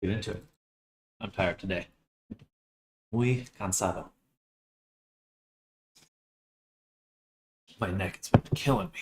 get into it. I'm tired today. Muy cansado. My neck has been killing me.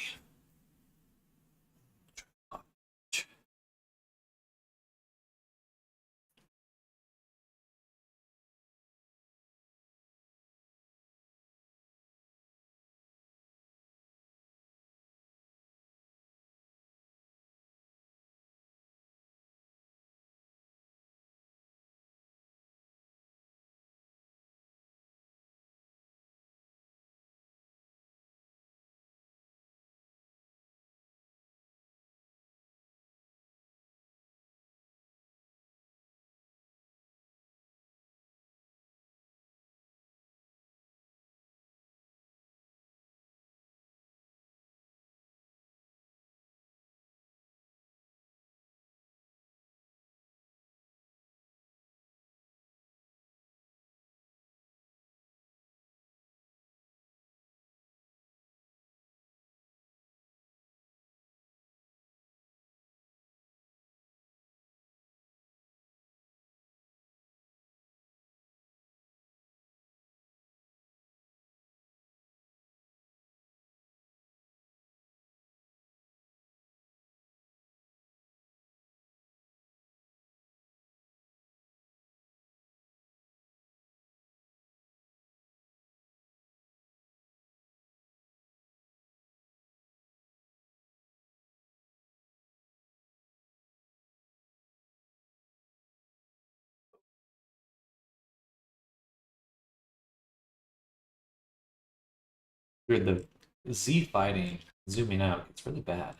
Weird, the Z fighting, zooming out, it's really bad.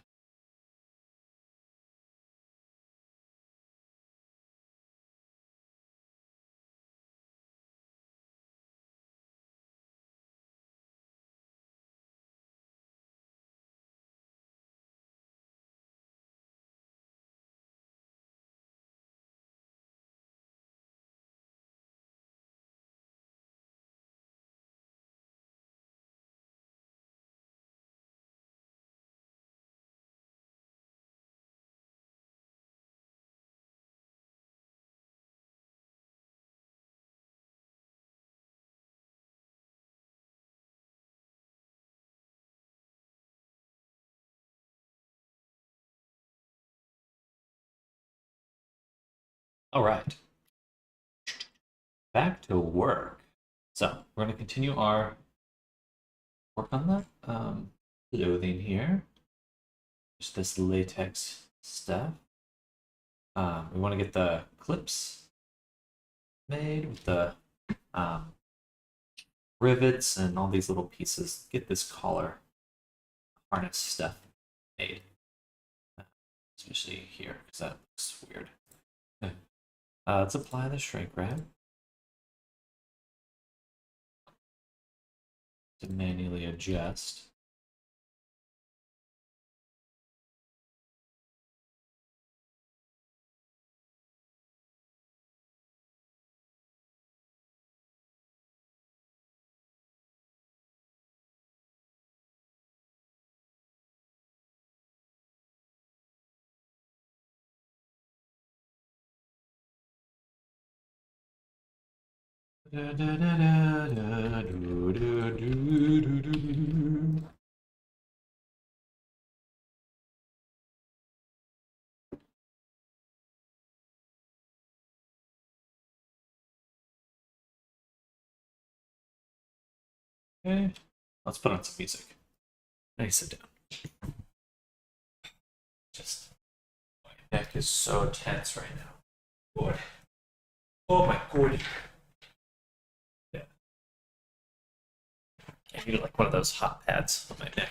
All right, back to work. So we're going to continue our work on that clothing here. Just this latex stuff. We want to get the clips made with the um, rivets and all these little pieces. Get this collar harness stuff made, especially here because that looks weird. Okay. Let's apply the shrink wrap to manually adjust. Okay, let's put on some music. Now you sit down. Just my neck is so tense right now. Boy. Oh my god. Yeah. I need like one of those hot pads on my neck.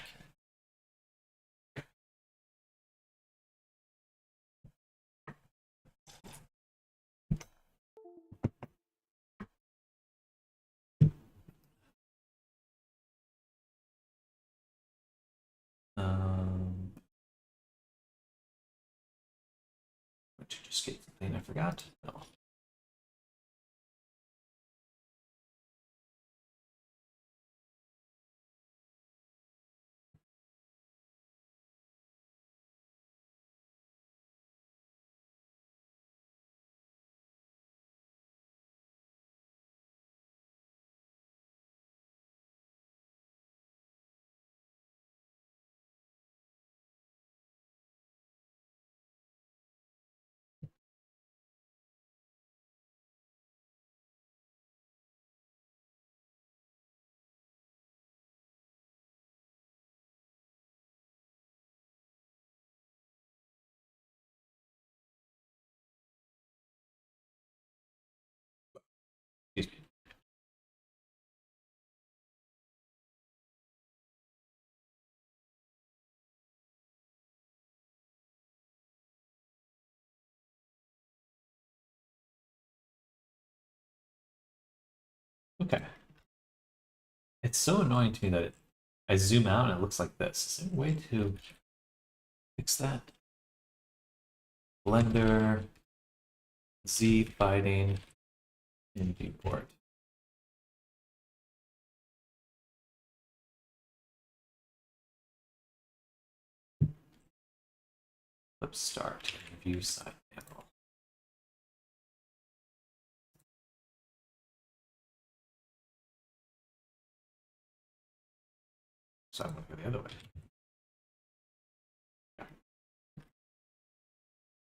To just get something I forgot. No. Okay. It's so annoying to me that I zoom out and it looks like this. Is there a way to fix that? Blender, Z fighting in viewport. Flip start and view side panel. So I'm going to go the other way.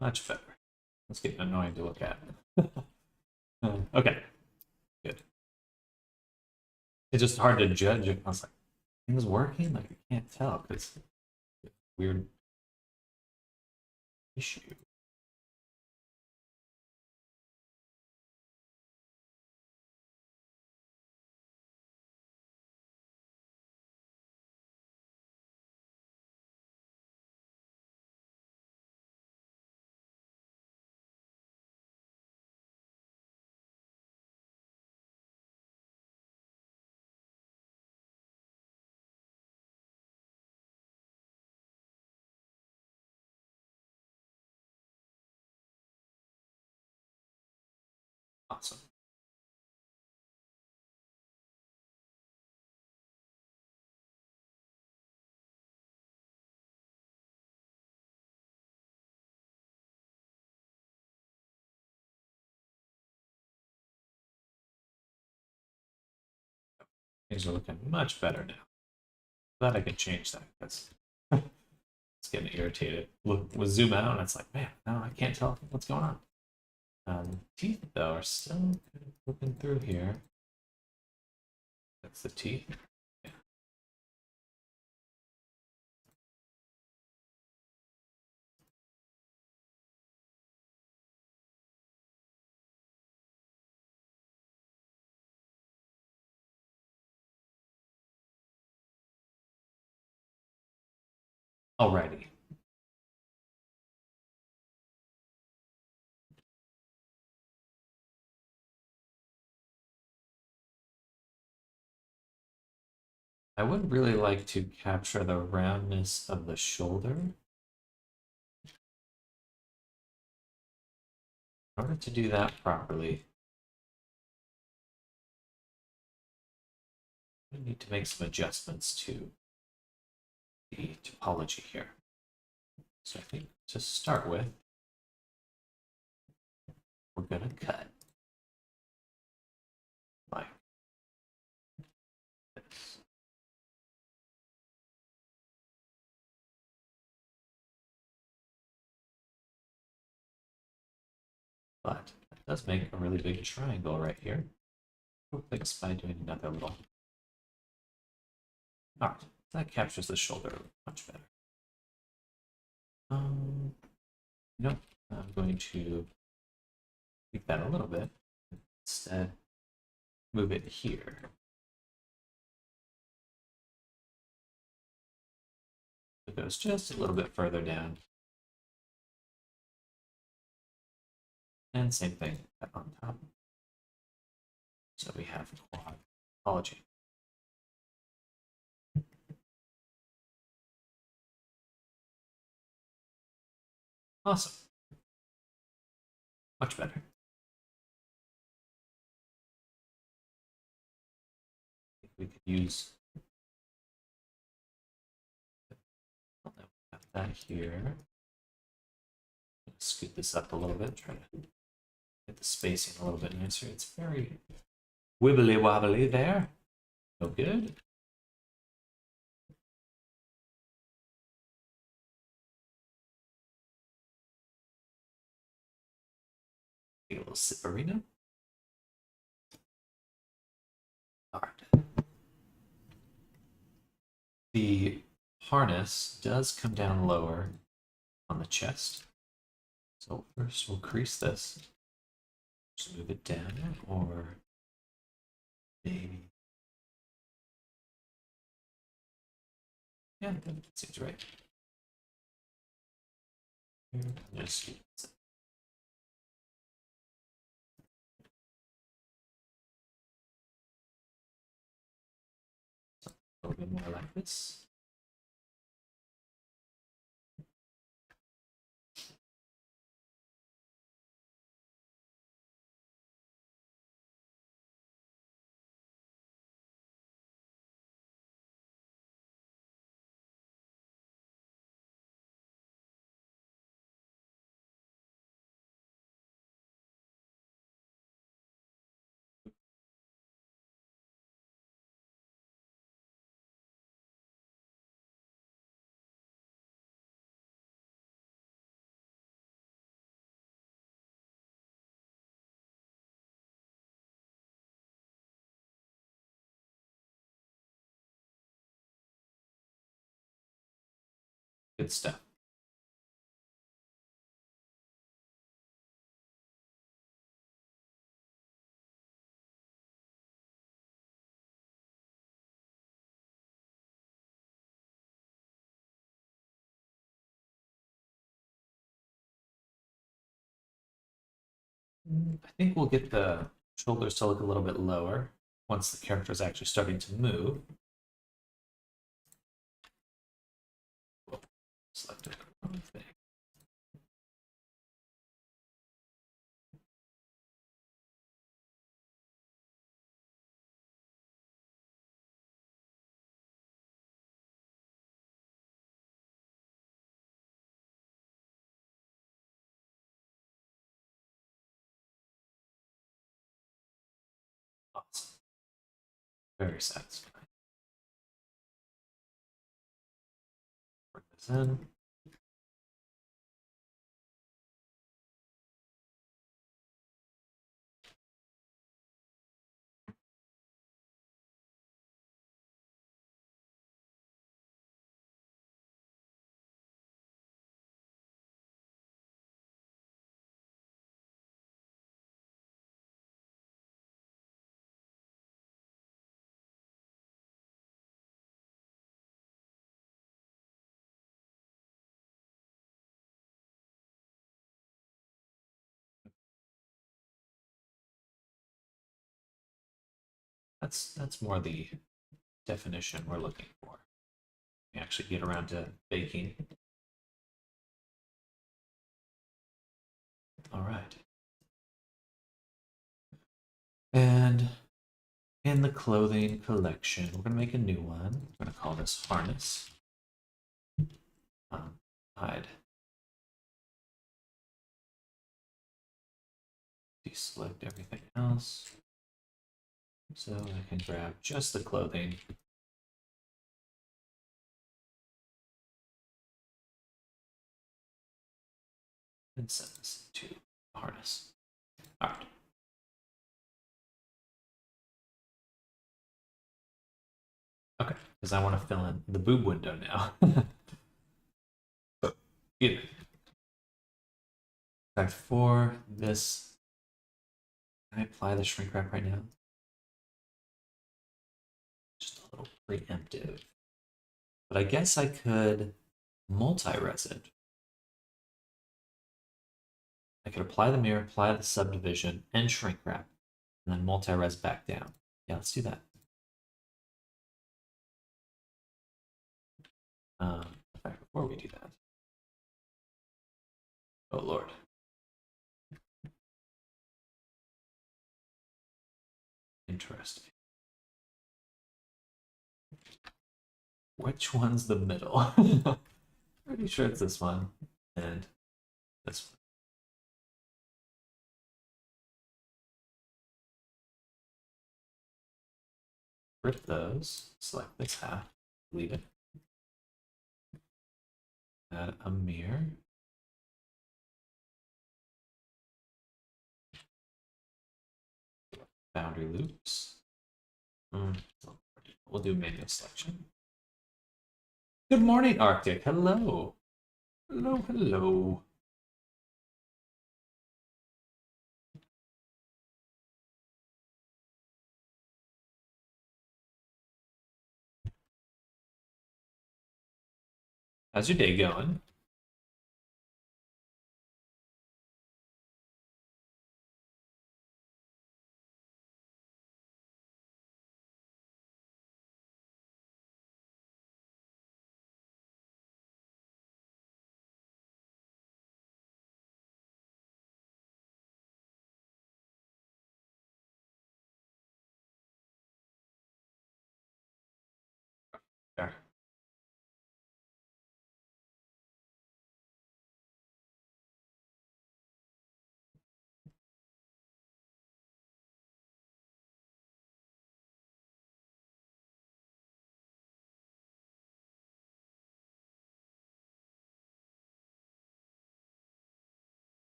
Much better. It's getting annoying to look at. Okay, good. It's just hard to judge if I was like, it was working? Like, I can't tell because weird issue. Awesome. Things are looking much better now. Glad I could change that because it's getting irritated. Look, we'll zoom out and it's like, man, no, I can't tell what's going on. Teeth though are still kind of looking through here. That's the teeth. Yeah. Alrighty. I would really like to capture the roundness of the shoulder. In order to do that properly, I need to make some adjustments to the topology here. So I think to start with, we're going to cut like this. But that does make a really big triangle right here. We'll fix by doing another little. Alright, that captures the shoulder much better. Nope, I'm going to tweak that a little bit. Instead, move it here. It goes just a little bit further down. And same thing on top. So we have quad topology. Awesome. Much better. We could use that here. Scoot this up a little bit, try to get the spacing a little bit nicer. It's very wibbly wobbly there. No good. Take a little sipperino. All right. The harness does come down lower on the chest. So first we'll crease this. Just move it down, or maybe. Yeah, that seems right. Just little bit more like this. Good stuff. I think we'll get the shoulders to look a little bit lower once the character is actually starting to move. Selected the wrong thing. Awesome. Very satisfying. Bring this in. That's more the definition we're looking for. We actually get around to baking. All right. And in the clothing collection, we're going to make a new one. We're going to call this harness. Hide. Deselect everything else. So I can grab just the clothing. And send this to harness. All right. Okay, because I want to fill in the boob window now. Excuse me. In fact, for this, can I apply the shrink wrap right now? Just a little preemptive. But I guess I could multi-res it. I could apply the mirror, apply the subdivision, and shrink wrap, and then multi-res back down. Yeah, let's do that. In fact, before we do that, oh Lord. Interesting. Which one's the middle? Pretty sure it's this one and this one. Rip those, select this half, leave it. Add a mirror. Boundary loops. We'll do manual selection. Good morning, Arctic. Hello. Hello, hello. How's your day going?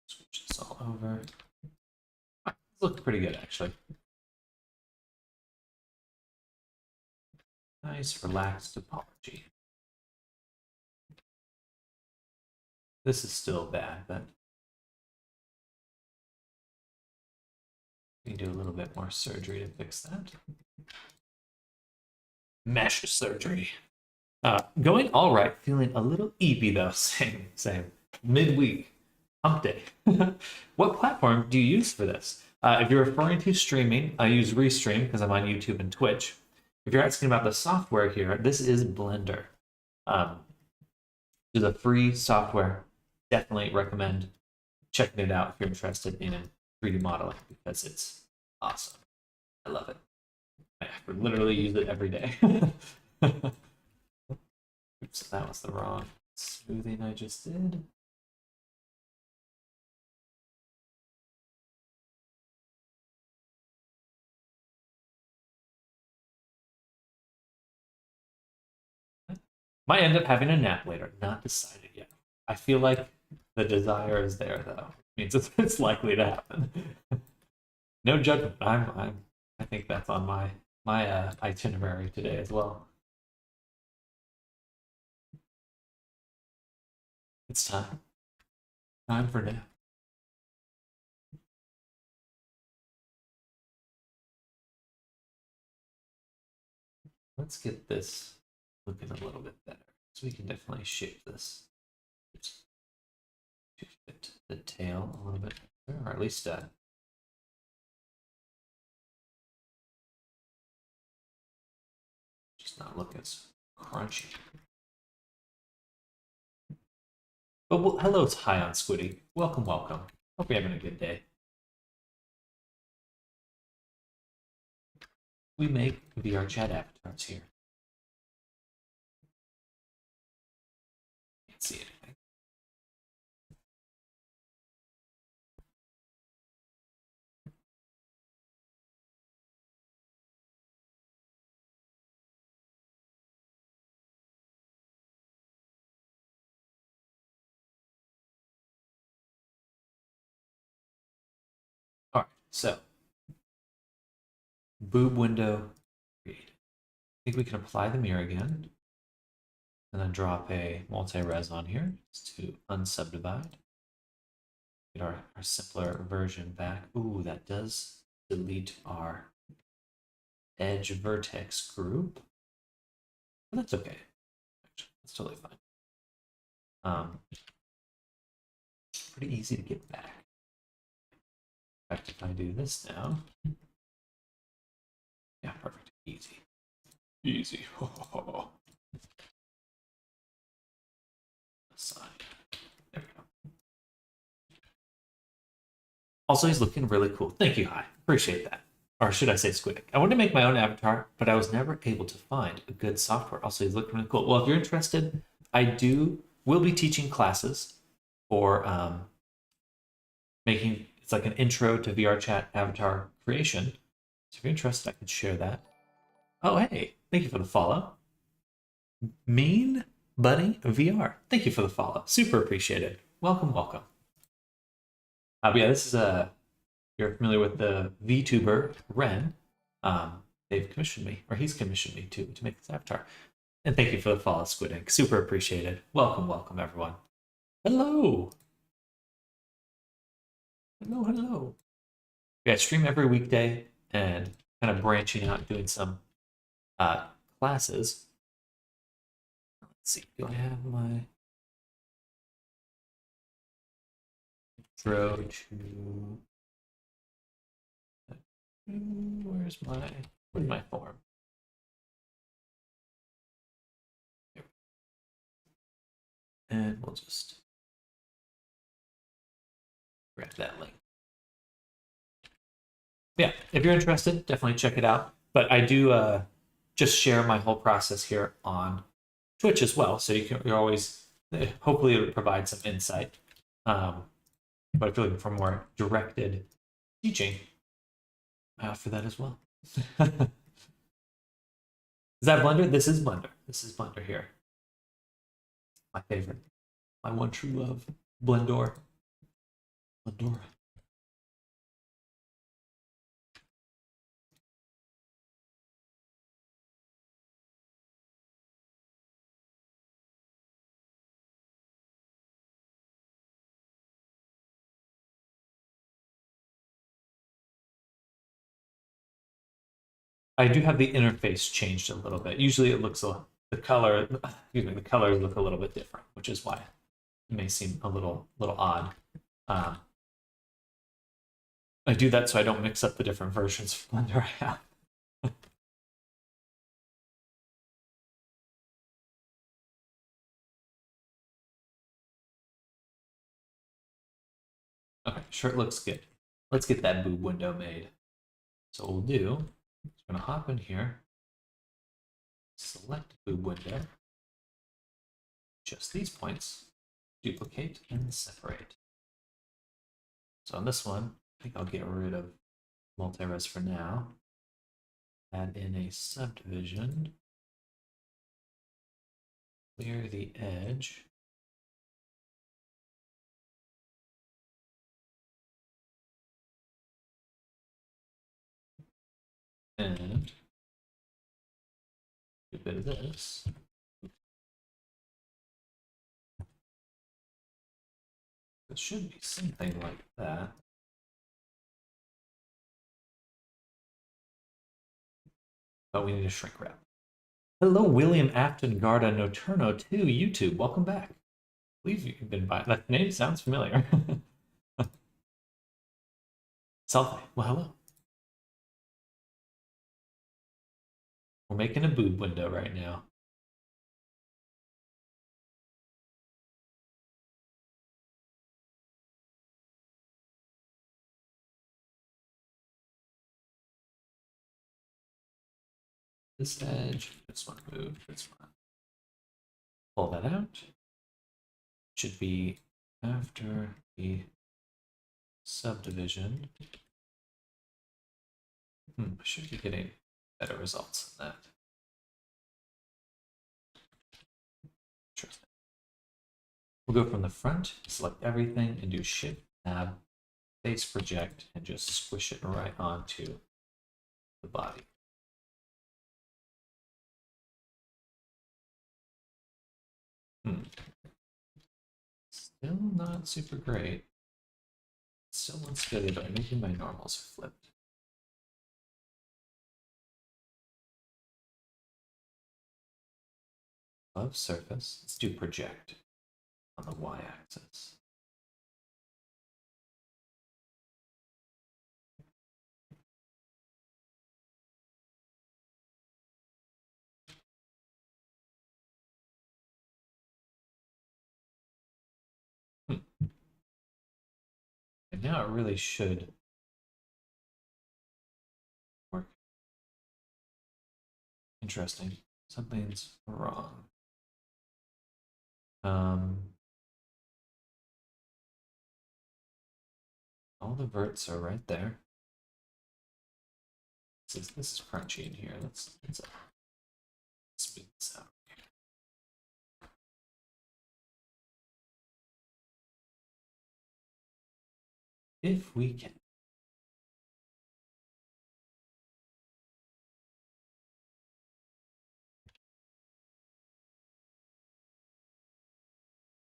Switch this all over. This looked pretty good, actually. Nice, relaxed topology. This is still bad, but we can do a little bit more surgery to fix that. Mesh surgery. Going all right, feeling a little eepy though. Same. Midweek, hump day. What platform do you use for this? If you're referring to streaming, I use Restream because I'm on YouTube and Twitch. If you're asking about the software here, this is Blender. It's a free software. Definitely recommend checking it out if you're interested in 3D modeling because it's awesome. I love it. I would literally use it every day. Oops, that was the wrong smoothing I just did. Might end up having a nap later. Not decided yet. I feel like the desire is there, though. It means it's likely to happen. No judgment. I think that's on my itinerary today as well. It's time. Time for nap. Let's get this looking a little bit better. So we can definitely shape this. To fit the tail a little bit better, or at least just not look as crunchy. But well, hello, it's Hi on Squiddy. Welcome. Hope you're having a good day. We make VR chat avatars here. Can't see anything. All right, so boob window create. I think we can apply the mirror again, and then drop a multi-res on here just to unsubdivide. Get our simpler version back. Ooh, that does delete our edge vertex group. But that's okay. Actually, that's totally fine. Pretty easy to get back. In fact, if I do this now, yeah, perfect, easy. Aside. There we go. Also, he's looking really cool. Thank you, Hi. Appreciate that. Or should I say Squidic? I wanted to make my own avatar, but I was never able to find a good software. Also, he's looking really cool. Well, if you're interested, will be teaching classes for making, it's like an intro to VR chat avatar creation. So if you're interested, I could share that. Oh, hey, thank you for the follow. Mean Bunny VR. Thank you for the follow. Super appreciated. Welcome. But yeah, this is you're familiar with the VTuber Ren. They've commissioned me, or he's commissioned me to make this avatar. And thank you for the follow, Squid Ink. Super appreciated. Welcome, everyone. Hello. Yeah, I stream every weekday and kind of branching out, doing some classes. Let's see, do I have my intro to... Where's my form? And we'll just grab that link. Yeah, if you're interested, definitely check it out. But I do just share my whole process here on Twitch as well, so you're always, hopefully it'll provide some insight. But if you're looking for more directed teaching, I offer that as well. Is that Blender? This is Blender. This is Blender here. My favorite. My one true love. Blendor. door. I do have the interface changed a little bit. Usually it looks the color, excuse me, the colors look a little bit different, which is why it may seem a little odd. I do that so I don't mix up the different versions of Blender I have. Okay, sure, it looks good. Let's get that boob window made. So what we'll do, I'm gonna hop in here, select boob window, just these points, duplicate and separate. So on this one, I think I'll get rid of multi-res for now. Add in a subdivision. Clear the edge. And do a bit of this. It should be something like that. But we need a shrink wrap. Hello, William Afton Garda Noturno to YouTube. Welcome back. I believe you've been by. That name sounds familiar. Salve. Well, hello. We're making a boob window right now. This edge, this one move, this one. Pull that out. Should be after the subdivision. I should be getting better results than that. Interesting. We'll go from the front, select everything, and do Shift Tab, Face Project, and just squish it right onto the body. Still not super great. Still looks good, but maybe my normals are flipped. Above surface, let's do project on the y-axis. And now it really should work. Interesting. Something's wrong. All the verts are right there. This is crunchy in here. Let's smooth this out. If we can.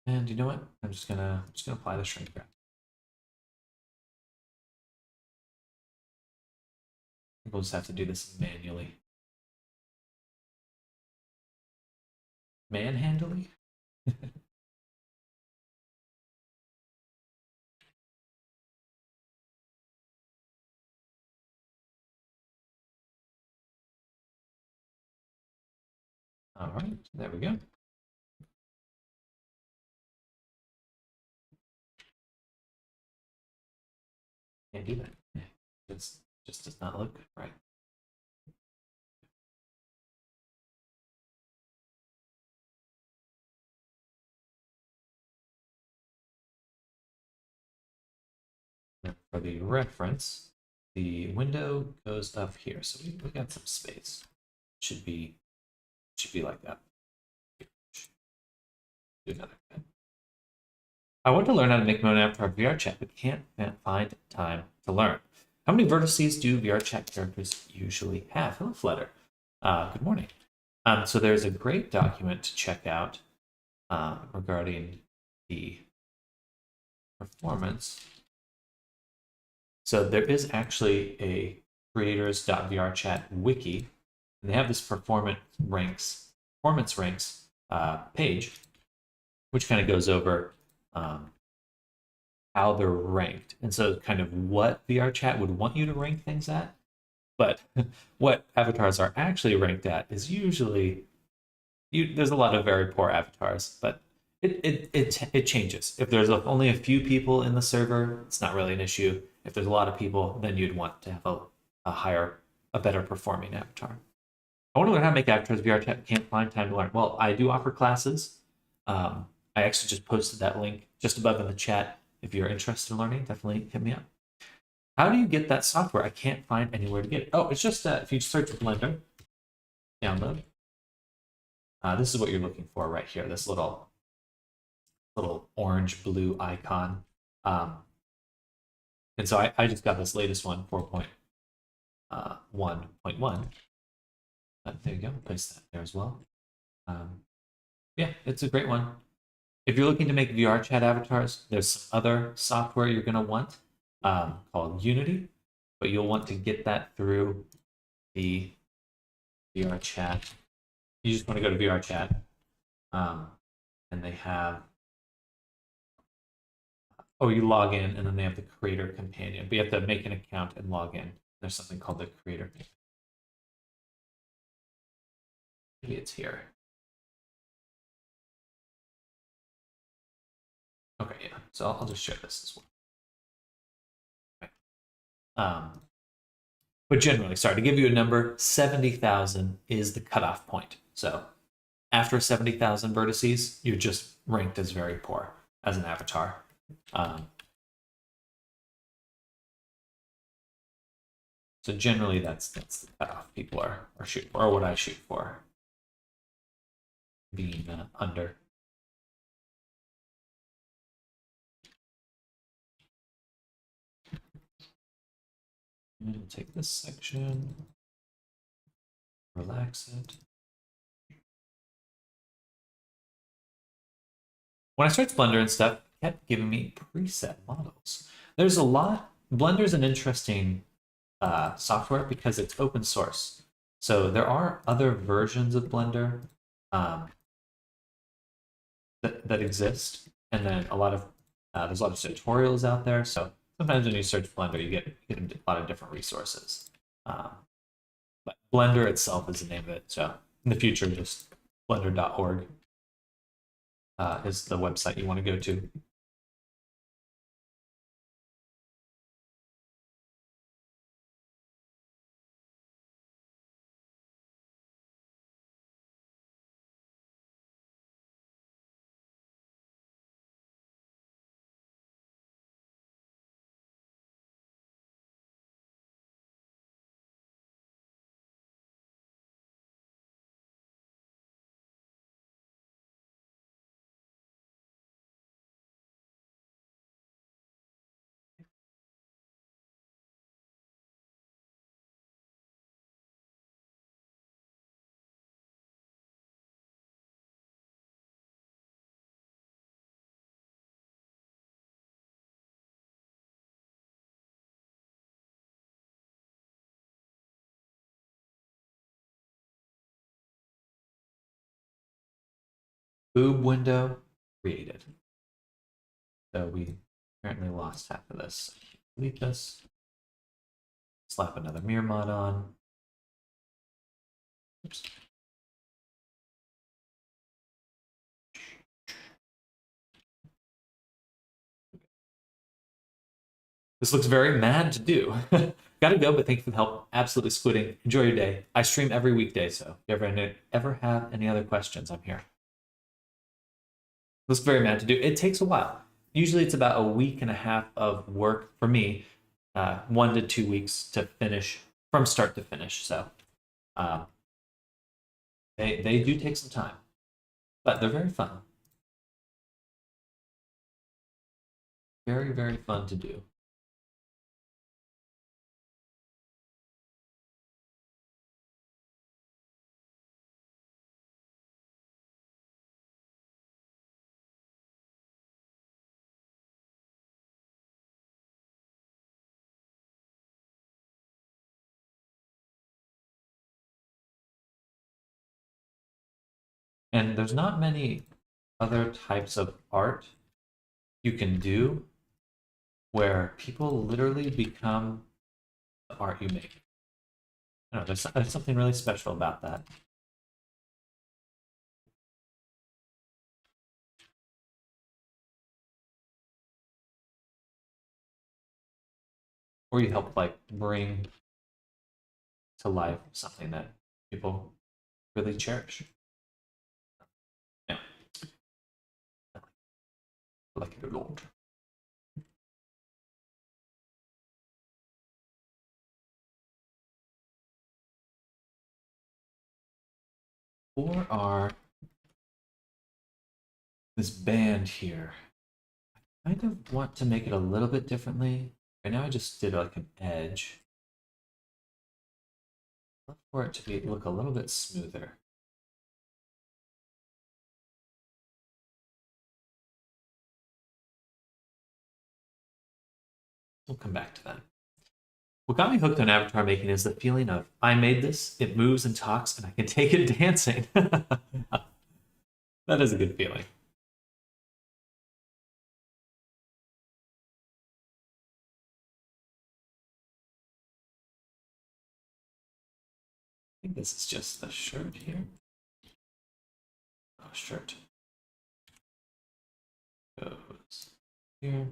And you know what? I'm just gonna apply the shrink wrap. We'll just have to do this manually. Manhandily? All right, there we go. Can't do that. This just does not look right. And for the reference, the window goes up here, so we got some space. Should be like that. Do another cut. I want to learn how to make my own avatar VR chat, but can't find time to learn. How many vertices do VR chat characters usually have? Hello, Flutter. Good morning. So there's a great document to check out regarding the performance. So there is actually a creators.vrchat wiki, and they have this performance ranks page, which kind of goes over how they're ranked. And so kind of what VRChat would want you to rank things at. But what avatars are actually ranked at is usually, there's a lot of very poor avatars, but it changes. If there's only a few people in the server, it's not really an issue. If there's a lot of people, then you'd want to have a better performing avatar. I want to learn how to make avatars. VRChat can't find time to learn. Well, I do offer classes. I actually just posted that link just above in the chat. If you're interested in learning, definitely hit me up. How do you get that software? I can't find anywhere to get it. Oh, it's just if you search Blender, download. This is what you're looking for right here. This little orange blue icon. And so I just got this latest one, 4.1.1. There you go. Place that there as well. Yeah, it's a great one. If you're looking to make VR chat avatars, there's some other software you're going to want called Unity, but you'll want to get that through the VR chat. You just want to go to VR chat, and they have, you log in, and then they have the creator companion, but you have to make an account and log in. There's something called the creator. Maybe it's here. Okay, yeah. So I'll just share this as well. Okay. But generally, sorry, to give you a number, 70,000 is the cutoff point. So after 70,000 vertices, you're just ranked as very poor as an avatar. So generally, that's the cutoff people are shooting for, or what I shoot for, being under. And take this section, relax it. When I searched Blender and stuff, it kept giving me preset models. There's a lot. Blender's an interesting software because it's open source. So there are other versions of Blender that exist, and then there's a lot of tutorials out there. So sometimes when you search Blender, you get a lot of different resources. But Blender itself is the name of it. So in the future, just blender.org is the website you want to go to. Boob window created. So we apparently lost half of this. Delete this. Slap another mirror mod on. Oops. This looks very mad to do. Gotta go, but thank you for the help. Absolutely squitting. Enjoy your day. I stream every weekday, so if you ever have any other questions, I'm here. Looks very mad to do. It takes a while. Usually it's about a week and a half of work for me, 1 to 2 weeks to finish from start to finish. So they do take some time, but they're very fun. Very, very fun to do. And there's not many other types of art you can do where people literally become the art you make. I don't know, there's something really special about that. Or you help like bring to life something that people really cherish. Yeah, I like it a lot. For our this band here, I kind of want to make it a little bit differently. Right now I just did like an edge. I'd love for it to be look a little bit smoother. We'll come back to that. What got me hooked on avatar making is the feeling of I made this, it moves and talks, and I can take it dancing. That is a good feeling. I think this is just the shirt here. Oh, shirt goes here.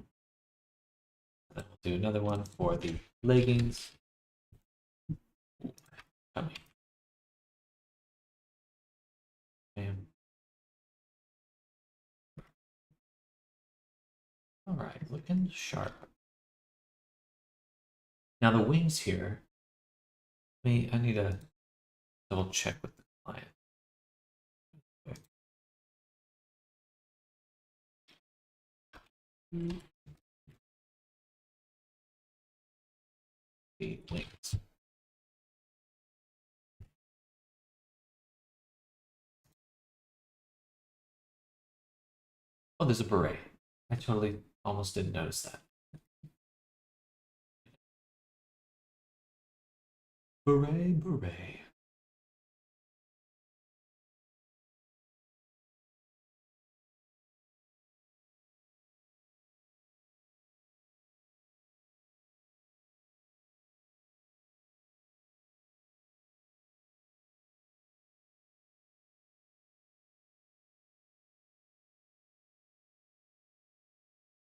Then we'll do another one for the leggings. Ooh, coming. Bam. All right, looking sharp. Now the wings here. I need to double check with the client. The wings. Oh, there's a beret. I totally almost didn't notice that. Beret, beret.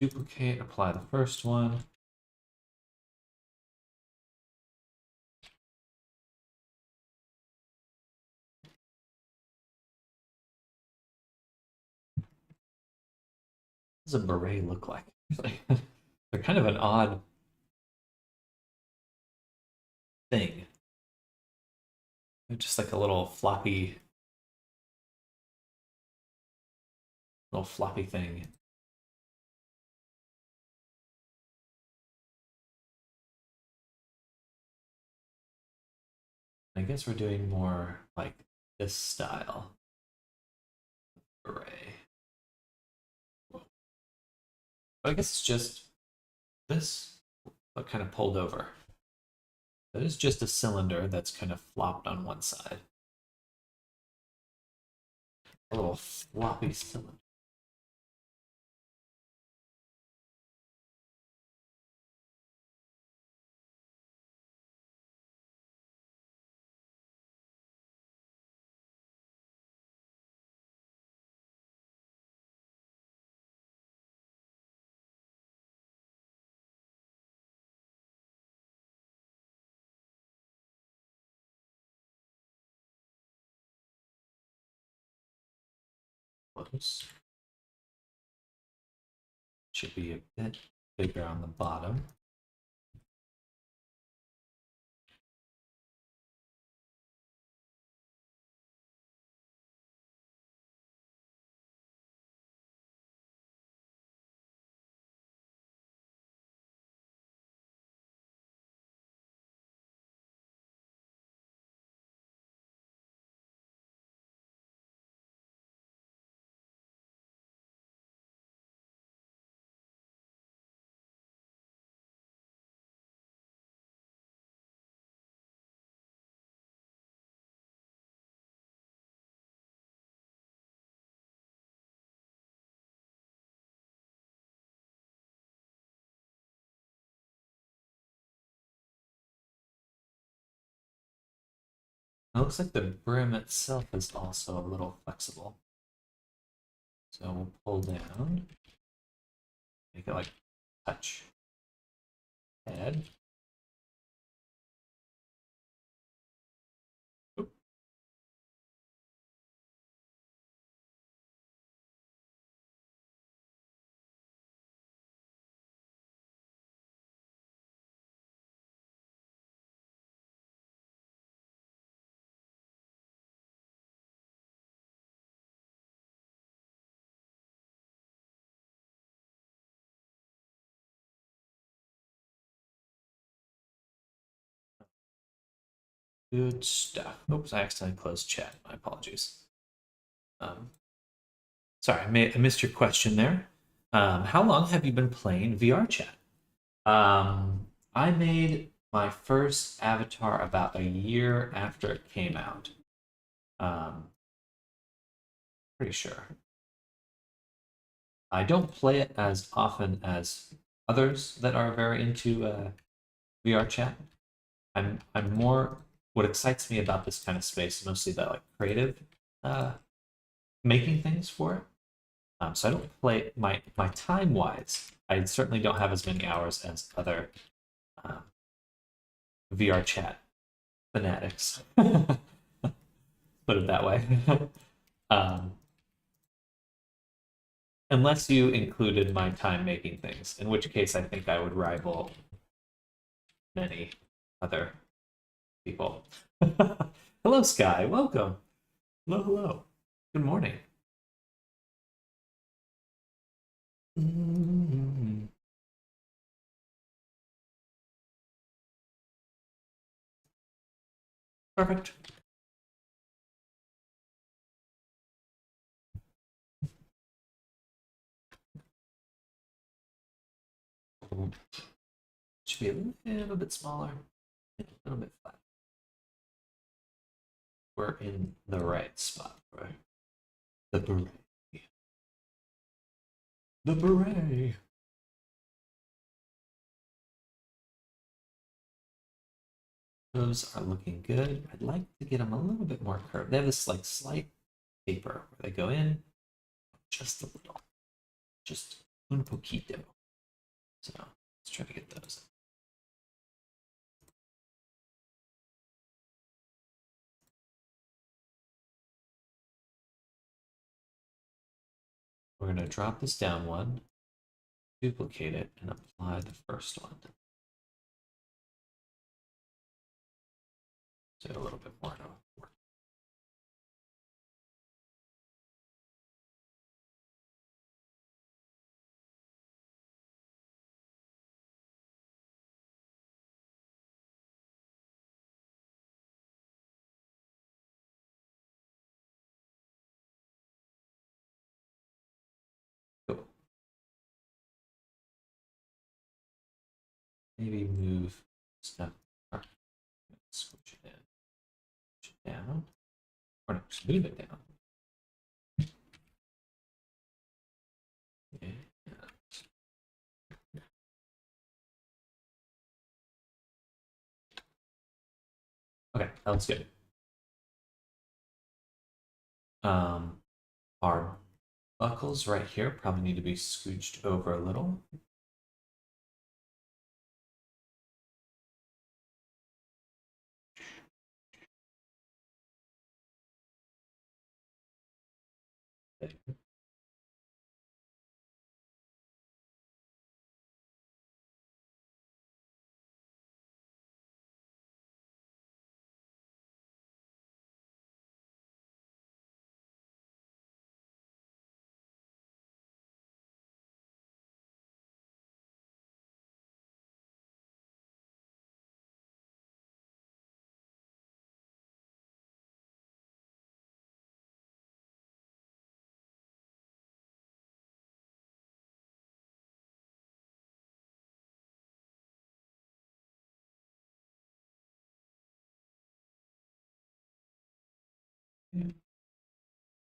Duplicate, apply the first one. What does a beret look like? They're kind of an odd thing. They're just like a little floppy thing. I guess we're doing more like this style beret. But I guess it's just this, but kind of pulled over. That is just a cylinder that's kind of flopped on one side. A little floppy cylinder. Close. Should be a bit bigger on the bottom. It looks like the brim itself is also a little flexible. So we'll pull down, make it like touch head. Oop. Good stuff. Oops, I accidentally closed chat. My apologies. Um, sorry, I missed your question there. How long have you been playing VR chat? I made my first avatar about a year after it came out. Um, pretty sure. I don't play it as often as others that are very into VR chat. I'm more what excites me about this kind of space, mostly that like creative uh, making things for it. So I don't play my time wise. I certainly don't have as many hours as other uh, VR chat fanatics. Put it that way. um, unless you included my time making things, in which case I think I would rival many other people. Hello, Sky. Welcome. Hello, hello. Good morning. Perfect. Should be a little bit smaller, a little bit flat. We're in the right spot, right? The beret. The beret. Those are looking good. I'd like to get them a little bit more curved. They have this like slight taper where they go in just a little, just un poquito. So let's try to get those. We're going to drop this down one, duplicate it, and apply the first one. So a little bit more to work. Cool. Maybe move stuff. Switch it in. Switch it down. Or no, just move it down. Yeah. Okay, that looks good. Our buckles right here probably need to be scooched over a little.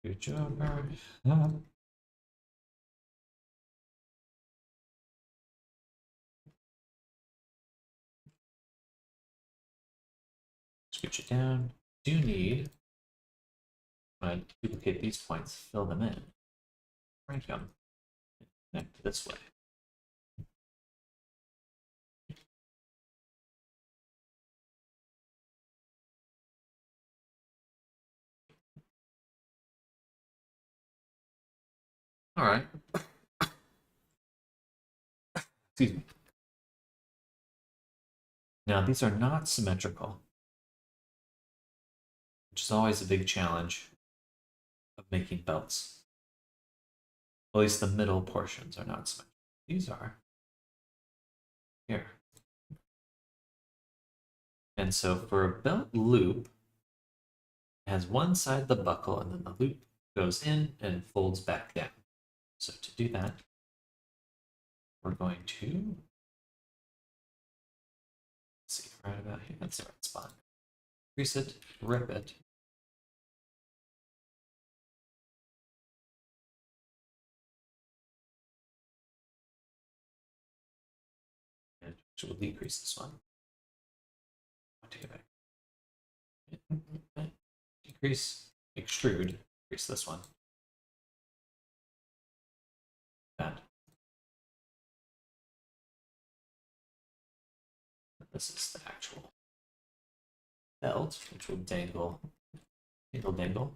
Scooch over. Scooch it down. do need, when I duplicate these points, fill them in. Rank them. Connect this way. All right. Excuse me. Now, these are not symmetrical, which is always a big challenge of making belts. At least the middle portions are not symmetrical. These are here. And so for a belt loop, it has one side of the buckle, and then the loop goes in and folds back down. So to do that, we're going to, let's see, right about here, that's the right spot. Crease it, rip it. And we'll decrease this one. I'll take it back. Decrease, extrude, decrease this one. That. This is the actual belt, which will dangle, dangle.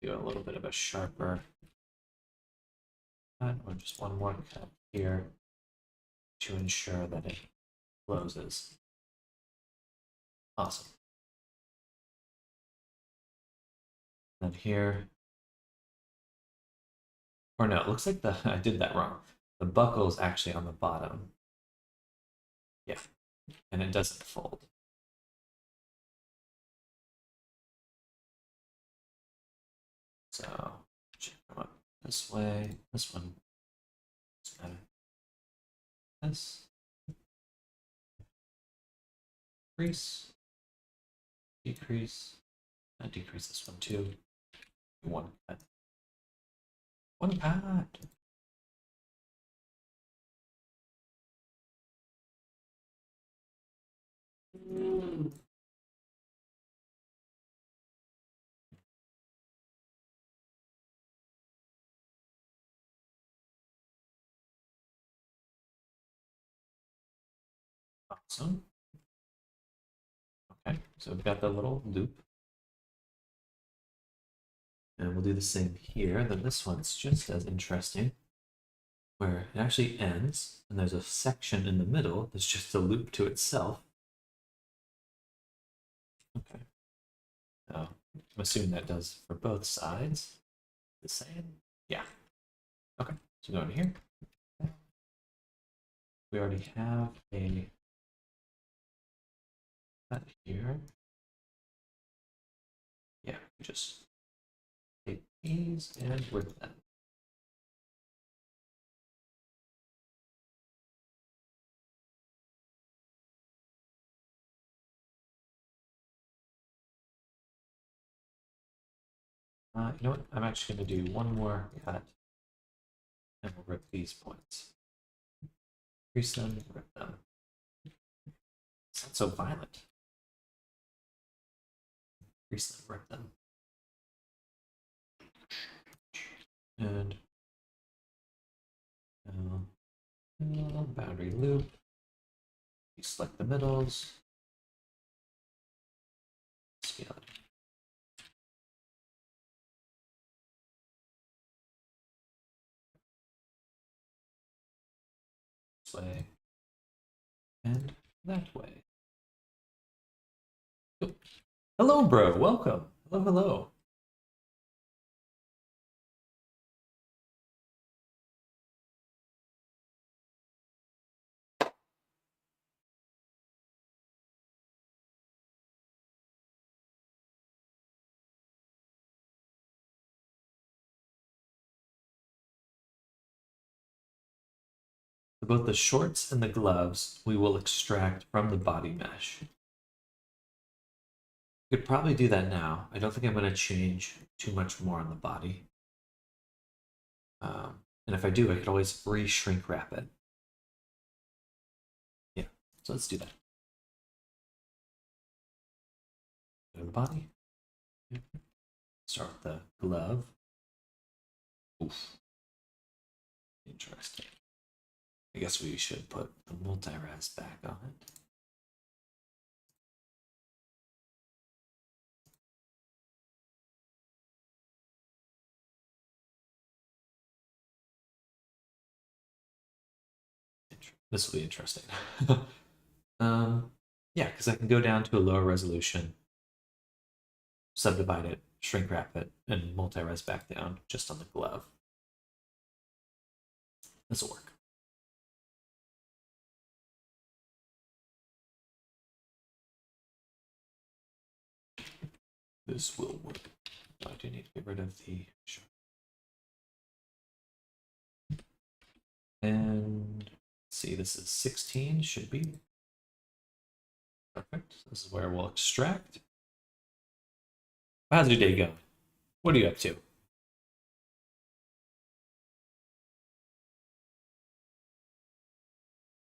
Do a little bit of a sharper cut, or just one more cut here to ensure that it closes. Awesome. And here, or no, it looks like I did that wrong. The buckle is actually on the bottom. Yeah, and it doesn't fold. So should come up this way. This one is better. This. Increase. Decrease. I decrease this one too. One cut. One cut. Awesome. Okay, so we've got the little loop. And we'll do the same here. Then this one's just as interesting, where it actually ends, and there's a section in the middle that's just a loop to itself. Okay. I'm assuming that does for both sides. The same? Yeah. Okay, so go in here. We already have a cut here. Yeah, just take these and rip them. You know what? I'm actually going to do one more cut, and we'll rip these points. Crease them, rip them. It's not so violent. Crease them, rip them. And boundary loop. You select the middles. Scale it. This way. And that way. Oh. Hello, bro. Welcome. Hello, hello. For both the shorts and the gloves, we will extract from the body mesh. Could probably do that now. I don't think I'm going to change too much more on the body. And if I do, I could always re-shrink wrap it. Yeah, so let's do that. Go to the body. Start with the glove. Oof. Interesting. I guess we should put the multi-res back on it. This will be interesting. Yeah, because I can go down to a lower resolution, subdivide it, shrink wrap it, and multi-res back down just on the glove. This will work. This will work. I do need to get rid of the sharp. And let's see, this is 16, should be. Perfect. This is where we'll extract. How's your day going? What are you up to?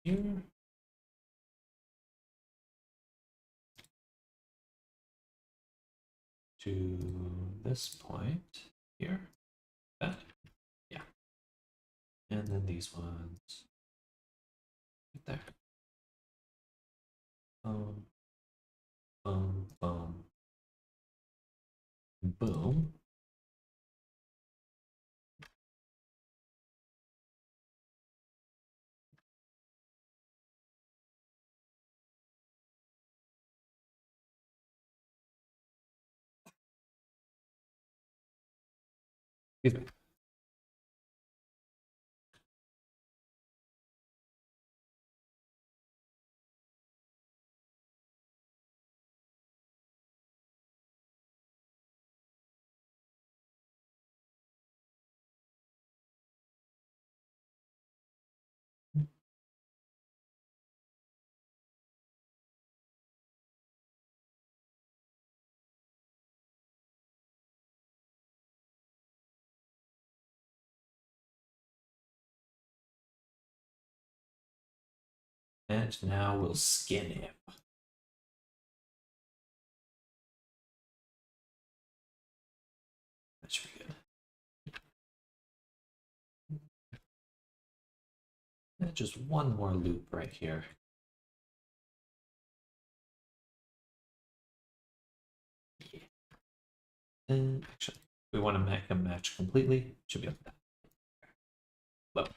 Here. To this point here. That. Yeah. And then these ones. Right there. Boom. Boom. Boom. Boom. Excuse me. And now we'll skin him. That should be good. And just one more loop right here. Yeah. And actually, we want to make them match completely. Should be like that. Well,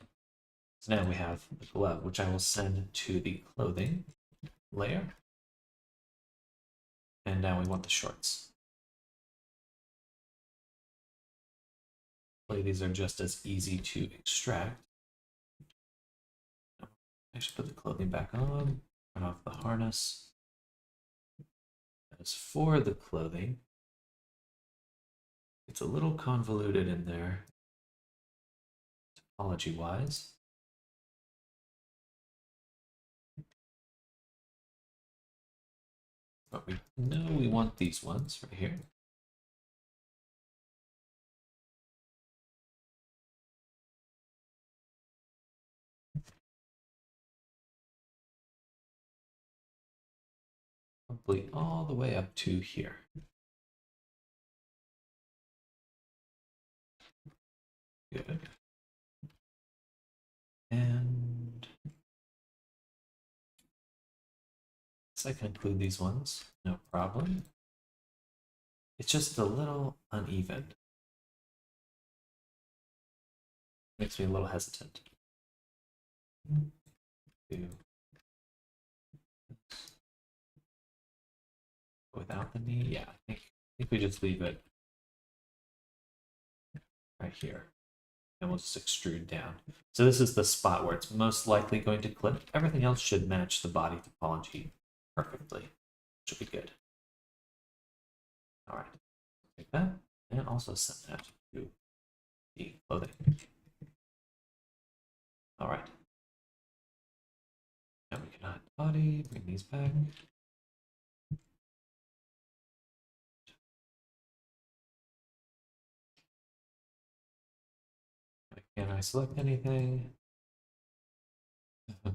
so now we have the glove, which I will send to the clothing layer. And now we want the shorts. These are just as easy to extract. I should put the clothing back on, turn off the harness. As for the clothing, it's a little convoluted in there, topology-wise. But we know we want these ones right here. Probably all the way up to here. Good. And so I can include these ones, no problem. It's just a little uneven. Makes me a little hesitant. Without the knee, yeah, I think we just leave it right here. And we'll just extrude down. So this is the spot where it's most likely going to clip. Everything else should match the body topology perfectly. Should be good. All right, take that, and also send that to the clothing. All right. body, bring these back. Can I select anything? What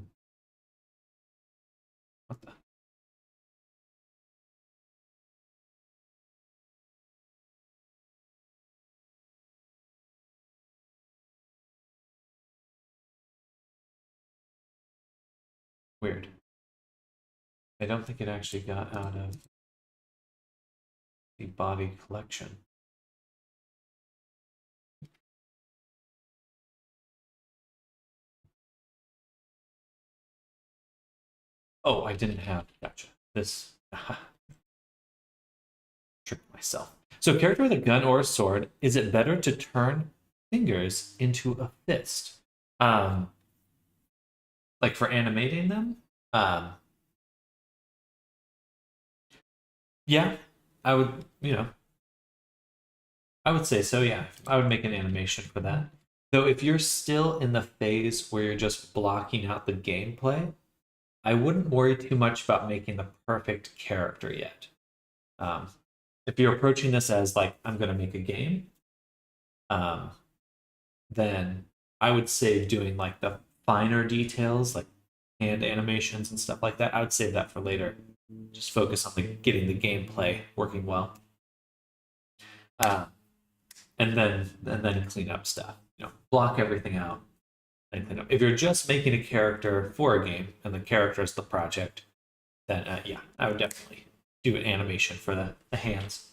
the? Weird. I don't think it actually got out of the body collection. Oh, I didn't have. Gotcha. This. Tricked myself. So, character with a gun or a sword, is it better to turn fingers into a fist? Um, like for animating them? Um, yeah, I would, I would say so, yeah. I would make an animation for that. Though if you're still in the phase where you're just blocking out the gameplay, I wouldn't worry too much about making the perfect character yet. Um, if you're approaching this as like, I'm going to make a game, um, then I would say doing like the finer details, like hand animations and stuff like that, I would save that for later. Just focus on getting the gameplay working well. Uh, and then clean up stuff. Block everything out and clean up. If you're just making a character for a game and the character is the project, then yeah, I would definitely do an animation for the hands.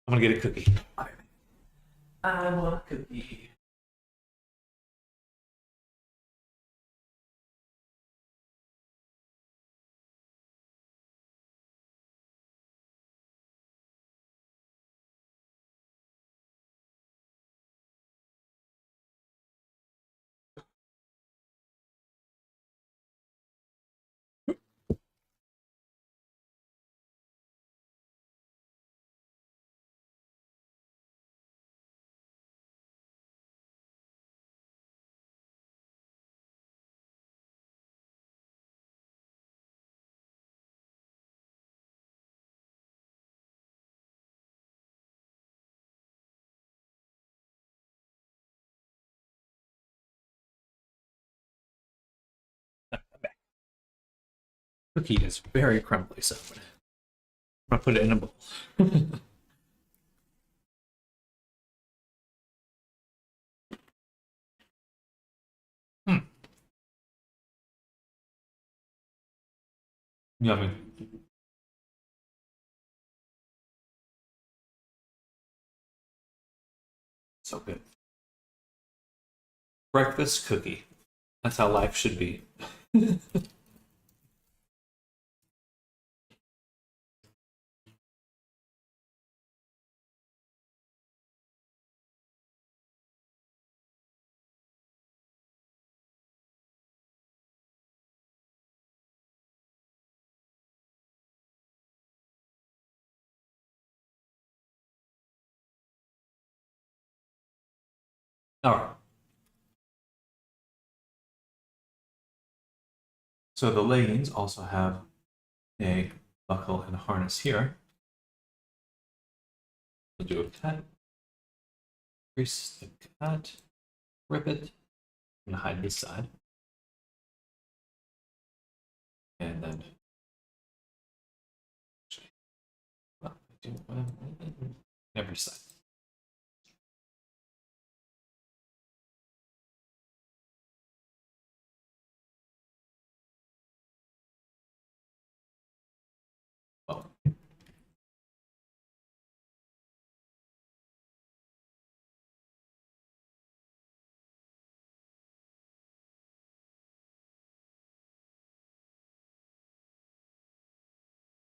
I'm gonna get a cookie. I want a cookie. Cookie is very crumbly, so I'm gonna put it in a bowl. Hmm. Yummy. So good. Breakfast cookie. That's how life should be. All right. So the leggings also have a buckle and harness here. We'll do a cut, crease the cut, rip it. I'm gonna hide this side, and then well, do every side. Well,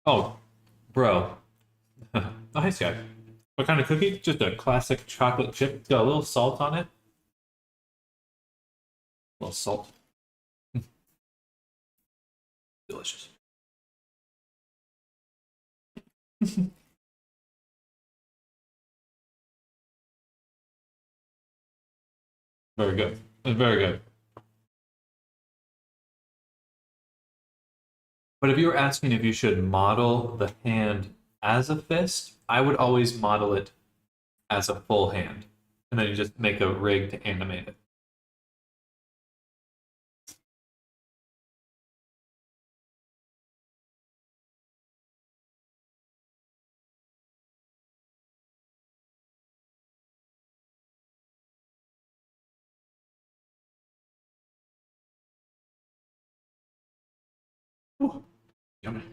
oh, bro, nice guy. What kind of cookie? Just a classic chocolate chip. It's got a little salt on it. A little salt. Delicious. Very good. It's very good. But if you were asking if you should model the hand as a fist, I would always model it as a full hand. And then you just make a rig to animate it. Ooh, yummy.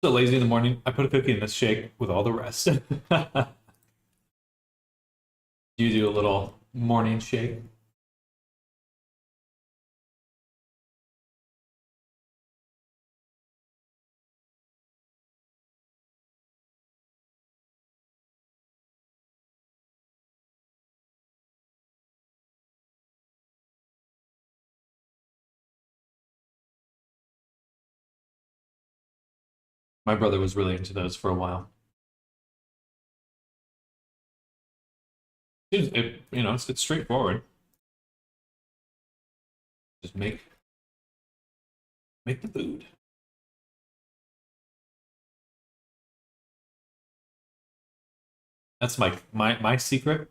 So lazy in the morning, I put a cookie in this shake with all the rest. You do a little morning shake. My brother was really into those for a while. It's straightforward. Just make the food. That's my secret.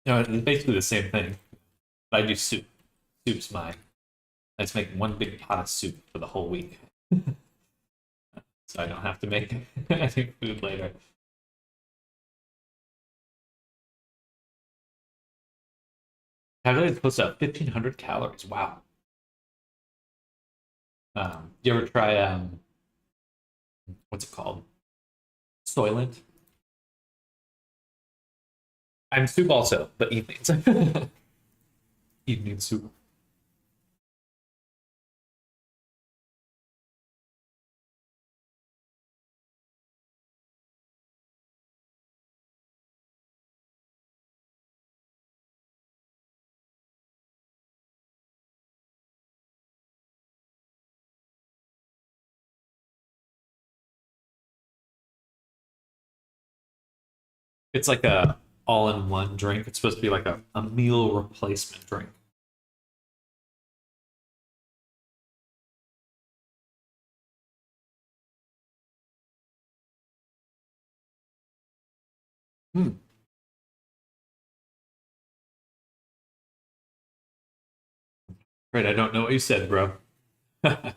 It's basically the same thing. But I do soup. Soup's mine. I just make one big pot of soup for the whole week, so I don't have to make any food later. Calculated close to 1,500 calories. Wow. You ever try what's it called? Soylent. I'm soup also, but evenings. Evening soup. It's like a all-in-one drink. It's supposed to be like a meal replacement drink. Hmm. Right, I don't know what you said, bro. I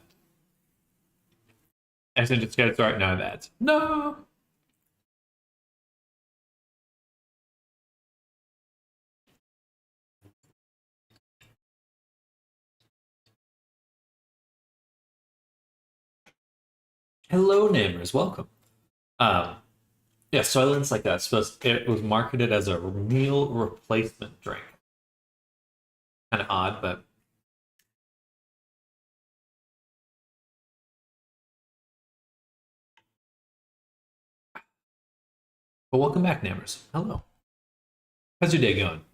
said just gotta start now that. No. Hello, neighbors. Welcome. Um, Yeah, Soylent's like that. It was marketed as a meal replacement drink. Kind of odd, but welcome back, Nammers. Hello. How's your day going?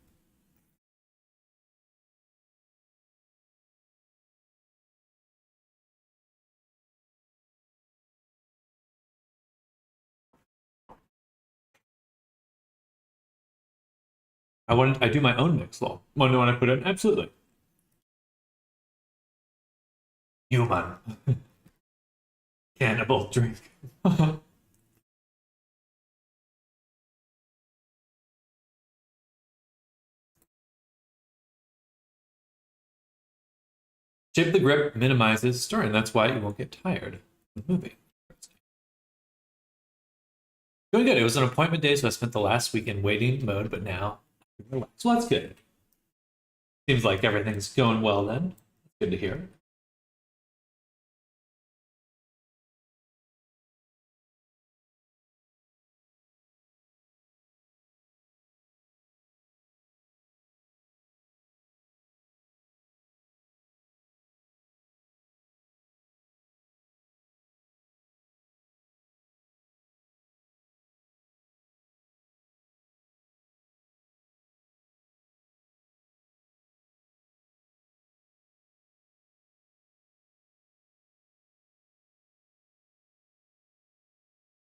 I do my own mix law. Want to know when I put it in? Absolutely. Human. Cannibal drink. Shape the grip minimizes stirring. That's why you won't get tired of moving. Doing good. It was an appointment day, so I spent the last week in waiting mode, but now I can relax. So that's good. Seems like everything's going well then. Good to hear.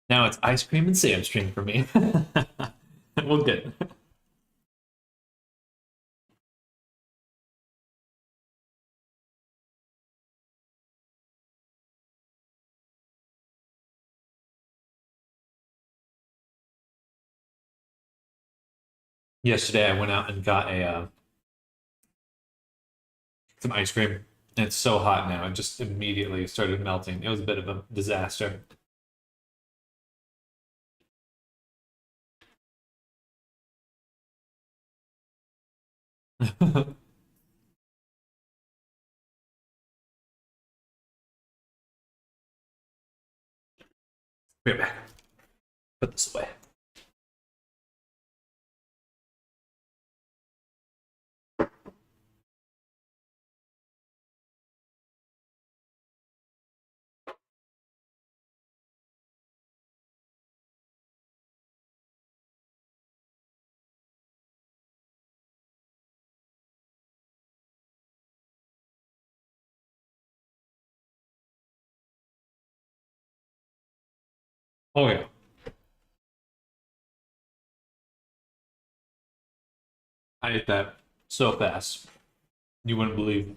Now it's ice cream and Samstring for me. Well, good. Yesterday I went out and got a some ice cream. It's so hot now; it just immediately started melting. It was a bit of a disaster. Right back. Put this away. Oh yeah, I ate that so fast. You wouldn't believe.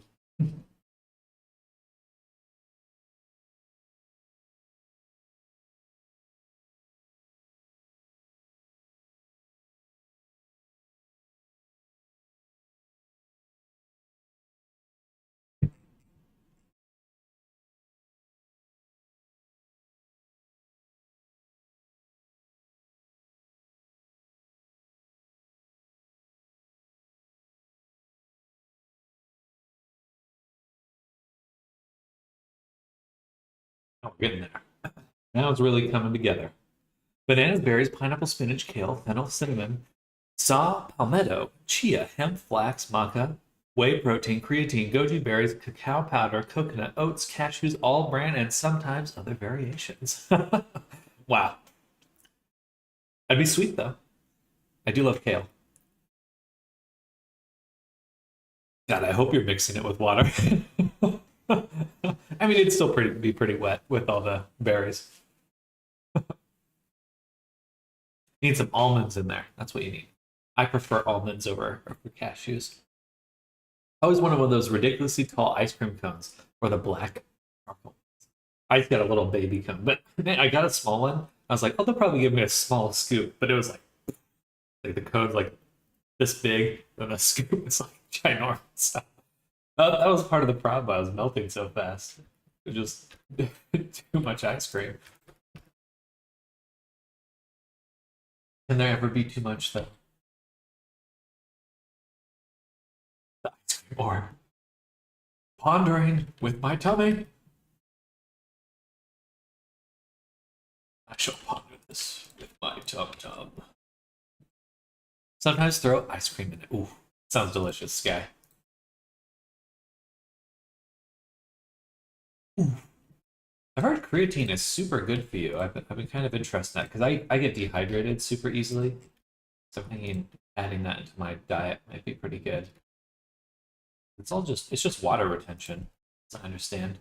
Oh, we're getting there. Now it's really coming together. Bananas, berries, pineapple, spinach, kale, fennel, cinnamon, saw, palmetto, chia, hemp, flax, maca, whey protein, creatine, goji berries, cacao powder, coconut, oats, cashews, all bran, and sometimes other variations. Wow. I'd be sweet though. I do love kale. God, I hope you're mixing it with water. I mean, it'd still be pretty wet with all the berries. You need some almonds in there. That's what you need. I prefer almonds over cashews. I always wanted one of those ridiculously tall ice cream cones or the black charcoal. I just got a little baby cone, but man, I got a small one. I was like, oh, they'll probably give me a small scoop, but it was like the cone's like this big, and the scoop is like ginormous. That was part of the problem. I was melting so fast. It was just too much ice cream. Can there ever be too much though? The ice cream or pondering with my tummy. I shall ponder this with My tub tub. Sometimes throw ice cream in it. Ooh, sounds delicious, Sky. Ooh. I've heard creatine is super good for you. I've been kind of interested in that because I get dehydrated super easily. So I'm thinking adding that into my diet might be pretty good. It's just water retention, as I understand.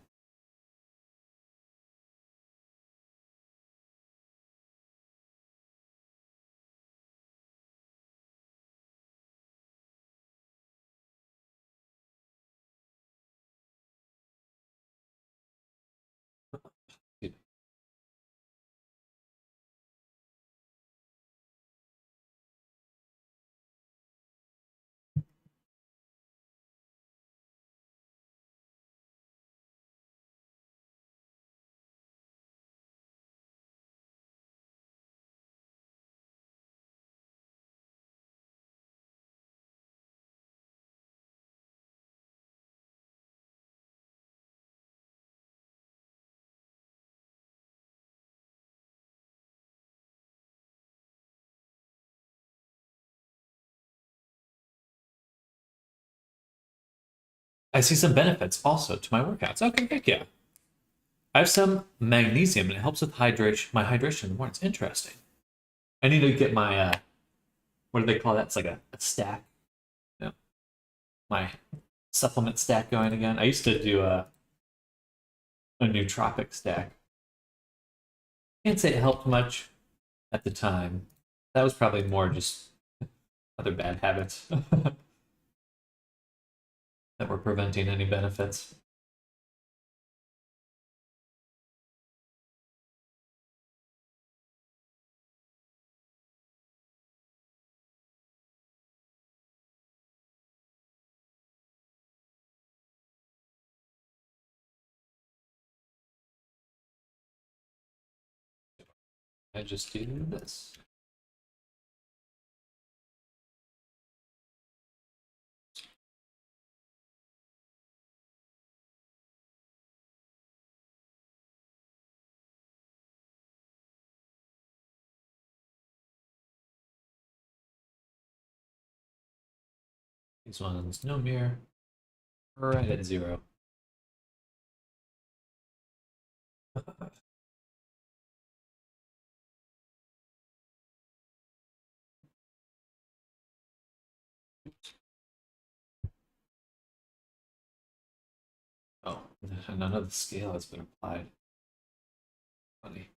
I see some benefits also to my workouts. Okay, heck yeah. I have some magnesium and it helps with hydration. My hydration in the morning. It's interesting. I need to get my what do they call that? It's like a stack. Yeah, my supplement stack going again. I used to do a nootropic stack. Can't say it helped much at the time. That was probably more just other bad habits that were preventing any benefits. I just do this. These ones, no mirror, right at 0. Oh, none of the scale has been applied. Funny.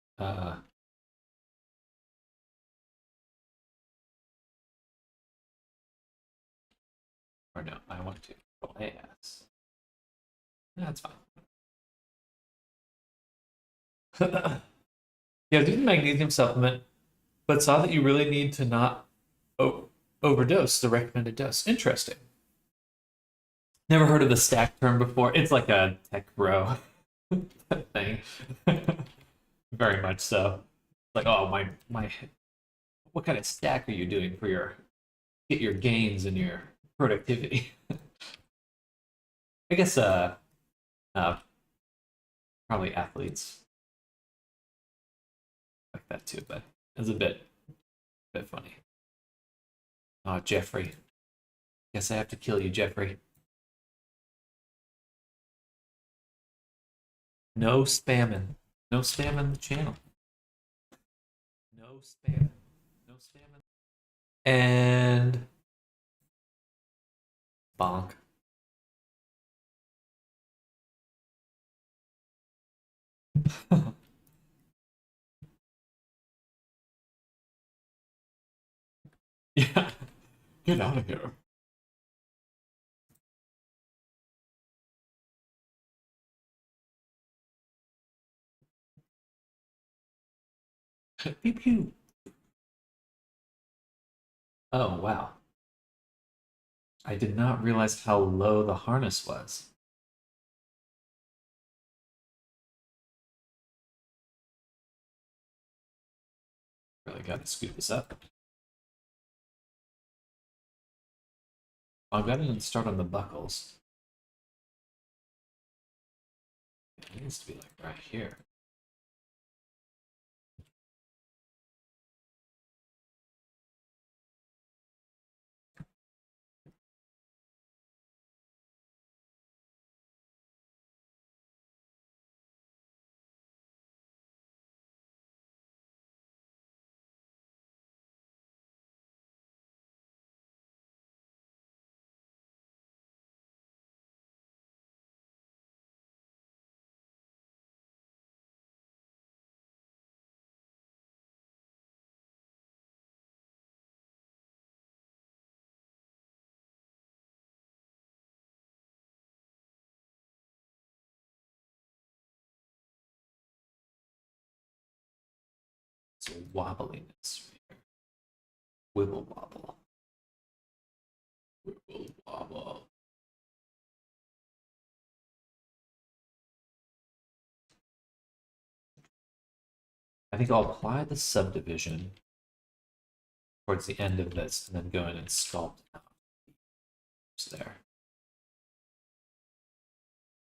Or no, I want to. AS. That's fine. Yeah, do the magnesium supplement, but saw that you really need to not overdose the recommended dose. Interesting. Never heard of the stack term before. It's like a tech bro thing. Very much so. Like, oh my, what kind of stack are you doing for your get your gains and your productivity? I guess uh probably athletes like that too, but it's a bit funny. Oh, Jeffrey. Guess I have to kill you, Jeffrey. No spamming. No spamming the channel. No spamming. No spamming. And bonk. Yeah. Get out of here. Pew pew. Oh, wow. I did not realize how low the harness was. Really got to scoop this up. I've got to start on the buckles. It needs to be like right here. wobbliness. Wibble wobble. Wibble wobble. I think I'll apply the subdivision towards the end of this and then go in and sculpt out there.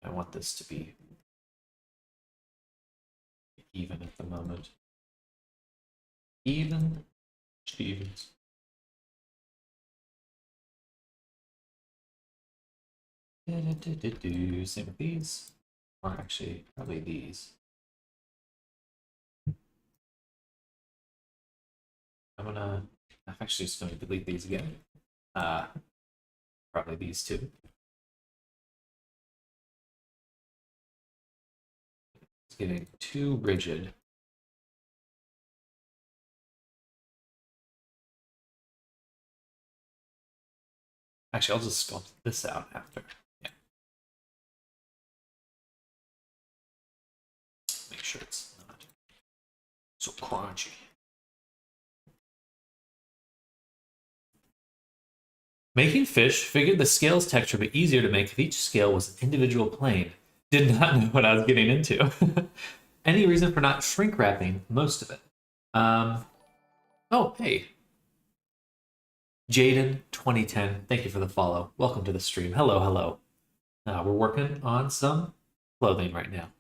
I want this to be even at the moment. Even Stevens. Same with these, or actually probably these. I'm actually just gonna delete these again. Probably these two. It's getting too rigid. Actually, I'll just sculpt this out after. Yeah. Make sure it's not so crunchy. Making fish, figured the scales texture would be easier to make if each scale was an individual plane. Did not know what I was getting into. Any reason for not shrink wrapping most of it? Oh, hey. Jaden 2010, thank you for the follow. Welcome to the stream. Hello, hello. We're working on some clothing right now.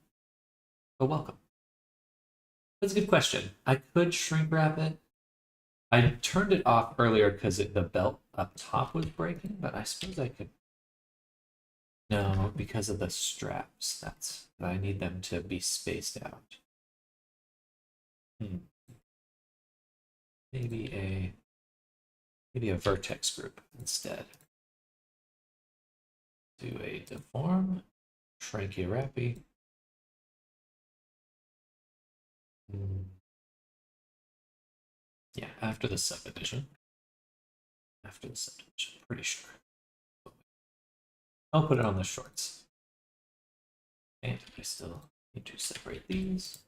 So welcome. That's a good question. I could shrink wrap it. I turned it off earlier because the belt up top was breaking, but I suppose I could. No, because of the straps. I need them to be spaced out. Maybe a vertex group instead. Do a deform, shrinky wrappy. Yeah, after the subdivision. Pretty sure. I'll put it on the shorts. And I still need to separate these.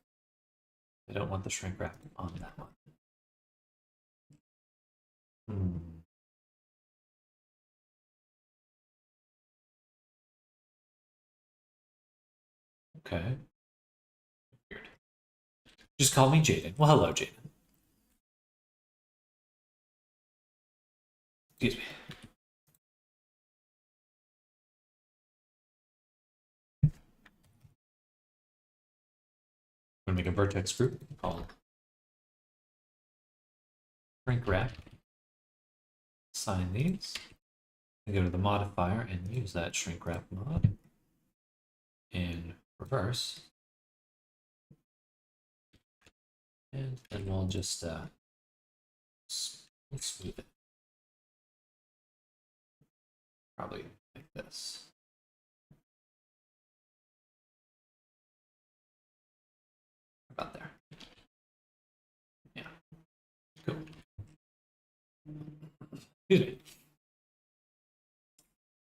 I don't want the shrink wrap on that one. Okay. Weird. Just call me Jaden. Well, hello, Jaden. Excuse me. I'm gonna make a vertex group called shrink wrap. Assign these. And go to the modifier and use that shrink wrap mod in reverse. And then we'll just smooth it. Probably like this. About there. Yeah. Cool. Excuse me.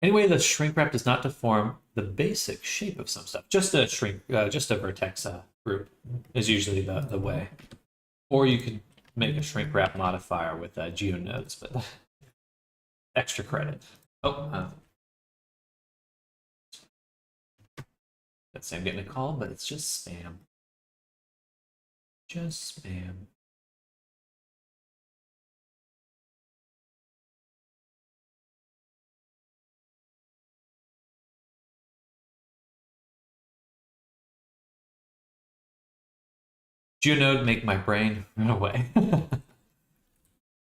Anyway, the shrink wrap does not deform the basic shape of some stuff. Just a vertex group is usually the way. Or you could make a shrink wrap modifier with geonodes, but extra credit. Oh, let's say I'm getting a call, but it's just spam. Just spam. Geonode make my brain run away.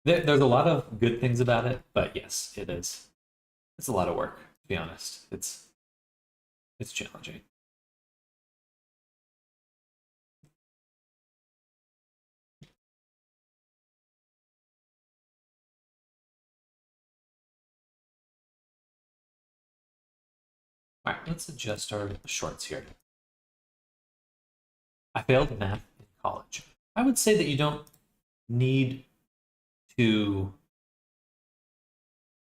There's a lot of good things about it, but yes, it is. It's a lot of work, to be honest. It's challenging. All right, let's adjust our shorts here. I failed math in college. I would say that you don't need to.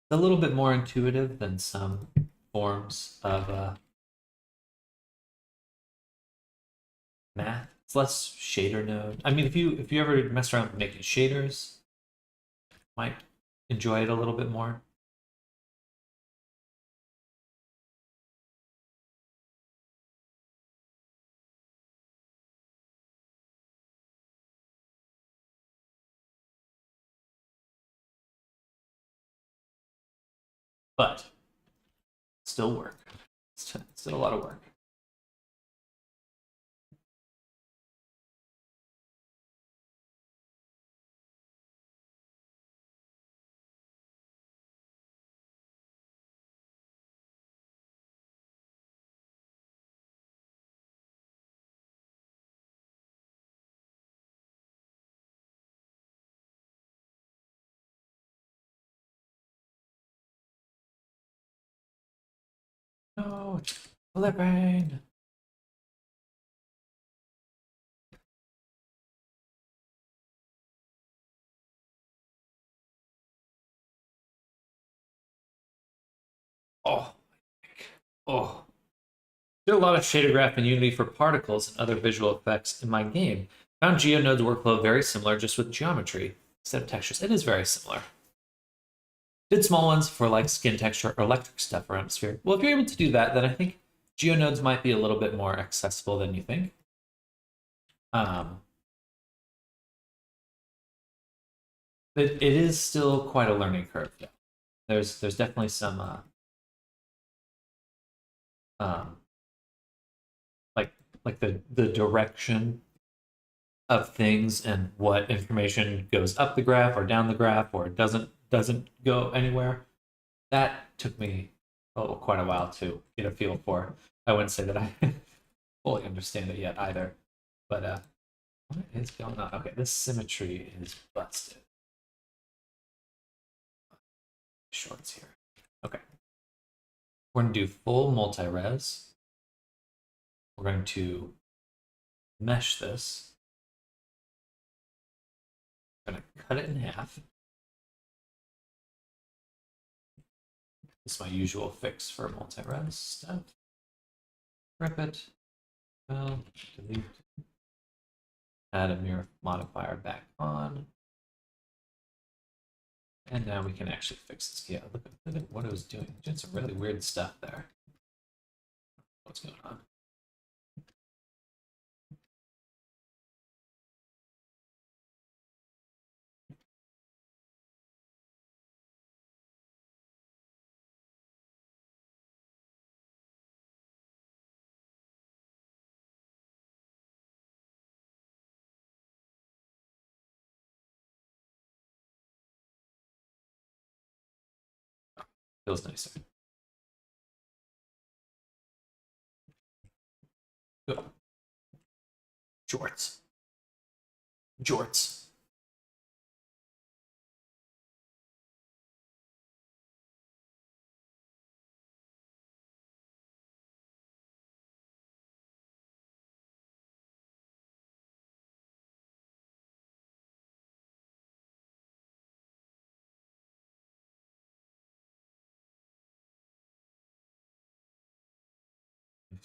It's a little bit more intuitive than some forms of math. It's less shader node. I mean, if you ever mess around with making shaders, might enjoy it a little bit more. But still work. Still a lot of work. No, flipping. Oh, oh. Did a lot of shader graph in Unity for particles and other visual effects in my game. Found GeoNode's workflow very similar, just with geometry instead of textures. It is very similar. Did small ones for like skin texture or electric stuff or atmosphere. Well, if you're able to do that, then I think GeoNodes might be a little bit more accessible than you think. It is still quite a learning curve, though. There's definitely some um, like the direction of things and what information goes up the graph or down the graph or doesn't go anywhere. That took me quite a while to get a feel for. I wouldn't say that I fully understand it yet either. But what is going on? Okay, this symmetry is busted. Shorts here. Okay. We're going to do full multi-res. We're going to mesh this. I'm going to cut it in half. This is my usual fix for multi-res stuff. Rip it. Well, delete. Add a mirror modifier back on. And now we can actually fix this. Yeah, look at what it was doing. Doing some really weird stuff there. What's going on? Feels nicer. Good. Jorts. Jorts.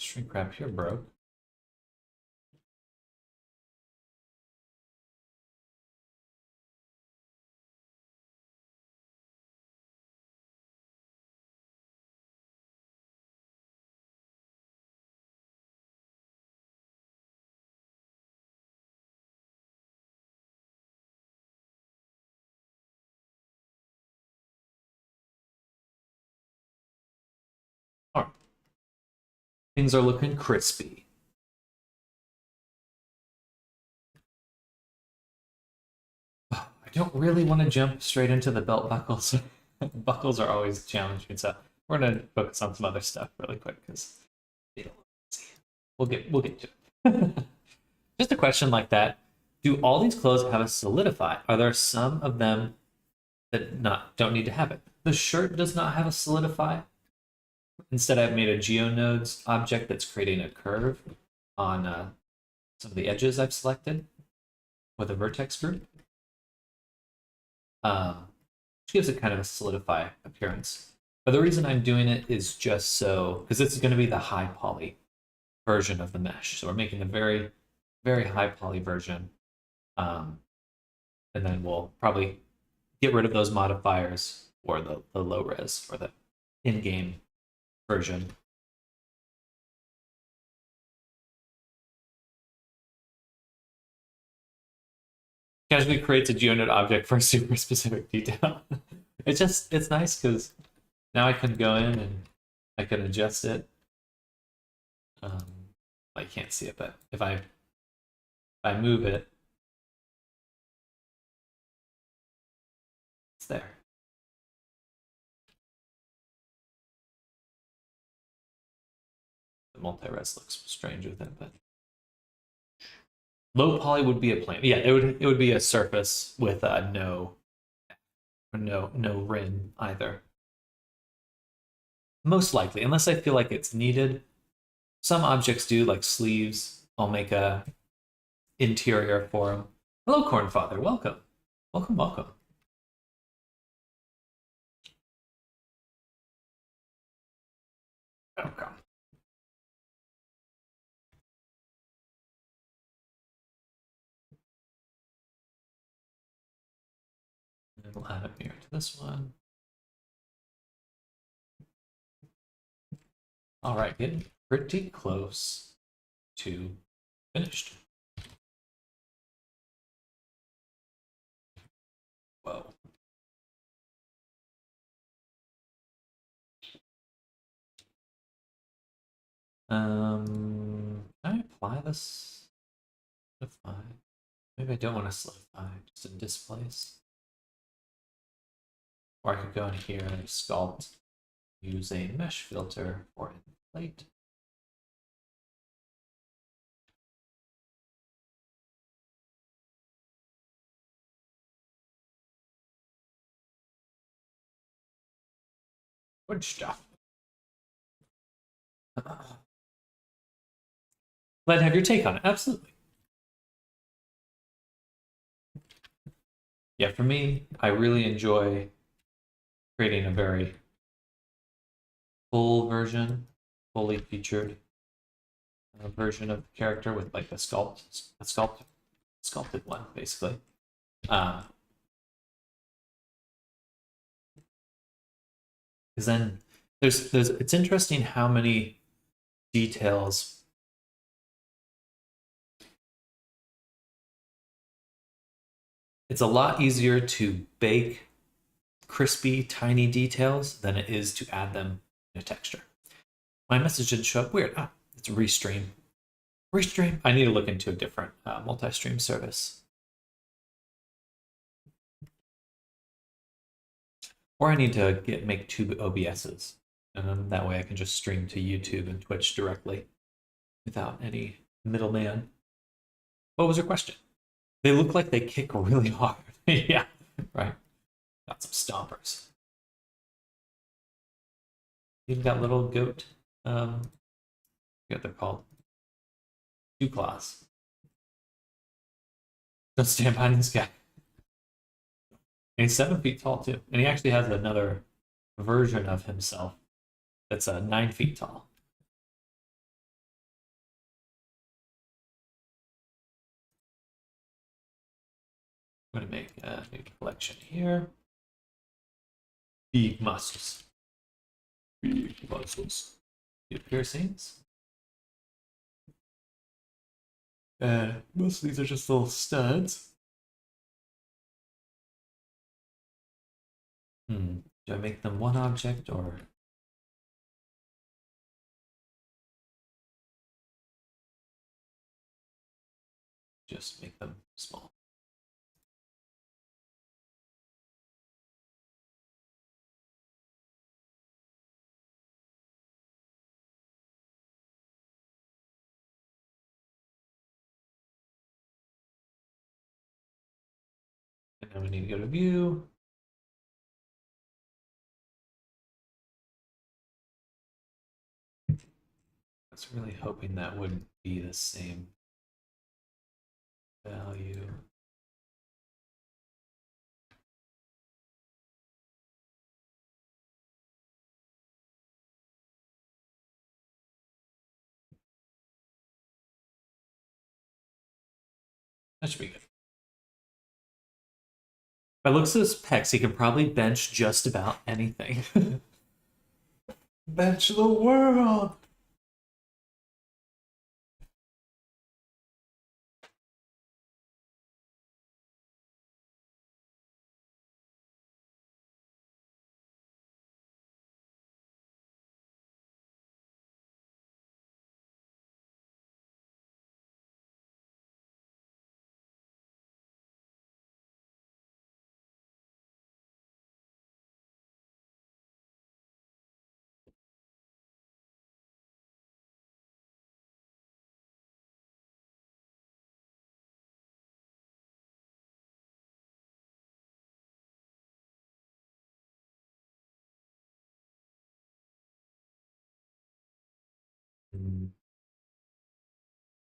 Shrink wrap here broke. All right. Things are looking crispy. I don't really want to jump straight into the belt buckles. Buckles are always challenging, so we're gonna focus on some other stuff really quick because we'll get to it. Just a question like that: do all these clothes have a solidify? Are there some of them that don't need to have it? The shirt does not have a solidify. Instead, I've made a GeoNodes object that's creating a curve on some of the edges I've selected with a vertex group. Which gives it kind of a solidify appearance. But the reason I'm doing it is just so, because this is going to be the high poly version of the mesh. So we're making a very very high poly version. And then we'll probably get rid of those modifiers or the low res or the in-game version. Casually creates a geonode object for a super specific detail. It's nice because now I can go in and I can adjust it. I can't see it, but if I move it, it's there. The multi-res looks strange with it, but low poly would be a plane. Yeah, it would be a surface with no rim either. Most likely, unless I feel like it's needed. Some objects do, like sleeves. I'll make a interior for them. Hello, Cornfather. Welcome. Welcome, welcome. Okay. And we'll add a mirror to this one. All right, getting pretty close to finished. Whoa. Can I apply this? Solidify. Maybe I don't want to solidify, just in displace. Or I could go in here and sculpt, use a mesh filter for inflate. Good stuff. Glad to have your take on it. Absolutely. Yeah, for me, I really enjoy creating a very full version, fully featured version of the character with like a sculpted one, basically. Because then there's it's interesting how many details. It's a lot easier to bake crispy, tiny details than it is to add them in a texture. My message didn't show up. Weird. Ah, it's restream. Restream. I need to look into a different multi-stream service. Or I need to make two OBSs. And then that way I can just stream to YouTube and Twitch directly without any middleman. What was your question? They look like they kick really hard. Yeah, right. Got some stompers. Even got little goat. I forget what they're called. Two claws. Don't stand behind this guy. And he's 7 feet tall too. And he actually has another version of himself that's 9 feet tall. I'm going to make a new collection here. Big muscles. Big muscles. New piercings. Most of these are just little studs. Do I make them one object or? Just make them small. And now we need to go to view. I was really hoping that wouldn't be the same value. That should be good. By looks of his pecs, he can probably bench just about anything. Bench the world!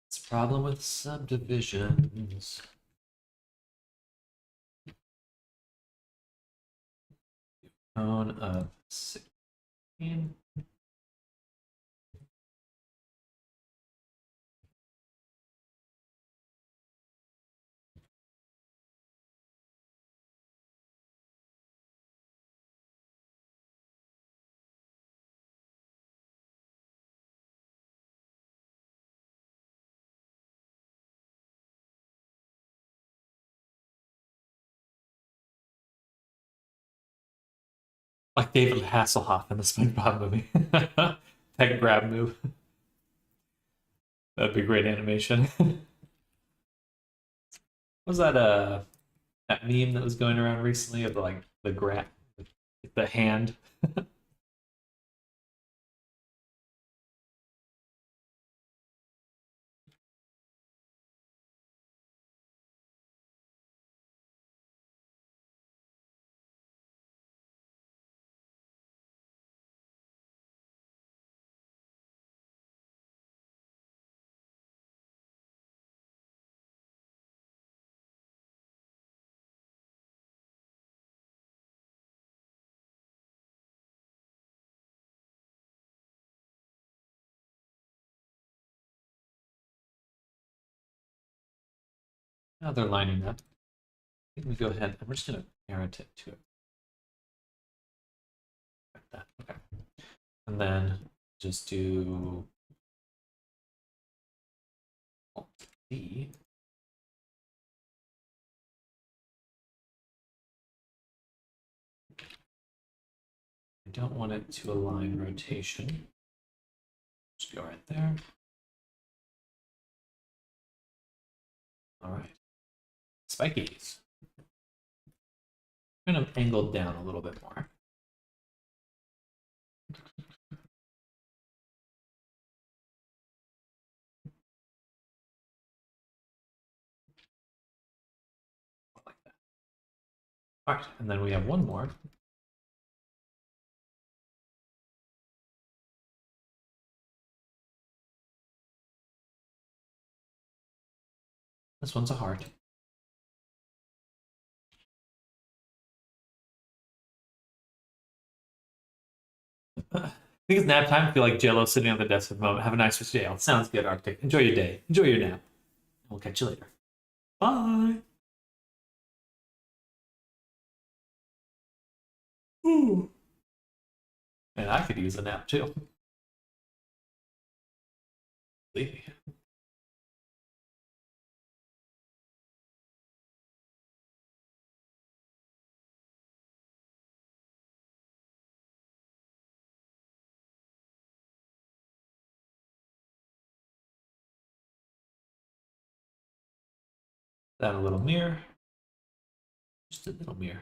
It's a problem with subdivisions. Cone of 16. Like David Hasselhoff in the SpongeBob movie. Peg grab move. That'd be great animation. Was that that meme that was going around recently of like the grab, the hand? Now they're lining up. I think we go ahead. I'm just gonna parent it to it. Like that. Okay. And then just do Alt D. I don't want it to align rotation. Just go right there. All right. Spikies. Kind of angled down a little bit more. Like that. All right, and then we have one more. This one's a heart. I think it's nap time. I feel like Jello sitting on the desk at the moment. Have a nice rest of your day. Sounds good, Arctic. Enjoy your day. Enjoy your nap. We'll catch you later. Bye. Ooh. And I could use a nap too. Sleepy. Down a little mirror. Just a little mirror.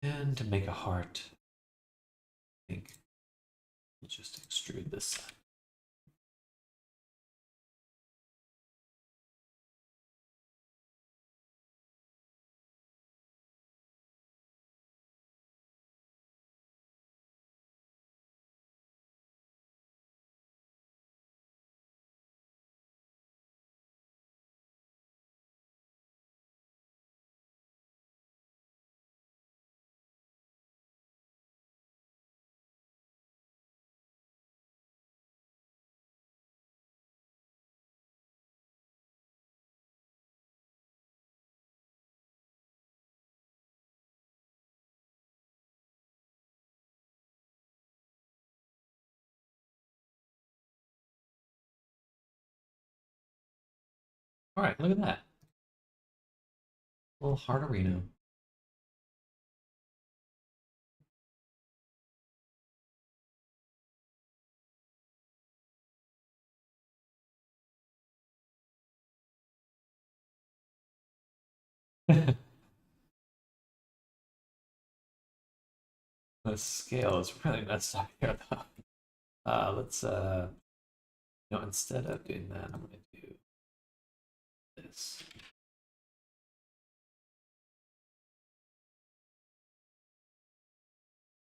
And to make a heart, I think we'll just extrude this side. All right, look at that. A little Heartarino. The scale is really messed up here, though. Let's no, instead of doing that, I'm gonna do this.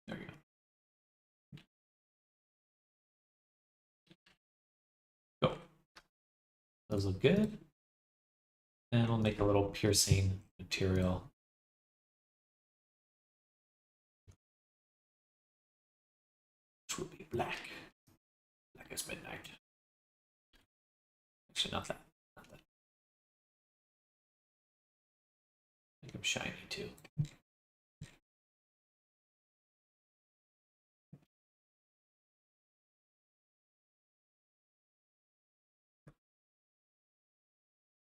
There we go. Go. Those look good. And we'll make a little piercing material. Which will be black. Black as midnight. Actually, not that. Not that. Make them shiny too.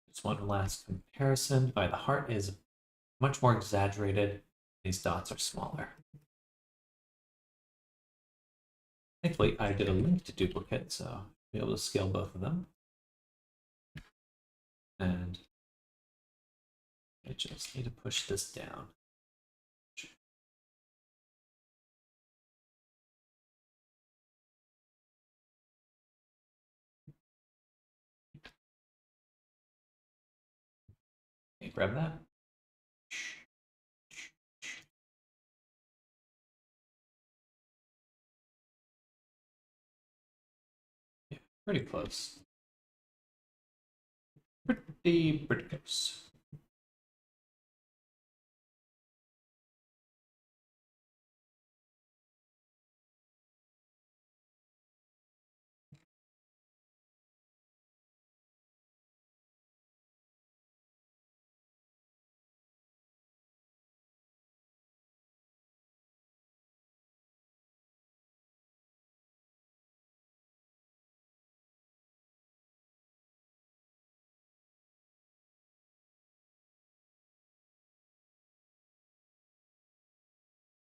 Just one last comparison. By the heart is much more exaggerated. These dots are smaller. Thankfully, I did a link to duplicate, so I'll be able to scale both of them. And I just need to push this down. Okay, grab that. Yeah, pretty close. Pretty close.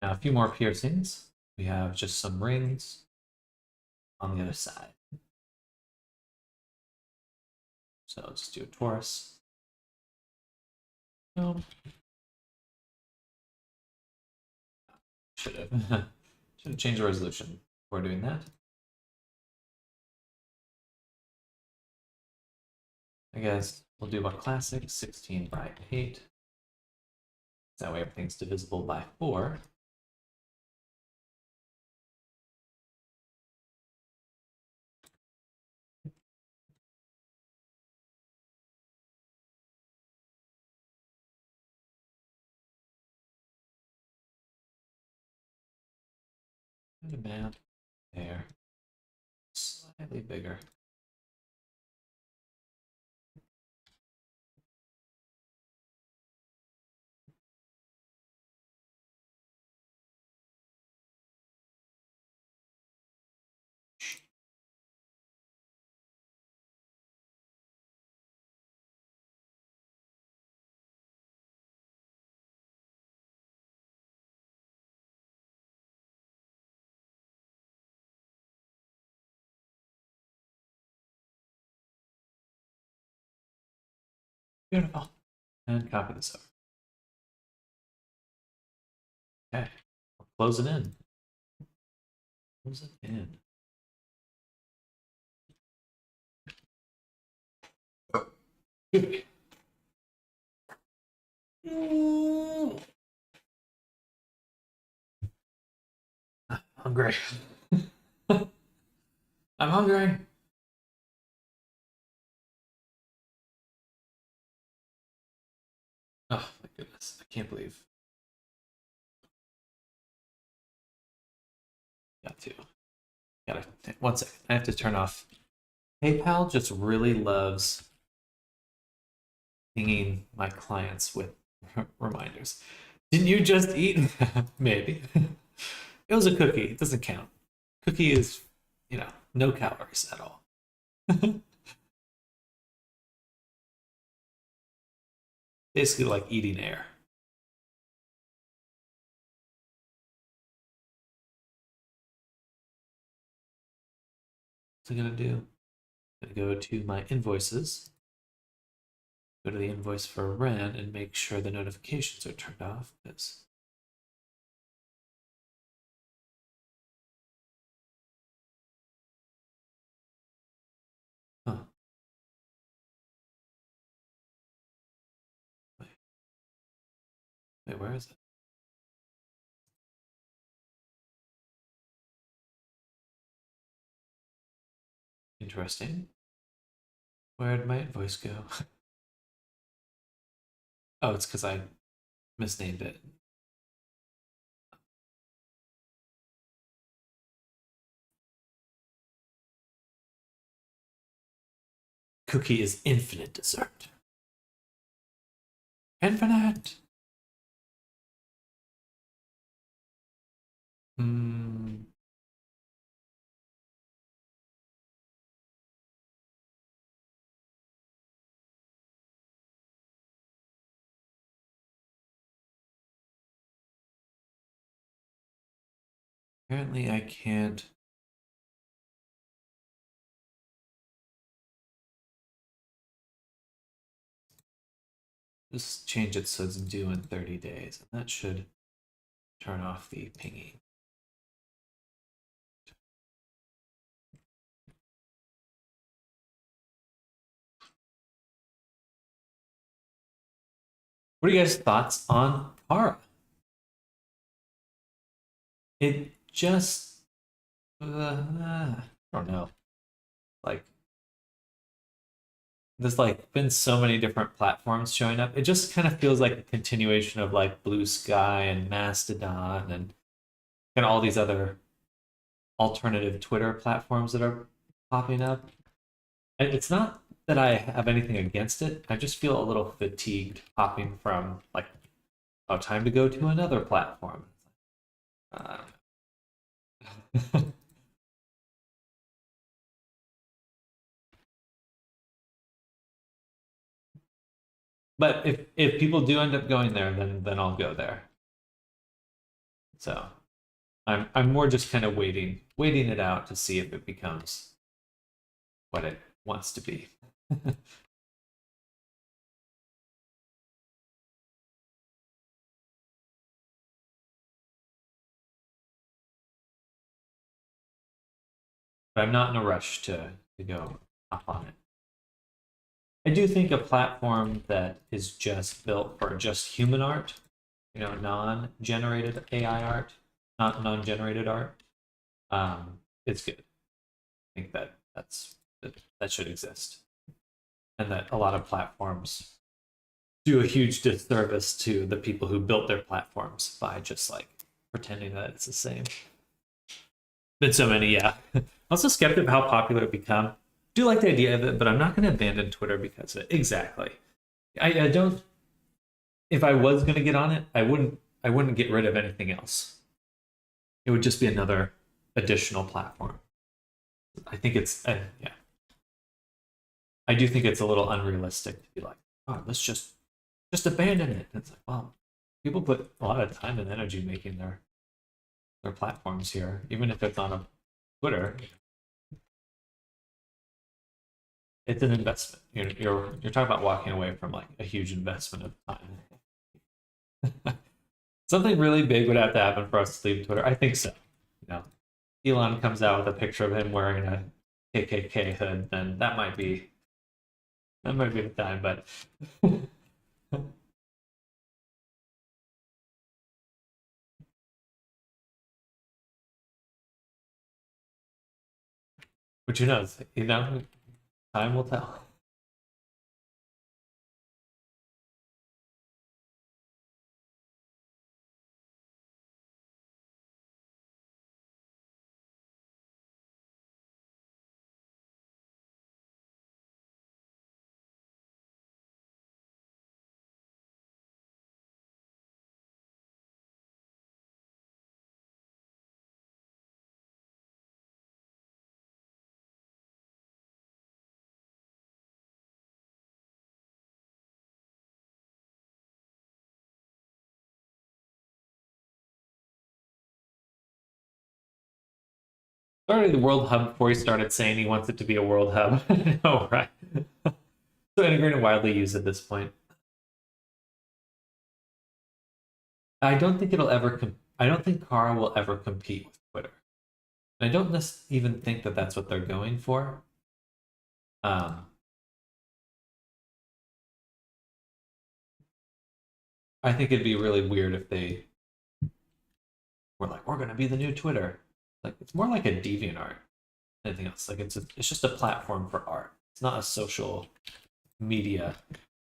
Now a few more piercings. We have just some rings on the other side. So let's do a torus. No. Should have changed the resolution before doing that. I guess we'll do a classic 16 by 8. That way everything's divisible by 4. And a map there. Slightly bigger. Beautiful. And copy this over. Okay. Close it in. Close it in. I'm hungry. I'm hungry. Oh my goodness. I can't believe. Got to. Gotta. One second. I have to turn off. PayPal just really loves pinging my clients with reminders. Didn't you just eat? Maybe. It was a cookie. It doesn't count. Cookie is, no calories at all. Basically like eating air. What's it gonna do? I'm gonna go to my invoices, go to the invoice for rent, and make sure the notifications are turned off. Because huh, wait, where is it? Interesting. Where did my invoice go? Oh, it's because I misnamed it. Cookie is infinite dessert. Infinite! Hmm. Apparently I can't. Just change it so it's due in 30 days. And that should turn off the pinging. What are you guys' thoughts on Kara? It just, I don't know. Like, there's like been so many different platforms showing up. It just kind of feels like a continuation of like Blue Sky and Mastodon and kind of all these other alternative Twitter platforms that are popping up. It's not that I have anything against it. I just feel a little fatigued hopping from like, oh, time to go to another platform. Uh, but if people do end up going there, then I'll go there. So I'm more just kind of waiting it out to see if it becomes what it wants to be. But I'm not in a rush to go up on it. I do think a platform that is just built for just human art, non-generated AI art, not non-generated art, it's good. I think that should exist, and that a lot of platforms do a huge disservice to the people who built their platforms by just like pretending that it's the same. Been so many, yeah. Also skeptic of how popular it become. Do like the idea of it, but I'm not going to abandon Twitter because of it. Exactly. I don't. If I was going to get on it, I wouldn't get rid of anything else. It would just be another additional platform. I think it's yeah. I do think it's a little unrealistic to be like, oh, let's just abandon it. And it's like, well, people put a lot of time and energy making their platforms here, even if it's on a Twitter. It's an investment. You're talking about walking away from like a huge investment of time. Something really big would have to happen for us to leave Twitter. I think so. You know, Elon comes out with a picture of him wearing a KKK hood, then that might be the time. But but who knows? Time will tell. Started the World Hub before he started saying he wants it to be a World Hub. No, right? So integrated and widely used at this point. I don't think it'll ever. I don't think Kara will ever compete with Twitter. And I don't even think that that's what they're going for. Um, I think it'd be really weird if they were like, "We're going to be the new Twitter." Like it's more like a DeviantArt than anything else. Like it's just a platform for art. It's not a social media.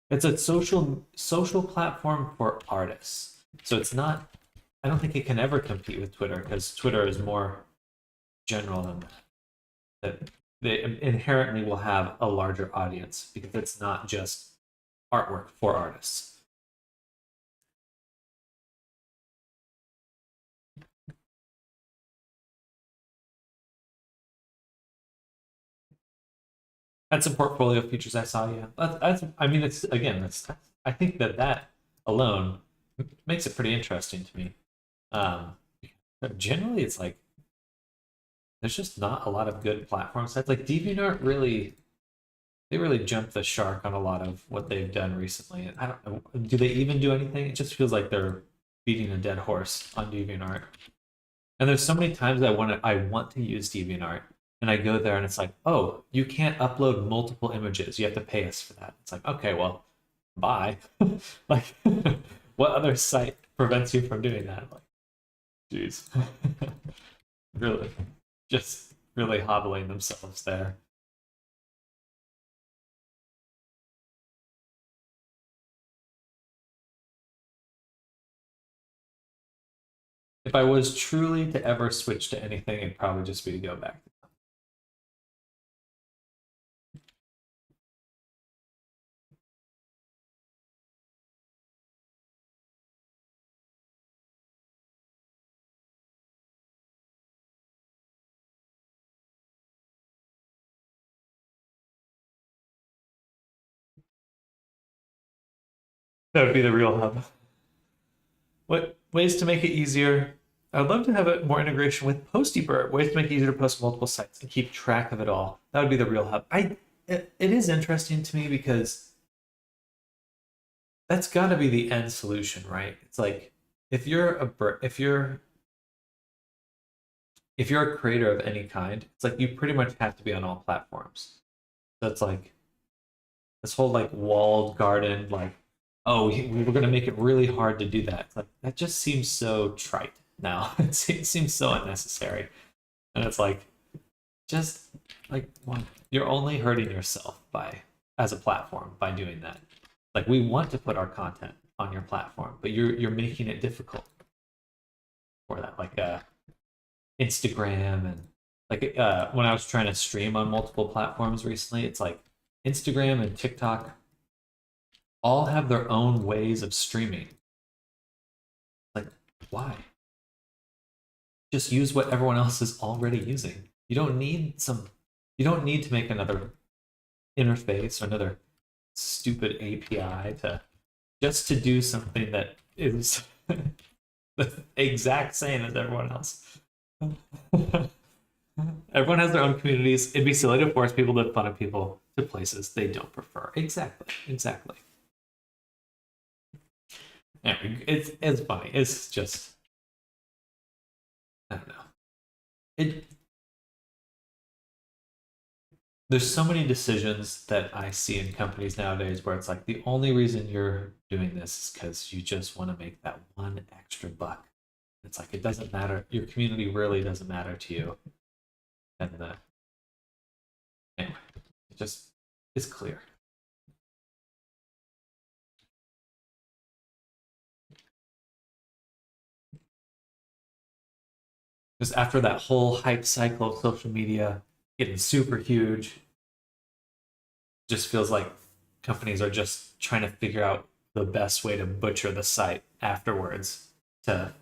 It's a social platform for artists. So it's not. I don't think it can ever compete with Twitter because Twitter is more general than that. That they inherently will have a larger audience because it's not just artwork for artists. That's some portfolio features I saw. Yeah, I mean, it's again, that's. I think that alone makes it pretty interesting to me. Um, Generally, it's like there's just not a lot of good platform sites. Like DeviantArt really, they really jumped the shark on a lot of what they've done recently. I don't know. Do they even do anything? It just feels like they're beating a dead horse on DeviantArt. And there's so many times I want to use DeviantArt, and I go there and it's like, oh, you can't upload multiple images. You have to pay us for that. It's like, okay, well, bye. Like, what other site prevents you from doing that? Like, jeez, really, just really hobbling themselves there. If I was truly to ever switch to anything, it'd probably just be to go back. That would be the real hub. What ways to make it easier? I would love to have it more integration with Postybird. Ways to make it easier to post multiple sites and keep track of it all. That would be the real hub. It is interesting to me because that's got to be the end solution, right? It's like if you're if you're a creator of any kind, it's like you pretty much have to be on all platforms. So it's like this whole like walled garden, like oh, we're going to make it really hard to do that. It's like that just seems so trite now. It seems so unnecessary, and it's like just like one, you're only hurting yourself by as a platform by doing that. Like we want to put our content on your platform, but you're making it difficult for that. Like Instagram and like when I was trying to stream on multiple platforms recently, it's like Instagram and TikTok all have their own ways of streaming. Like, why? Just use what everyone else is already using. You don't need to make another interface or another stupid API to just to do something that is the exact same as everyone else. Everyone has their own communities. It'd be silly to force people to fun of people to places they don't prefer. Exactly. Exactly. Yeah, it's funny. It's just I don't know. It There's so many decisions that I see in companies nowadays where it's like the only reason you're doing this is because you just want to make that one extra buck. It's like it doesn't matter. Your community really doesn't matter to you. And anyway, it just is clear. Just after that whole hype cycle of social media getting super huge, just feels like companies are just trying to figure out the best way to butcher the site afterwards to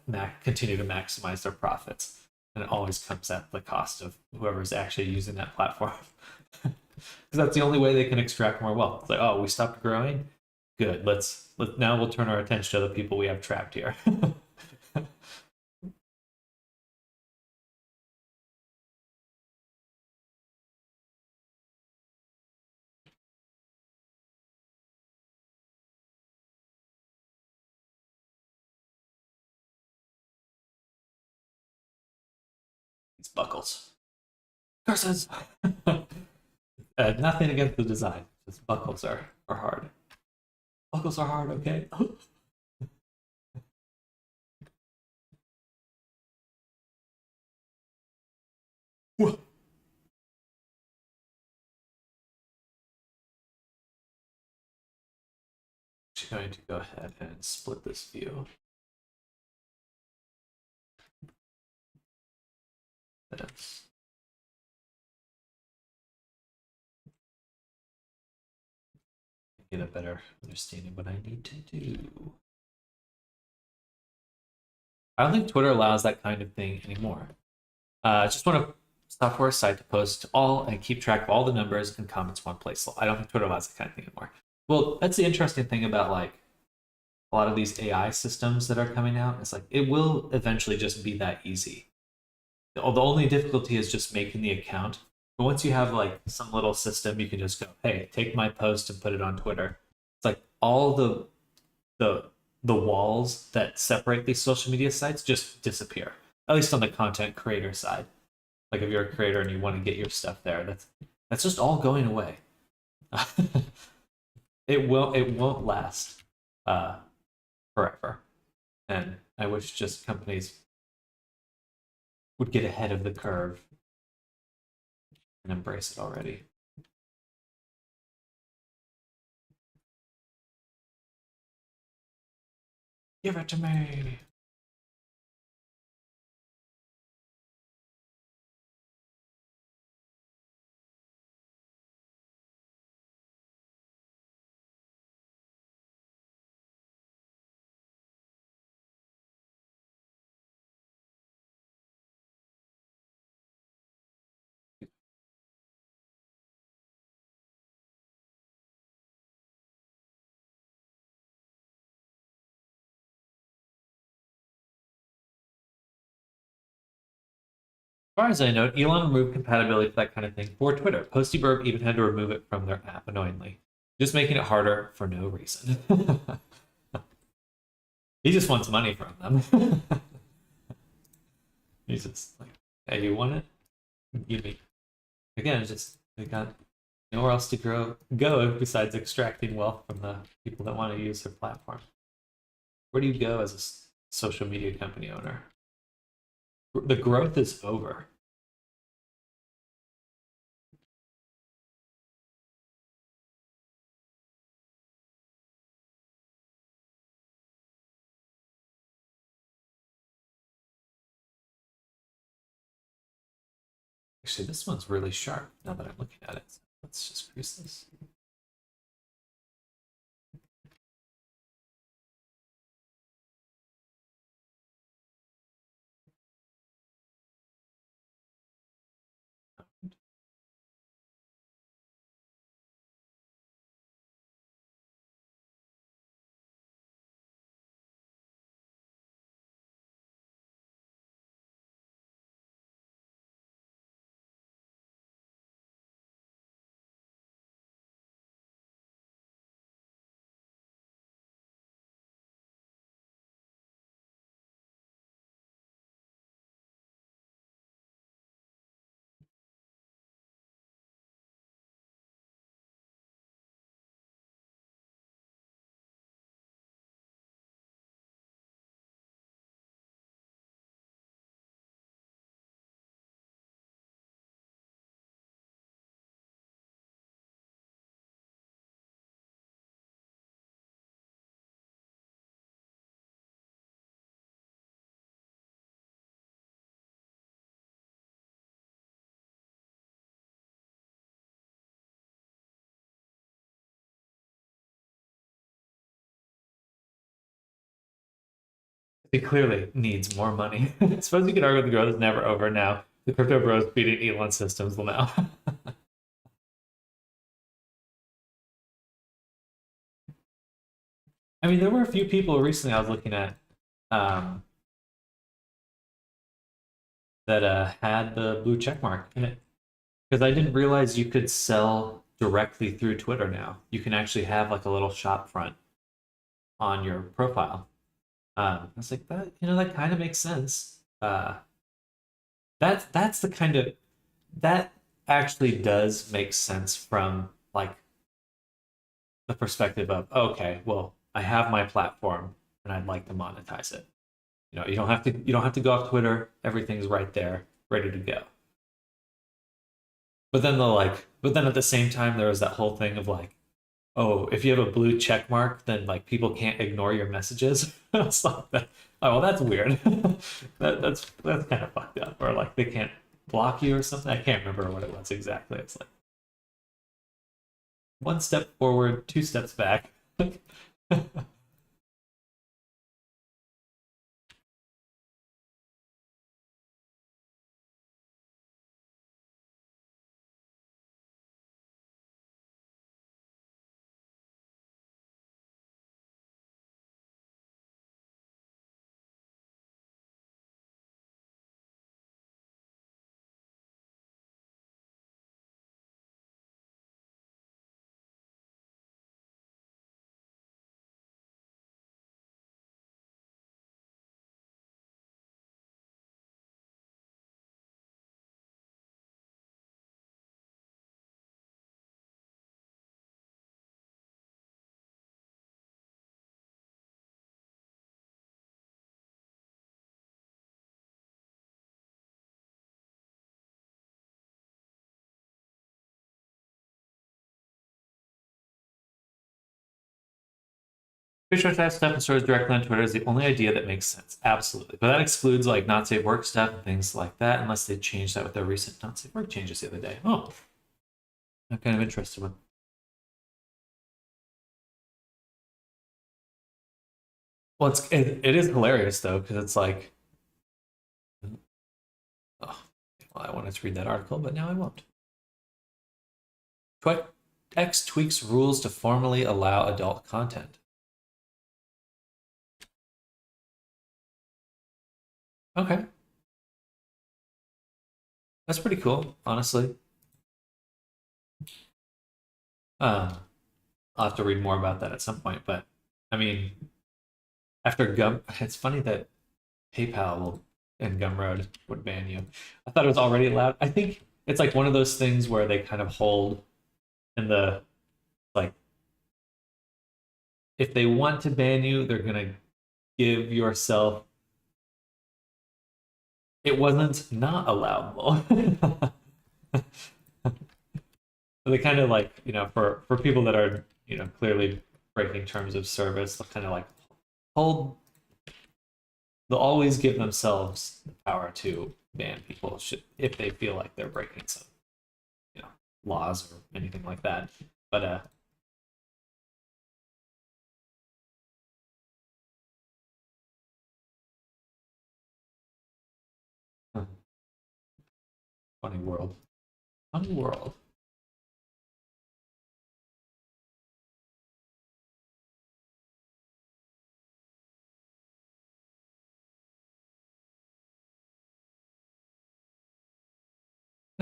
continue to maximize their profits. And it always comes at the cost of whoever's actually using that platform. Because that's the only way they can extract more wealth. It's like, oh, we stopped growing. Good. Now we'll turn our attention to the people we have trapped here. These buckles. Curses! Nothing against the design. Just buckles are hard. Buckles are hard, okay? I'm going to go ahead and split this view. This. Get a better understanding what I need to do. I don't think Twitter allows that kind of thing anymore. I just want a software site to post all and keep track of all the numbers and comments in one place. So I don't think Twitter allows that kind of thing anymore. Well, that's the interesting thing about like a lot of these AI systems that are coming out. It's like it will eventually just be that easy. The only difficulty is just making the account. But once you have like some little system, you can just go, hey, take my post and put it on Twitter. It's like all the walls that separate these social media sites just disappear. At least on the content creator side. Like if you're a creator and you want to get your stuff there, that's just all going away. it won't last forever. And I wish just companies would get ahead of the curve and embrace it already. Give it to me. As far as I know, Elon removed compatibility for that kind of thing for Twitter. Postyburb even had to remove it from their app annoyingly, just making it harder for no reason. He just wants money from them. He's just like, hey, you want it? Give me. Again, it's just they got nowhere else to go besides extracting wealth from the people that want to use their platform. Where do you go as a social media company owner? The growth is over. Actually, this one's really sharp now that I'm looking at it. Let's just crease this. It clearly needs more money. I suppose you could argue the growth is never over now. The crypto bros beating Elon systems will now. I mean, there were a few people recently I was looking at that had the blue check mark in it. Because I didn't realize you could sell directly through Twitter now. You can actually have like a little shop front on your profile. I was like, that kind of makes sense. that's the kind of that actually does make sense from like the perspective of, okay, well, I have my platform and I'd like to monetize it. You don't have to go off Twitter. Everything's right there, ready to go. But then at the same time, there was that whole thing of like, oh, if you have a blue check mark, then like people can't ignore your messages. It's like that. Oh, well, that's weird. That's kind of fucked up. Or like they can't block you or something. I can't remember what it was exactly. It's like one step forward, two steps back. Pretty sure that stuff and stores directly on Twitter is the only idea that makes sense. Absolutely. But that excludes like not safe work stuff and things like that, unless they changed that with their recent not safe work changes the other day. Oh, I'm kind of interested with. Well, it is hilarious though, because it's like, oh, well, I wanted to read that article, but now I won't. X tweaks rules to formally allow adult content. Okay, that's pretty cool, honestly. I'll have to read more about that at some point, but I mean, after Gum, it's funny that PayPal will, and Gumroad would ban you. I thought it was already allowed. I think it's like one of those things where they kind of hold in the like if they want to ban you, they're gonna give yourself it wasn't not allowable. They kind of like, for people that are, clearly breaking terms of service, they'll kind of like hold they'll always give themselves the power to ban people if they feel like they're breaking some, you know, laws or anything like that. But funny world. Funny world.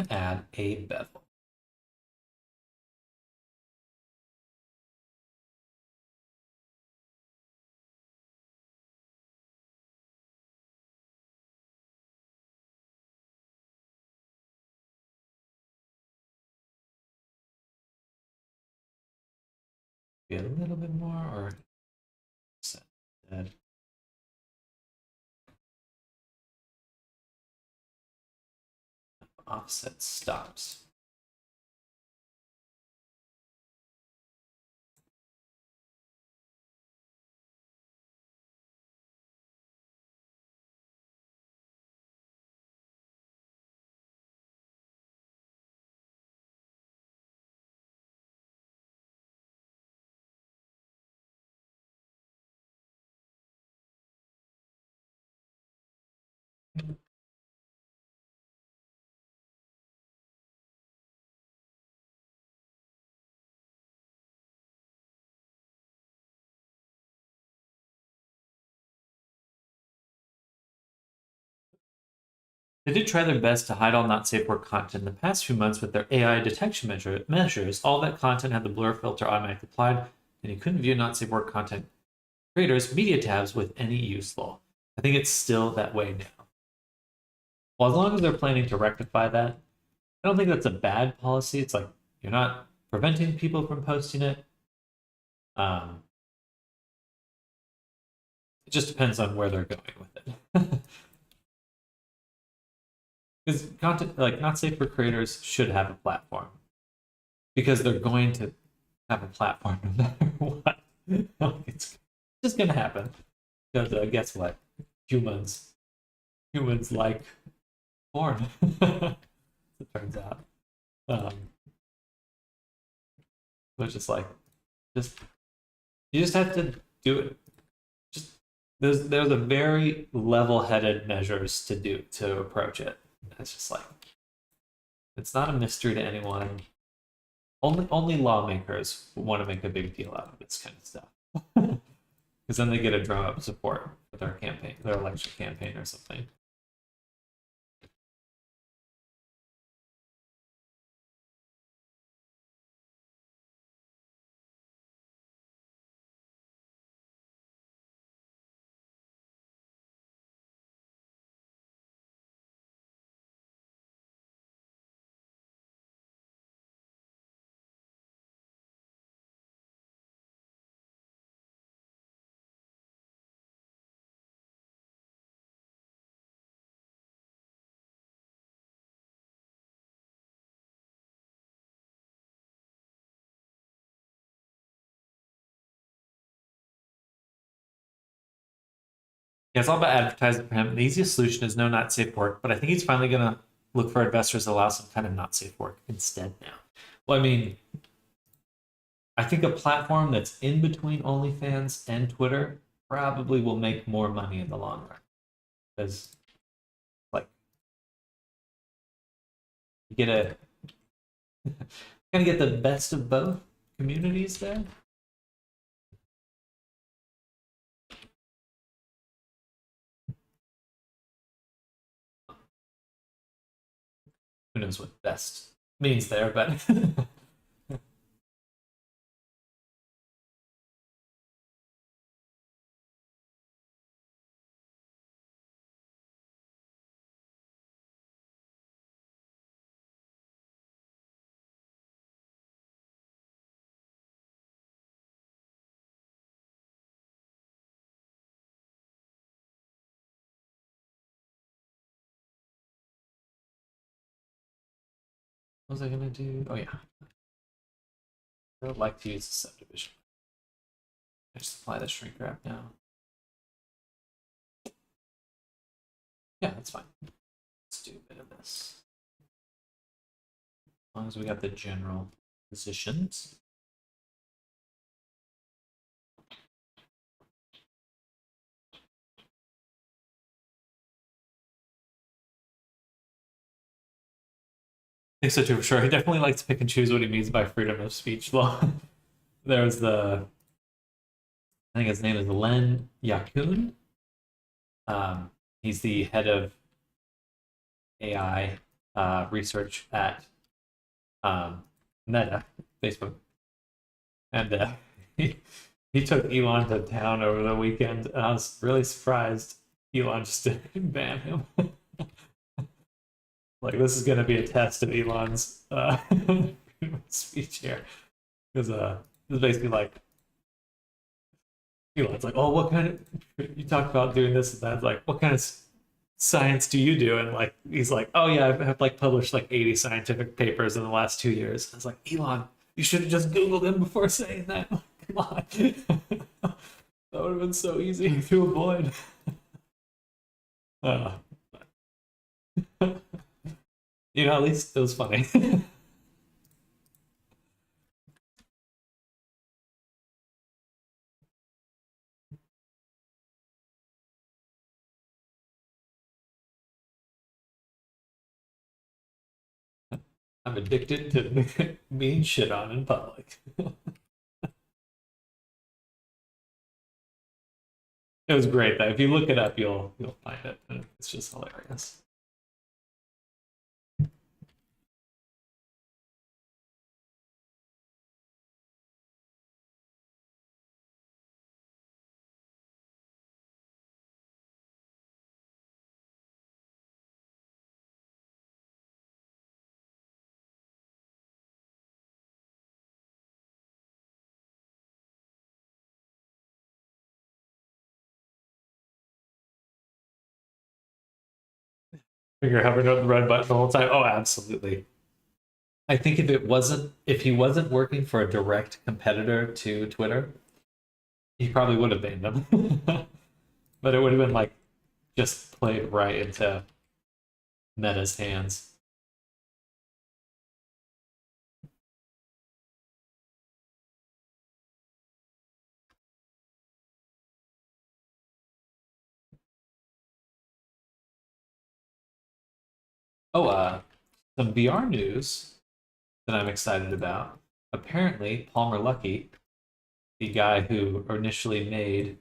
Add a bevel. Get a little bit more or set that. Offset stops. They did try their best to hide all not safe work content in the past few months with their AI detection measures. All that content had the blur filter automatically applied, and you couldn't view not safe work content creators' media tabs with any use law. I think it's still that way now. Well, as long as they're planning to rectify that, I don't think that's a bad policy. It's like you're not preventing people from posting it. Um, it just depends on where they're going with it. Because content, like not safe for creators, should have a platform because they're going to have a platform no matter what. Like, it's just gonna happen. Because guess what? Humans like porn. It turns out. Um, which is like just you just have to do it. Just there's a very level-headed measures to do to approach it. It's just like it's not a mystery to anyone. Only lawmakers want to make a big deal out of this kind of stuff. Because then they get a drum up support for their campaign, their election campaign or something. Yeah, it's all about advertising for him. The easiest solution is no not safe work, but I think he's finally gonna look for investors that allow some kind of not safe work instead now. Well, I mean, I think a platform that's in between OnlyFans and Twitter probably will make more money in the long run. Because like you get a kind of get the best of both communities there. Who knows what best means there, but what was I gonna do? Oh yeah, I would like to use the subdivision. I just apply the shrink wrap now. Yeah, that's fine. Let's do a bit of this. As long as we got the general positions. I think so too, for sure. He definitely likes to pick and choose what he means by freedom of speech law. There's I think his name is Len Yakun. He's the head of AI research at Meta, Facebook, and he, he took Elon to town over the weekend. And I was really surprised Elon just didn't ban him. Like this is going to be a test of Elon's speech here, because it's basically like Elon's like, oh, what kind of you talked about doing this and that? It's like, what kind of science do you do? And like he's like, oh yeah, I've like published like 80 scientific papers in the last 2 years. I was like, Elon, you should have just Googled him before saying that. Come on. That would have been so easy to avoid. Uh, at least it was funny. I'm addicted to being shit on in public. It was great though. If you look it up, you'll find it. It's just hilarious. Finger hovering on the red button the whole time. Oh, absolutely. I think if he wasn't working for a direct competitor to Twitter, he probably would have banned them. But it would have been like just played right into Meta's hands. Oh, some VR news that I'm excited about. Apparently, Palmer Luckey, the guy who initially made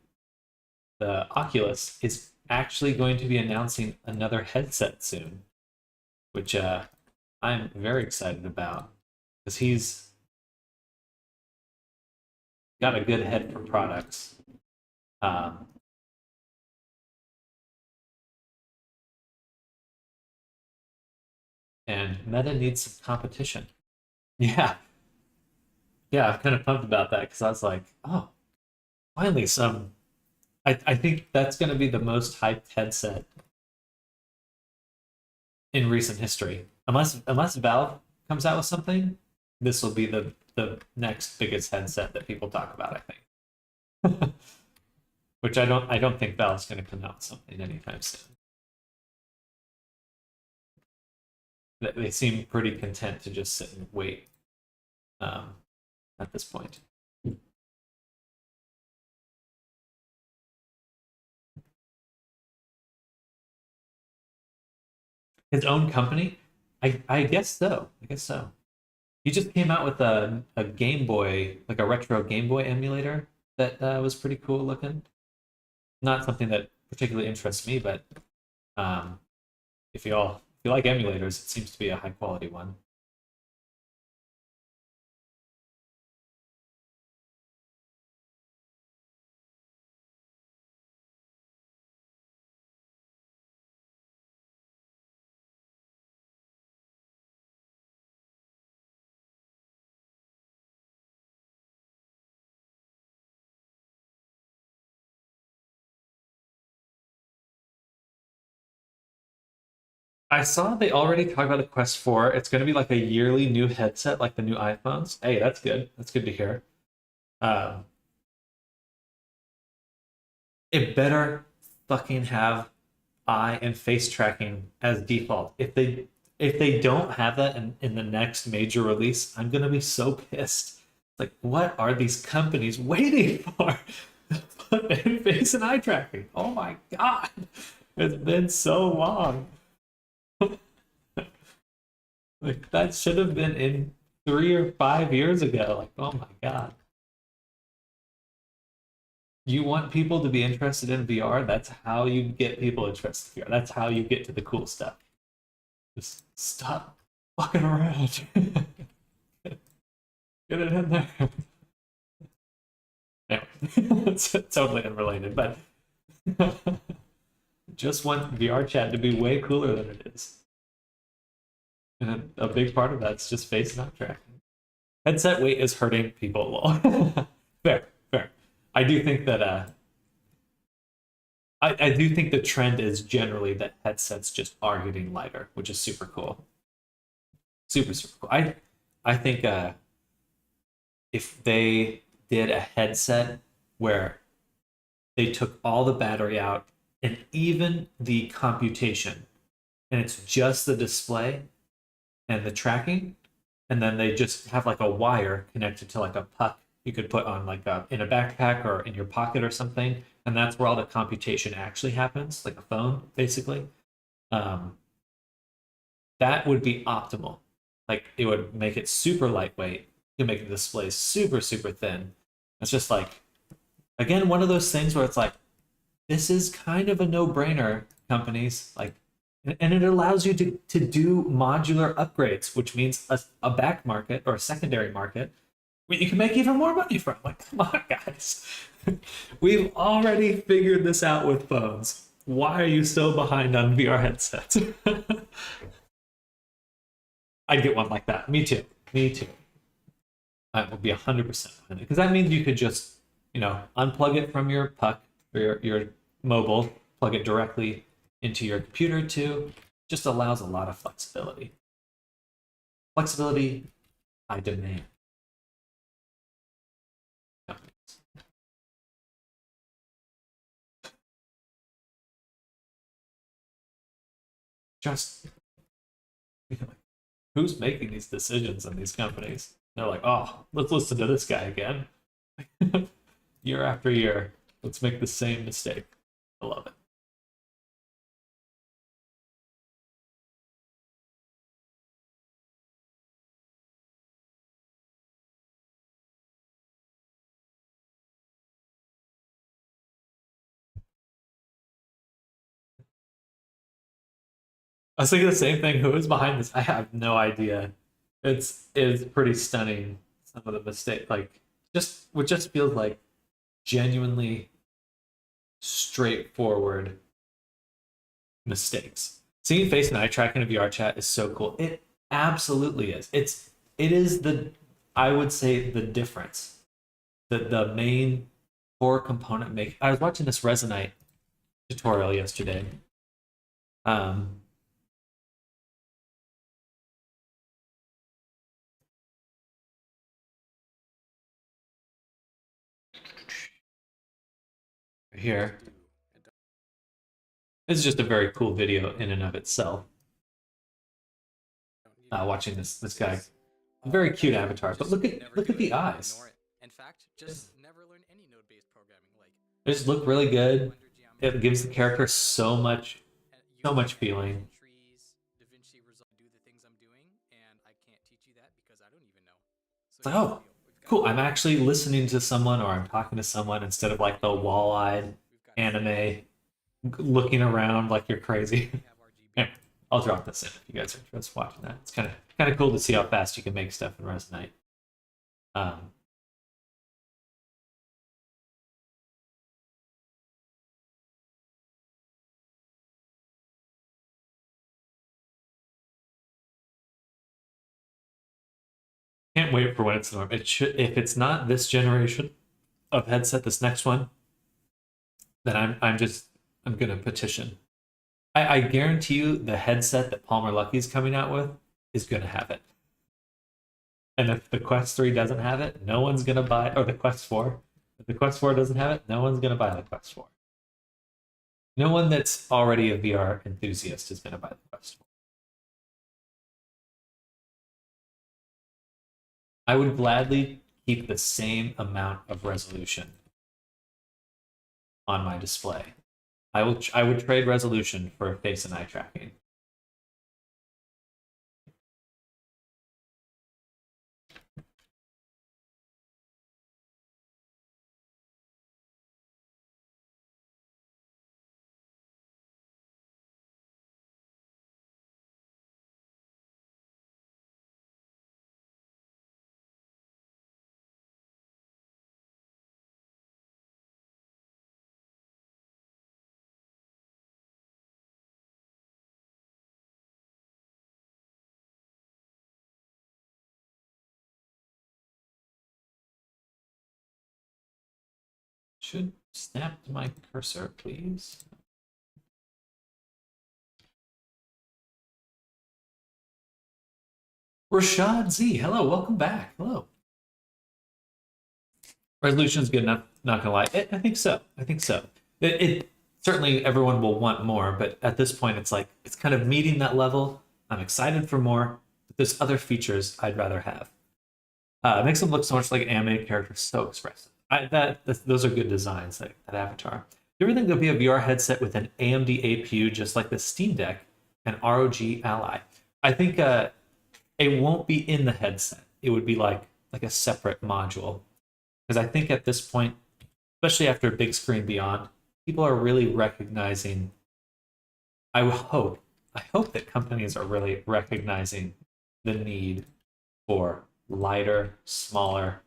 the Oculus, is actually going to be announcing another headset soon, which I'm very excited about because he's got a good head for products. Um, and Meta needs some competition. Yeah, yeah, I'm kind of pumped about that because I was like, oh, finally some. I think that's going to be the most hyped headset in recent history. Unless Valve comes out with something, this will be the next biggest headset that people talk about, I think. Which I don't think Valve's going to come out with something anytime soon. They seem pretty content to just sit and wait um, at this point. His own company? I guess so. I guess so. He just came out with a Game Boy, like a retro Game Boy emulator that was pretty cool looking. Not something that particularly interests me, but um, if you like emulators, it seems to be a high quality one. I saw they already talked about the Quest 4. It's going to be like a yearly new headset, like the new iPhones. Hey, that's good. That's good to hear. Um, it better fucking have eye and face tracking as default. If they don't have that in the next major release, I'm gonna be so pissed. Like, what are these companies waiting for? Put face and eye tracking. Oh my god. It's been so long. Like that should have been in 3 or 5 years ago. Like, oh my god. You want people to be interested in VR? That's how you get people interested in VR. That's how you get to the cool stuff. Just stop fucking around. Get it in there. Anyway, it's totally unrelated, but just want VR chat to be way cooler than it is. And a big part of that's just face not tracking. Headset weight is hurting people. Fair, fair. I do think that I do think the trend is generally that headsets just are getting lighter, which is super cool. Super, super cool. I think if they did a headset where they took all the battery out and even the computation, and it's just the display and the tracking, and then they just have like a wire connected to like a puck you could put on like in a backpack or in your pocket or something, and that's where all the computation actually happens, like a phone, basically. Um, that would be optimal. Like it would make it super lightweight. You make the display super, super thin. It's just like again one of those things where it's like this is kind of a no-brainer, companies. Like and it allows you to do modular upgrades, which means a back market or a secondary market where you can make even more money from. Like, come on, guys. We've already figured this out with phones. Why are you so behind on VR headsets? I'd get one like that. Me too. Me too. I would be 100% behind it because that means you could just, unplug it from your puck or your mobile, plug it directly into your computer too. just allows a lot of flexibility. Flexibility I demand. Just who's making these decisions in these companies? They're like, oh, let's listen to this guy again. Year after year, let's make the same mistake. I love it. I was thinking the same thing. Who is behind this? I have no idea. It's pretty stunning. Some of the mistake, like just what just feels like genuinely straightforward mistakes. Seeing face and eye tracking in a VR chat is so cool. It absolutely is. It is the I would say the difference. The main core component make I was watching this Resonate tutorial yesterday. Um here. This is just a very cool video in and of itself. Watching this guy, a very cute avatar, but look at the eyes. In fact, just never learn any node-based programming. Like They just look really good. It gives the character so much feeling. trees, DaVinci Resolve, do the things I'm doing, and I can't teach you that because I don't even know. It's like, oh, cool. I'm actually listening to someone or I'm talking to someone instead of like the wall-eyed anime looking around like you're crazy. Yeah, I'll drop this in if you guys are interested in watching that. It's kind of cool to see how fast you can make stuff in Resonate. Can't wait for when it's normal. It should, if it's not this generation of headset, this next one, then I'm gonna petition. I guarantee you the headset that Palmer Luckey's coming out with is gonna have it. And if the Quest 3 doesn't have it, no one's gonna buy or the Quest 4. If the Quest 4 doesn't have it, no one's gonna buy the Quest 4. No one that's already a VR enthusiast is gonna buy the Quest 4. I would gladly keep the same amount of resolution on my display. I would trade resolution for face and eye tracking. Should snap to my cursor, please. Rashad Z, hello, welcome back. Hello. Resolution is good enough. Not gonna lie, I think so. I think so. It certainly everyone will want more, but at this point, it's like it's kind of meeting that level. I'm excited for more, but there's other features I'd rather have. It makes them look so much like an anime character, so expressive. Those are good designs. That avatar. Do you ever think there'll be a VR headset with an AMD APU just like the Steam Deck and ROG Ally? I think it won't be in the headset. It would be like a separate module. Because I think at this point, especially after Big Screen Beyond, people are really recognizing. I hope that companies are really recognizing the need for lighter, smaller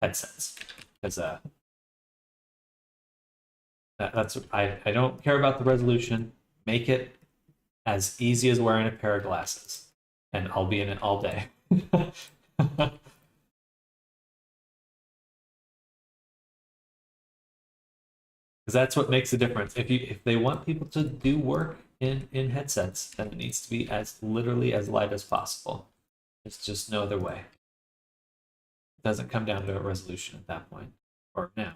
headsets. Because that's I don't care about the resolution. Make it as easy as wearing a pair of glasses, and I'll be in it all day. Because that's what makes a difference. If they want people to do work in headsets, then it needs to be as literally as light as possible. There's just no other way. It doesn't come down to a resolution at that point, or now.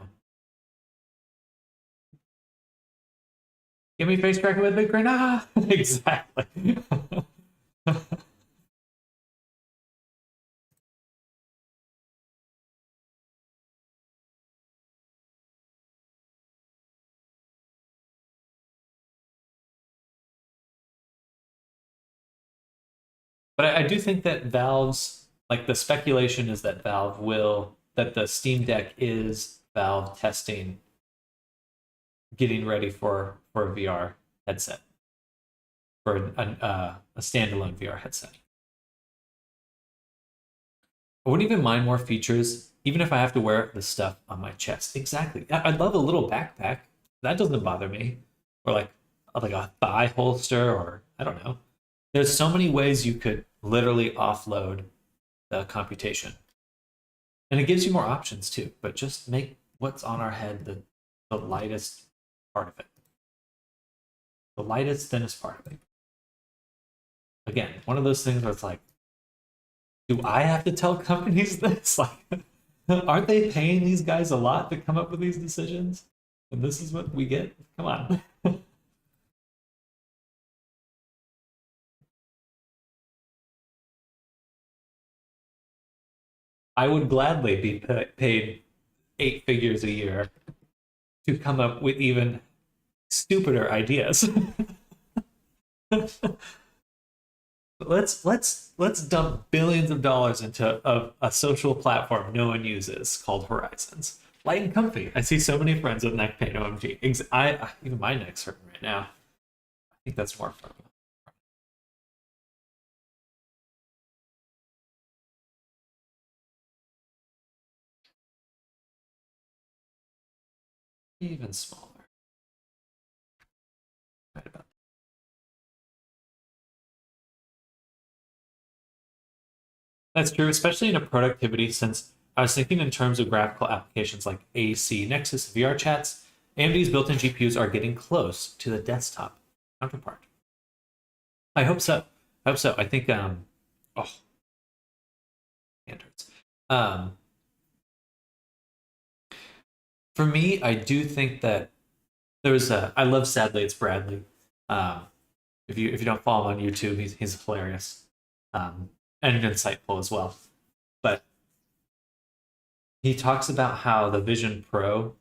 Give me face cracking with a big grin. Ah, exactly. But I do think that Valve's, like, the speculation is that that the Steam Deck is Valve testing, getting ready for a VR headset, for a standalone VR headset. I wouldn't even mind more features, even if I have to wear the stuff on my chest. Exactly. I'd love a little backpack. That doesn't bother me. Or like a thigh holster, or I don't know. There's so many ways you could literally offload the computation. And it gives you more options too, but just make what's on our head the lightest part of it. The lightest, thinnest part of it. Again, one of those things where it's like, do I have to tell companies this? Like, aren't they paying these guys a lot to come up with these decisions? And this is what we get? Come on. I would gladly be paid 8 figures a year to come up with even stupider ideas. let's dump billions of dollars into a social platform no one uses called Horizons. Light and comfy. I see so many friends with neck pain. OMG. Even my neck's hurting right now. I think that's more fun. Even smaller. Right about. That's true, especially in a productivity sense. I was thinking in terms of graphical applications like AC Nexus VR chats. AMD's built-in GPUs are getting close to the desktop counterpart. I hope so. I hope so. I think oh, hand hurts. Um for me, I do think that there's a I love Sadly It's Bradley. Um if you don't follow him on YouTube, he's hilarious. And insightful as well. But he talks about how the Vision Pro,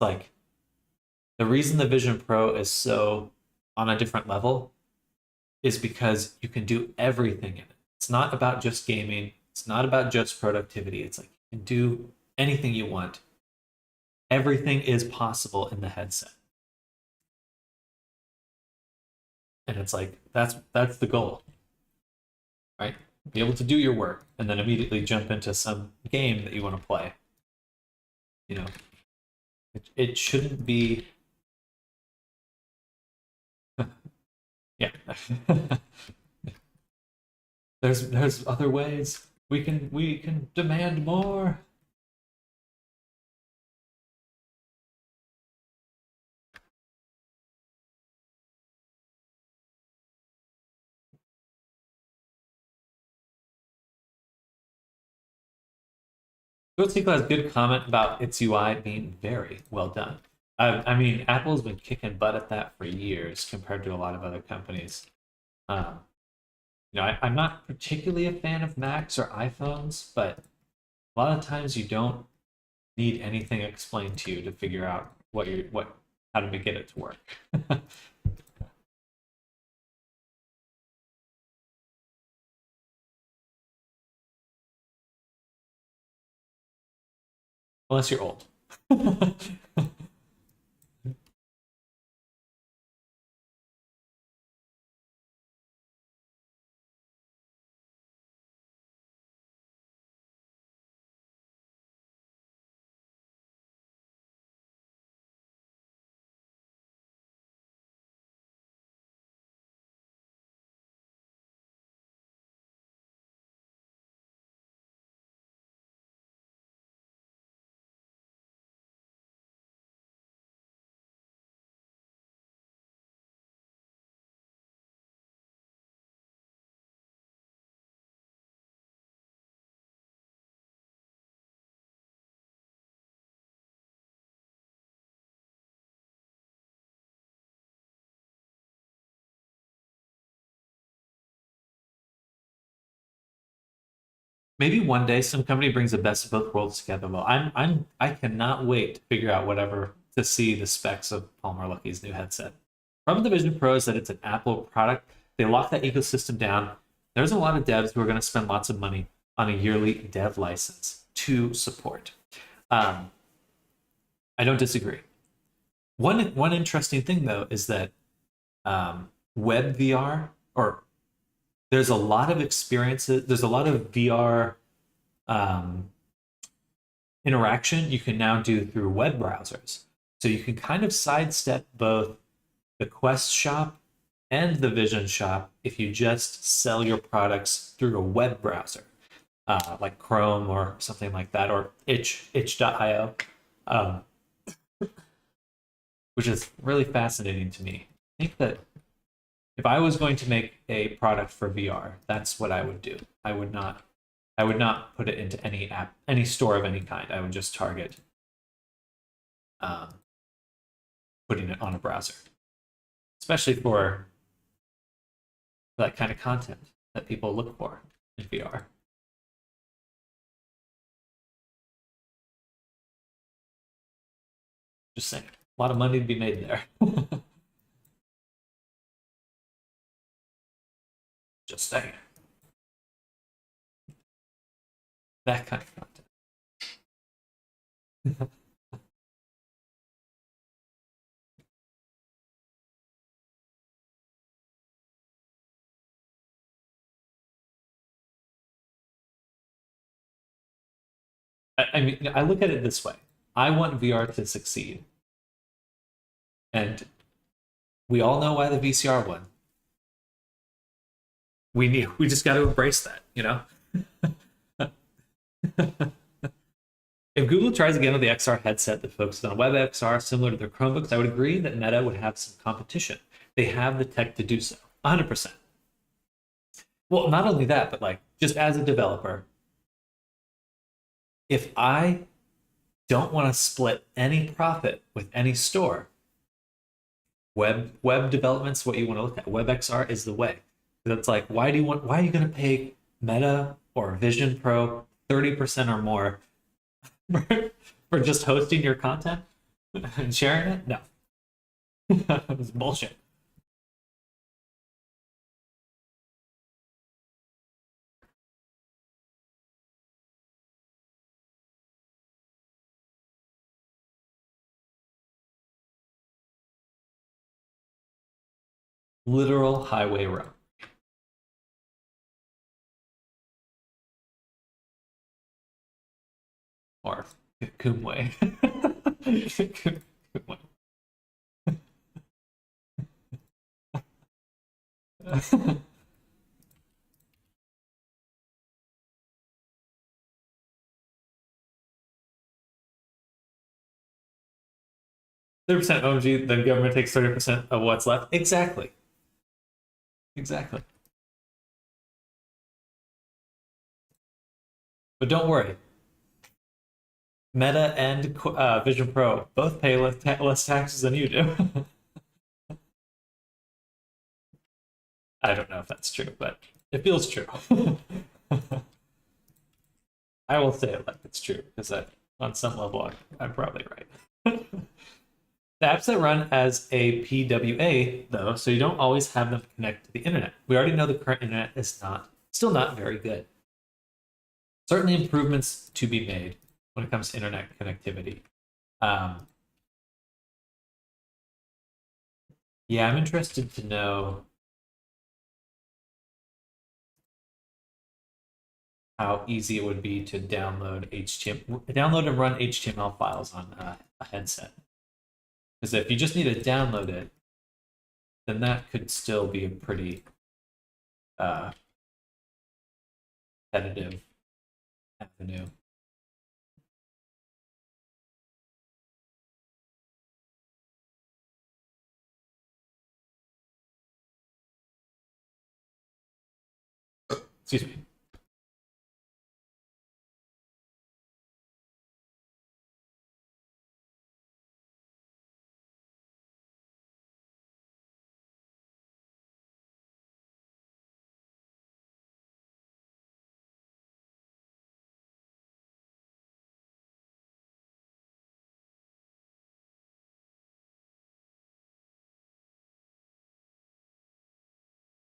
like, the reason the Vision Pro is so on a different level is because you can do everything in it. It's not about just gaming. It's not about just productivity. It's like you can do anything you want. Everything is possible in the headset. And it's like that's the goal, right? Be able to do your work and then immediately jump into some game that you want to play. You know, it shouldn't be. Yeah. There's other ways. We can demand more. Ghostikla has a good comment about its UI being very well done. I mean, Apple's been kicking butt at that for years compared to a lot of other companies. Um, I'm not particularly a fan of Macs or iPhones, but a lot of times you don't need anything explained to you to figure out what how to get it to work. Unless you're old. Maybe one day some company brings the best of both worlds together. Well, I cannot wait to figure out whatever to see the specs of Palmer Lucky's new headset. From the Vision Pro is that it's an Apple product. They lock that ecosystem down. There's a lot of devs who are going to spend lots of money on a yearly dev license to support. Um, I don't disagree. One interesting thing though is that web VR, or there's a lot of experiences. There's a lot of VR um, interaction you can now do through web browsers. So you can kind of sidestep both the Quest shop and the Vision shop if you just sell your products through a web browser, like Chrome or something like that, or itch.io, um, which is really fascinating to me. I think that if I was going to make a product for VR, that's what I would do. I would not put it into any app, any store of any kind. I would just target um, putting it on a browser, especially for that kind of content that people look for in VR. Just saying, a lot of money to be made there. Just saying, that kind of content. I mean, I look at it this way: I want VR to succeed, and we all know why the VCR won. We just got to embrace that, you know. If Google tries again with the XR headset that focuses on web XR similar to their Chromebooks, I would agree that Meta would have some competition. They have the tech to do so, 100%. Well, not only that, but like just as a developer, if I don't want to split any profit with any store, web development's what you want to look at. Web XR is the way. That's like, why are you going to pay Meta or Vision Pro 30% or more for just hosting your content and sharing it? No. It's bullshit. Literal highway road. Or Kumway. Kumway. 30% OMG, then government takes 30% of what's left. Exactly. Exactly. But don't worry. Meta and Vision Pro both pay less taxes than you do. I don't know if that's true, but it feels true. I will say it like it's true because on some level, I'm probably right. The apps that run as a PWA, though, so you don't always have them connect to the internet. We already know the current internet is still not very good. Certainly improvements to be made when it comes to internet connectivity. Um, yeah, I'm interested to know how easy it would be to download and run HTML files on a headset. Because if you just need to download it, then that could still be a pretty uh, competitive avenue. Excuse me.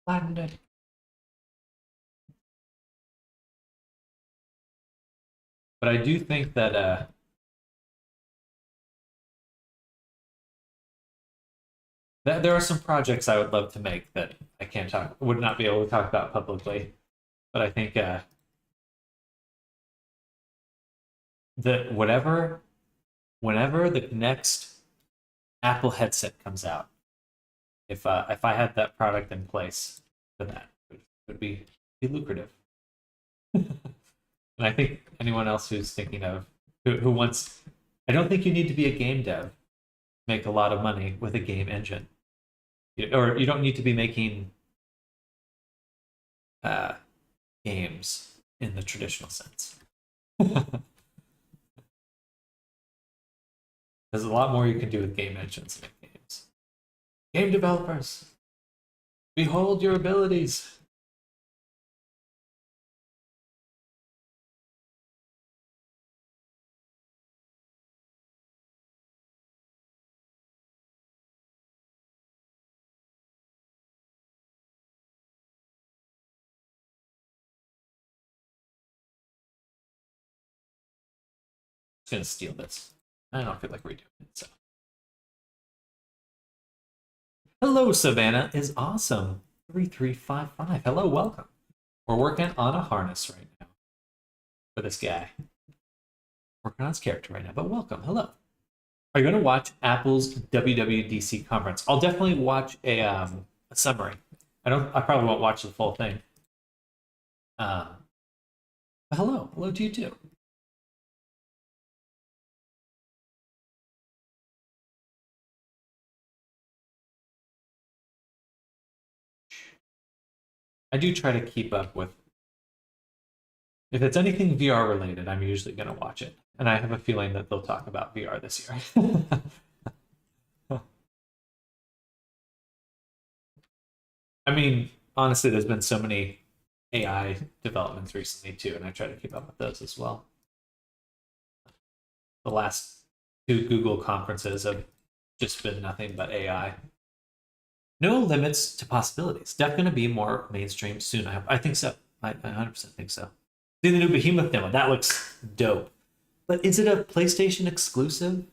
Flattened it. But I do think that there are some projects I would love to make that I would not be able to talk about publicly. But I think that whenever the next Apple headset comes out, if I had that product in place for that, it would be lucrative. And I think anyone else who's thinking of who wants, I don't think you need to be a game dev, make a lot of money with a game engine, or you don't need to be making uh, games in the traditional sense. There's a lot more you can do with game engines than games. Game developers, behold your abilities. Just gonna steal this. I don't feel like redoing it. So, hello, Savannah is awesome. 3355. Hello, welcome. We're working on a harness right now for this guy. Working on his character right now, but welcome. Hello. Are you going to watch Apple's WWDC conference? I'll definitely watch a summary. I probably won't watch the full thing. But hello to you too. I do try to keep up with. If it's anything VR related, I'm usually going to watch it, and I have a feeling that they'll talk about VR this year. I mean, honestly, there's been so many AI developments recently too, and I try to keep up with those as well. The last two Google conferences have just been nothing but AI. No limits to possibilities. Definitely going to be more mainstream soon. I think so. I 100% think so. See the new Behemoth demo. That looks dope. But is it a PlayStation exclusive?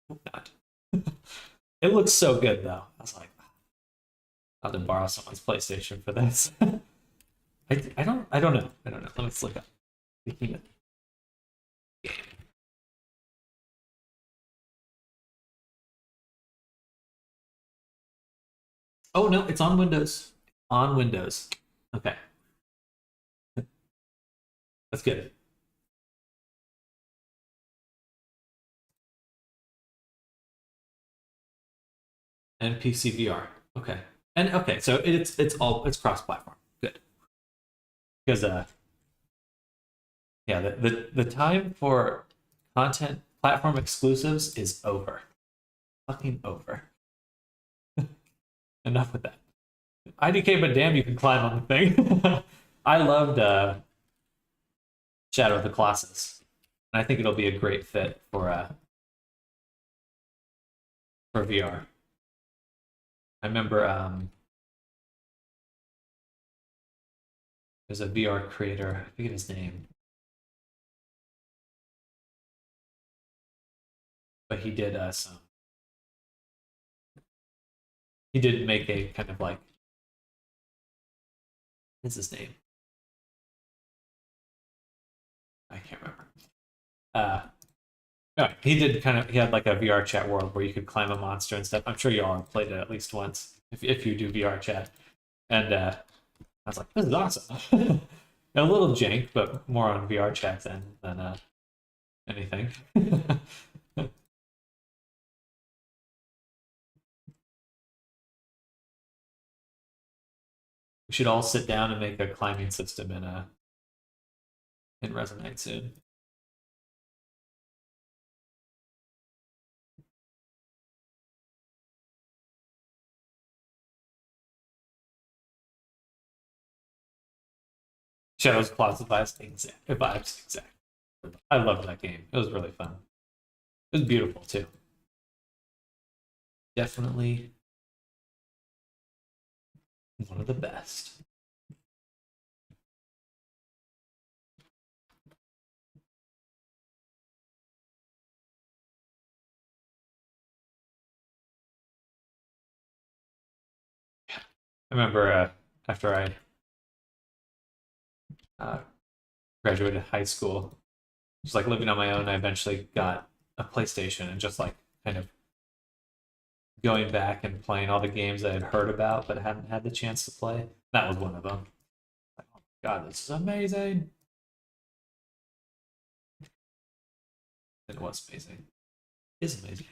Hope not. It looks so good though. I was like, I'll have to borrow someone's PlayStation for this. I don't know. Let me look up Behemoth game. Oh no, it's on Windows. On Windows. Okay. That's good. And PC VR. Okay. And okay, so it's cross-platform. Good. Because yeah, the time for content platform exclusives is over. Fucking over. Enough with that. IDK, but damn, you can climb on the thing. I loved Shadow of the Colossus. And I think it'll be a great fit for VR. I remember there's a VR creator, I forget his name. But he did he did make a kind of like, what's his name? I can't remember. No, he had like a VR chat world where you could climb a monster and stuff. I'm sure you all have played it at least once if you do VR chat. And I was like, this is awesome. A little jank, but more on VR chat than anything. We should all sit down and make a climbing system in Resonate soon. Shadows Closet vibes, exactly. I loved that game. It was really fun. It was beautiful too. Definitely One of the best. I remember after I graduated high school, just like living on my own, I eventually got a PlayStation and just like kind of going back and playing all the games I had heard about but hadn't had the chance to play. That was one of them. Like, oh my god, this is amazing. It was amazing. It is amazing.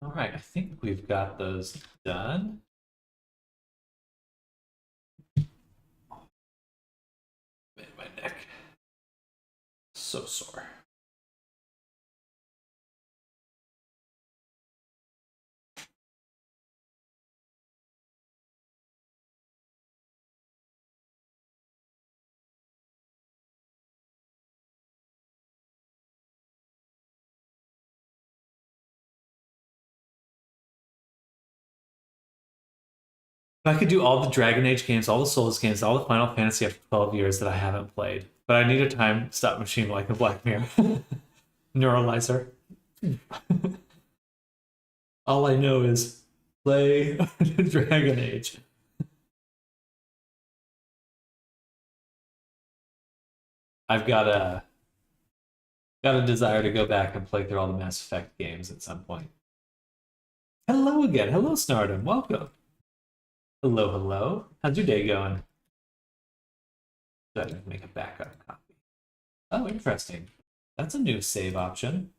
All right, I think we've got those done. Man, my neck so sore. If I could do all the Dragon Age games, all the Souls games, all the Final Fantasy after 12 years that I haven't played, but I need a time stop machine like a Black Mirror. Neuralizer. All I know is play Dragon Age. I've got a desire to go back and play through all the Mass Effect games at some point. Hello again. Hello, Snardom. Welcome. Hello, hello. How's your day going? Should I make a backup copy? Oh, interesting. That's a new save option.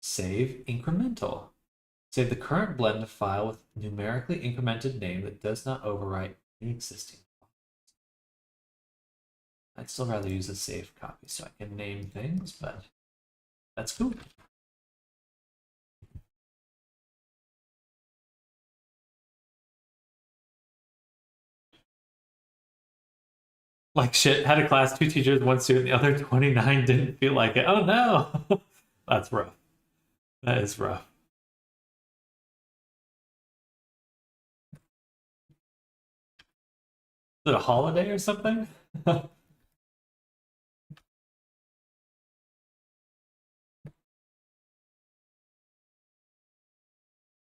Save incremental. Save the current blend file with numerically incremented name that does not overwrite the existing. I'd still rather use a save copy so I can name things, but that's cool. Like shit, had a class, 2 teachers, 1 student, the other 29 didn't feel like it. Oh no! That's rough. That is rough. Is it a holiday or something?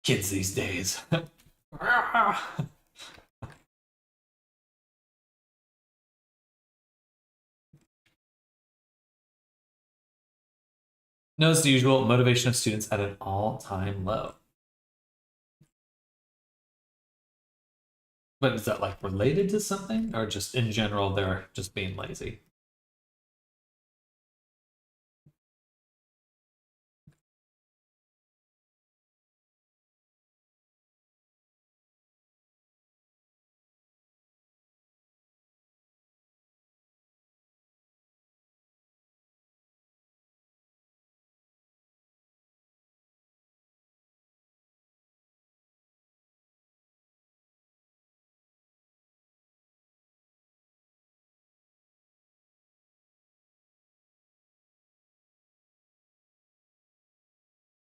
Kids these days. No, as usual, motivation of students at an all-time low. But is that like related to something, or just in general they're just being lazy?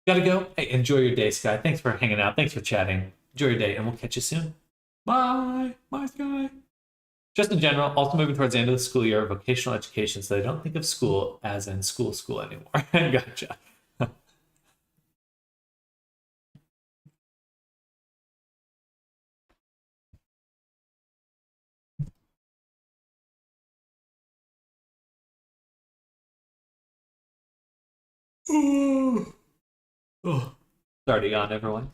Gotta go. Hey, enjoy your day, Sky. Thanks for hanging out. Thanks for chatting. Enjoy your day, and we'll catch you soon. Bye. Bye, Sky. Just in general, also moving towards the end of the school year, vocational education, so they don't think of school as in school anymore. Gotcha. Oh. Sorry to yawn, everyone.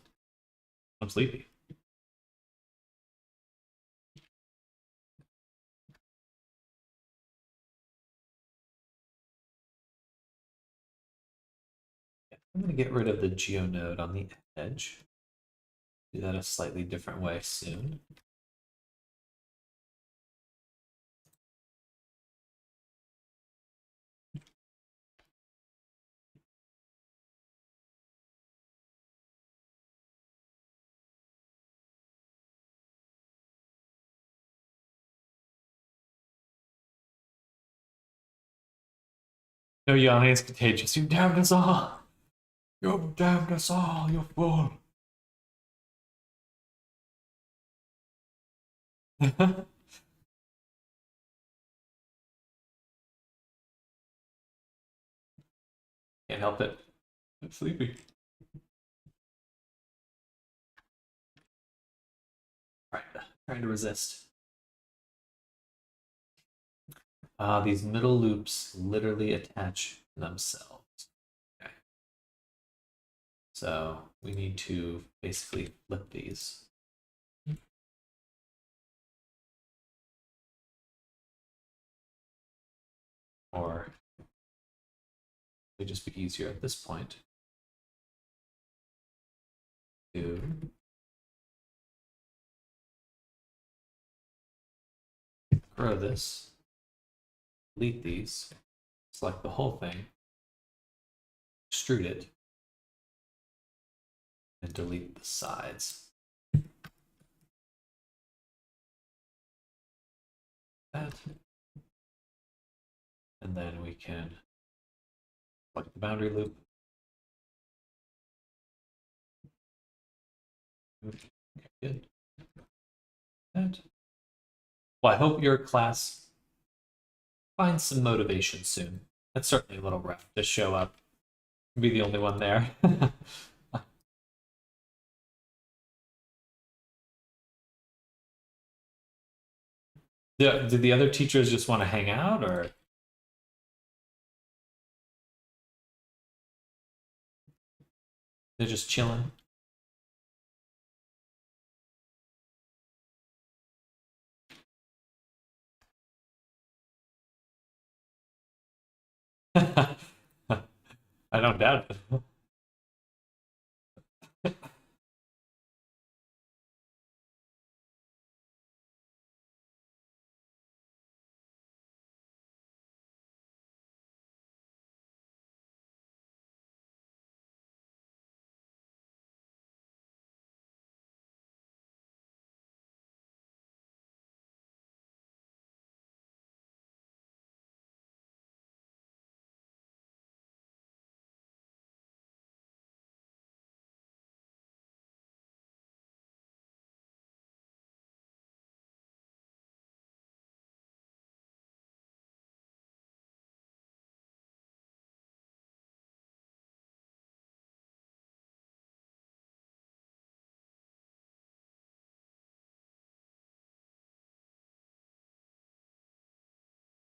I'm sleepy. I'm going to get rid of the geonode on the edge. Do that a slightly different way soon. No yawning is contagious. You damned us all. You damned us all, you fool. Can't help it. I'm sleepy. All right, trying to resist. These middle loops literally attach themselves. Okay. So we need to basically flip these. Or it would just be easier at this point to grow this, delete these, select the whole thing, extrude it, and delete the sides. That. And then we can select the boundary loop. Okay, good. That. Well, I hope your class finds some motivation soon. That's certainly a little rough to show up and be the only one there. Did the other teachers just want to hang out, or they're just chilling? I don't doubt it.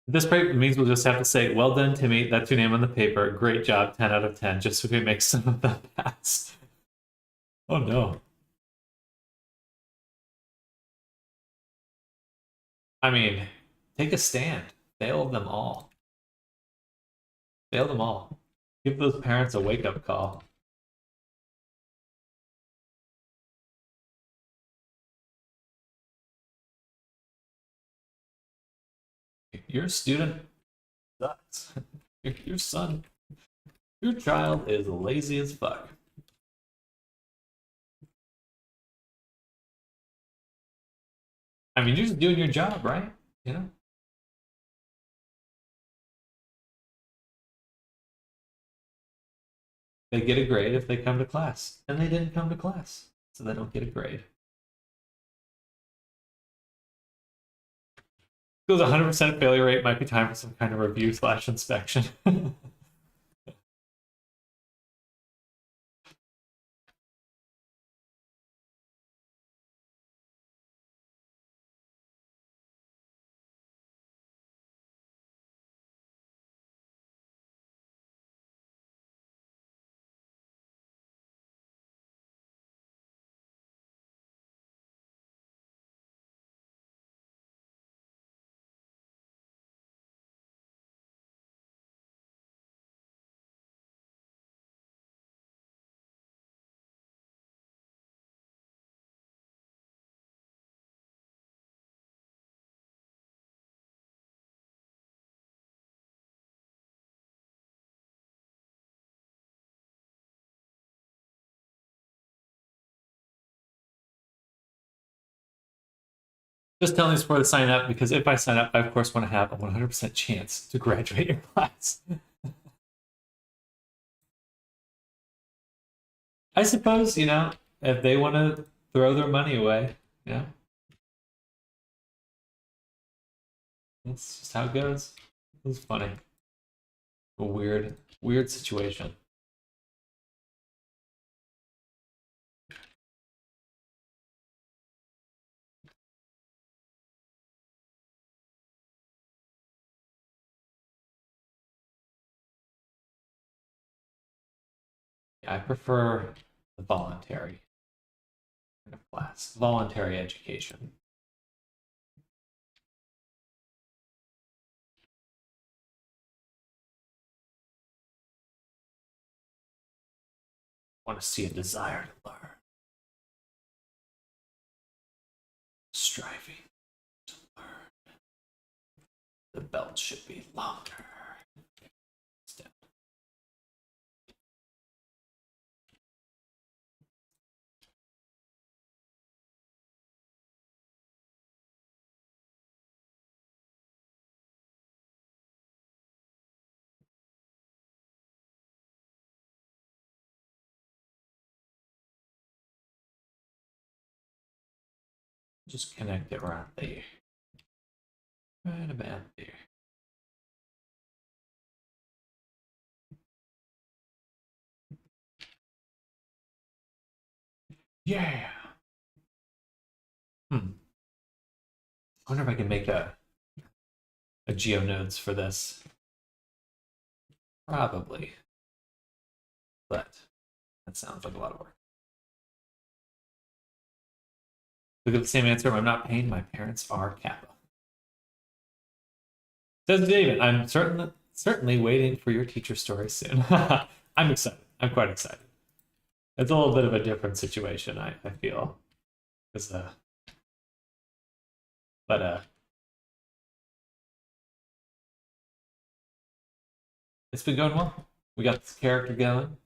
This means we'll just have to say, well done, Timmy. That's your name on the paper. Great job, 10 out of 10, just so we make some of them pass. Oh no. I mean, take a stand. Fail them all. Fail them all. Give those parents a wake-up call. Your student sucks. Your son, your child is lazy as fuck. I mean, you're just doing your job, right? You know? They get a grade if they come to class. And they didn't come to class, so they don't get a grade. If it was 100% failure rate, might be time for some kind of review / inspection. Just telling this before to sign up, because if I sign up, I of course want to have a 100% chance to graduate your class. I suppose, if they want to throw their money away, that's just how it goes. It was funny. A weird situation. I prefer the voluntary kind of class, voluntary education. I want to see a desire to learn, striving to learn. The belt should be longer. Just connect it right there. Right about there. Yeah. I wonder if I can make a geonodes for this. Probably. But that sounds like a lot of work. Look at the same answer. I'm not paying. My parents are Kappa. Says David, I'm certainly waiting for your teacher story soon. I'm excited. I'm quite excited. It's a little bit of a different situation, I feel. But it's been going well. We got this character going.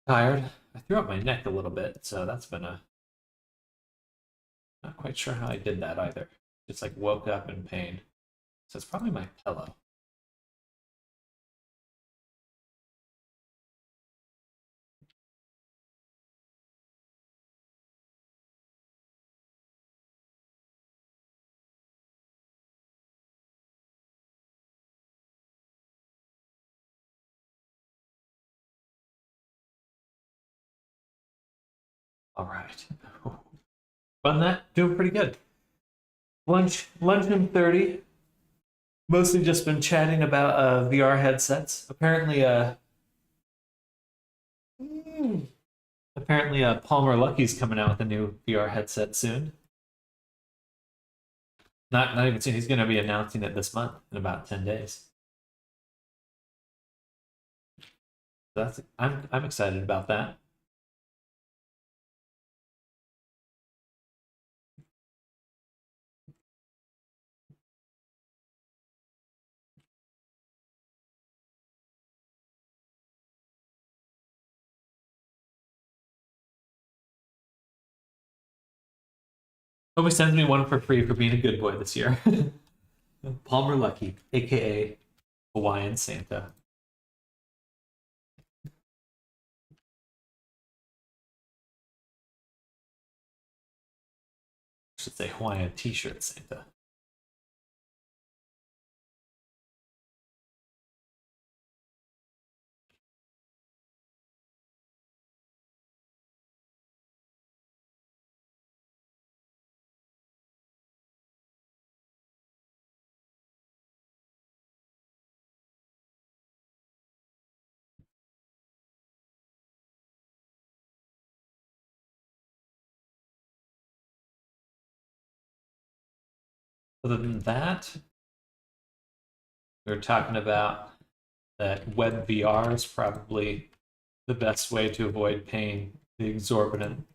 Tired. I threw up my neck a little bit, so that's been not quite sure how I did that either. Just like woke up in pain. So it's probably my pillow. All right. Fun that. Doing pretty good. Lunch in 30. Mostly just been chatting about VR headsets. Apparently, Palmer Lucky's coming out with a new VR headset soon. Not even soon. He's going to be announcing it this month in about 10 days. I'm excited about that. Hope he sends me one for free for being a good boy this year. Palmer Lucky, aka Hawaiian Santa. I should say Hawaiian T-shirt Santa. Other than that, we were talking about that web VR is probably the best way to avoid paying the exorbitant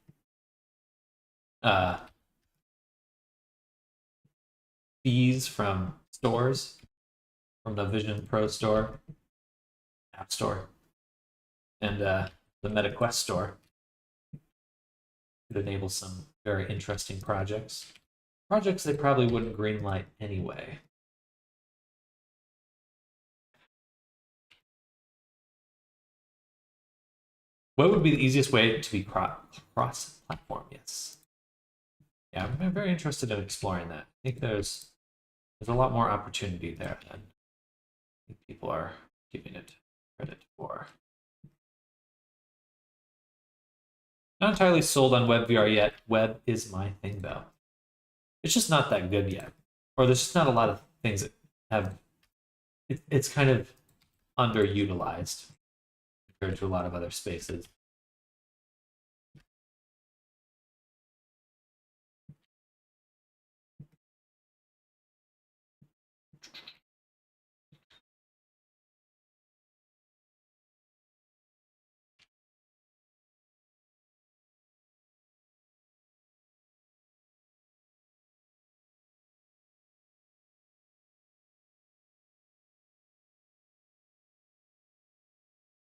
fees from stores, from the Vision Pro store, App Store, and the MetaQuest store. Could enable some very interesting projects. Projects they probably wouldn't greenlight anyway. What would be the easiest way to be cross-platform? Yes. Yeah, I'm very interested in exploring that. I think there's a lot more opportunity there than I think people are giving it credit for. Not entirely sold on WebVR yet. Web is my thing, though. It's just not that good yet. Or there's just not a lot of things that have... It's kind of underutilized compared to a lot of other spaces.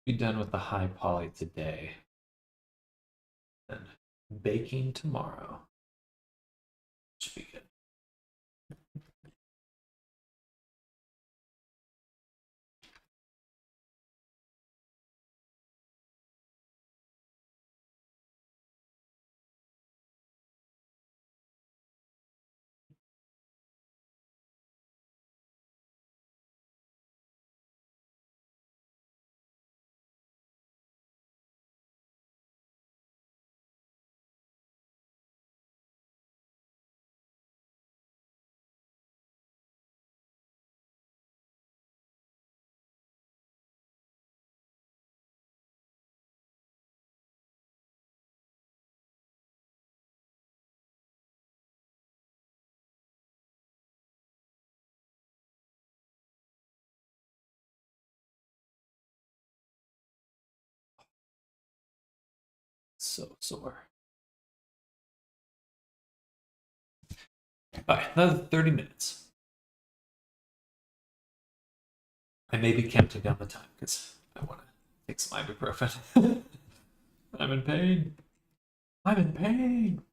Be done with the high poly today. And baking tomorrow. Should be good. So sore. All right, another 30 minutes. I may be counting down the time because I want to take some ibuprofen. I'm in pain. I'm in pain.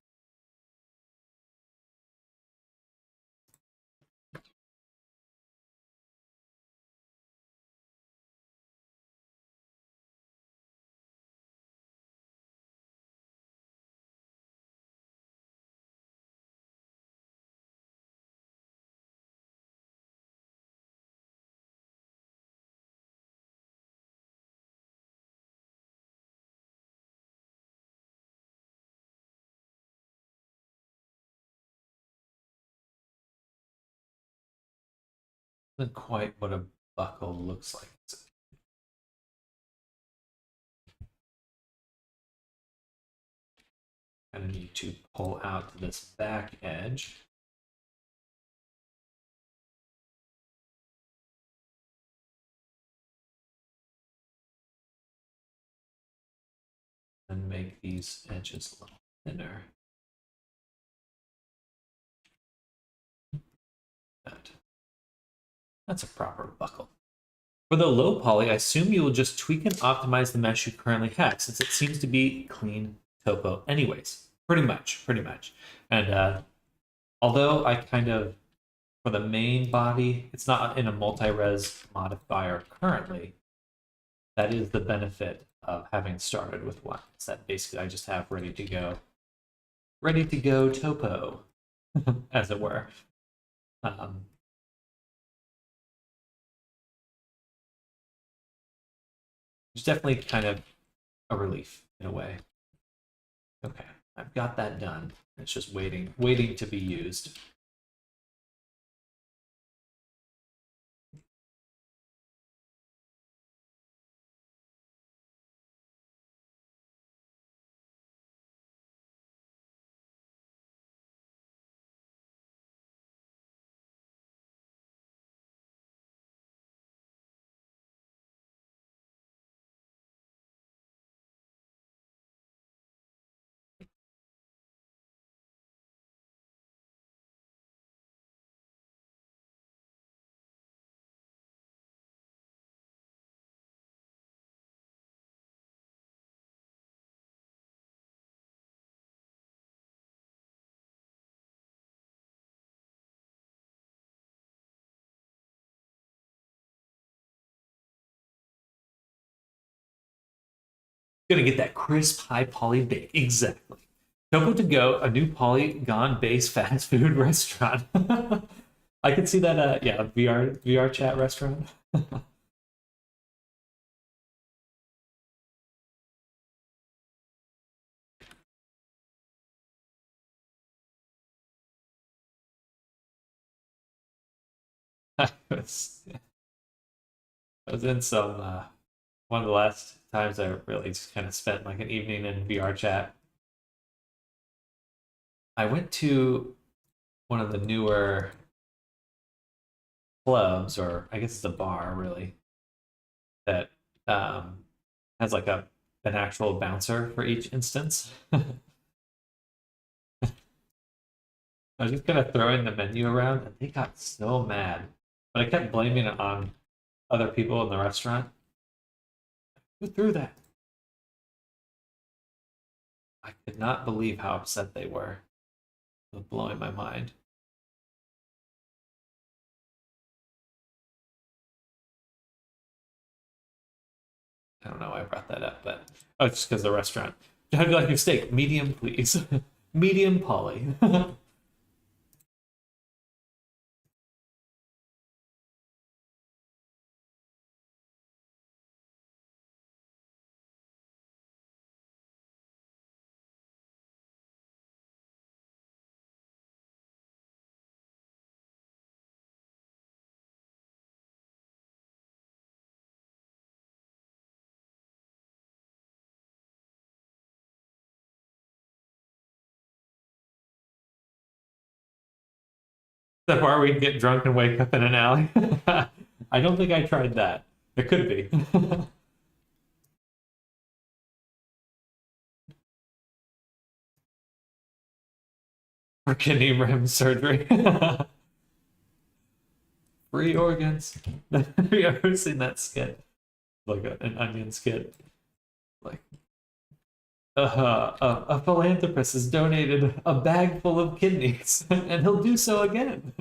Not quite what a buckle looks like. Kind of need to pull out this back edge. And make these edges a little thinner. That's a proper buckle. For the low poly, I assume you will just tweak and optimize the mesh you currently have, since it seems to be clean topo anyways. Pretty much. And although I kind of, for the main body, it's not in a multi-res modifier currently, that is the benefit of having started with one. It's that basically I just have ready to go topo, as it were. It's definitely kind of a relief in a way. Okay, I've got that done. It's just waiting to be used. Gonna get that crisp, high poly bake. Exactly. Topo to go, a new polygon-based fast food restaurant. I could see that. Yeah, VR chat restaurant. I was in some one of the last times I really just kind of spent like an evening in VR chat. I went to one of the newer clubs, or I guess it's a bar, really, that has like an actual bouncer for each instance. I was just kind of throwing the menu around, and they got so mad, but I kept blaming it on other people in the restaurant. Who threw that? I could not believe how upset they were. It was blowing my mind. I don't know why I brought that up, but oh, just because the restaurant. How do you like your steak? Medium, please. Medium poly. The part where we can get drunk and wake up in an alley. I don't think I tried that. It could be. For kidney rim surgery. Free organs. Have you ever seen that skit? Like an onion skit? Like, a philanthropist has donated a bag full of kidneys, and he'll do so again.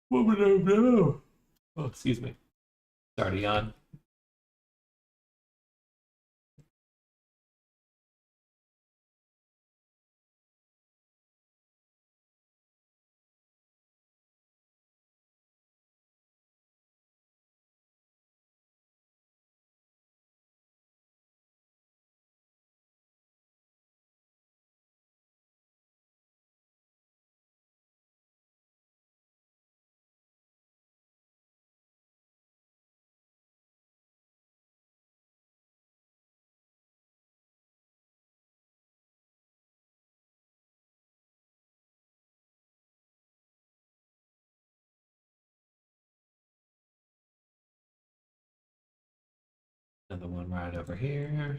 What would I know? Oh, excuse me. Sorry to yawn. Another one right over here.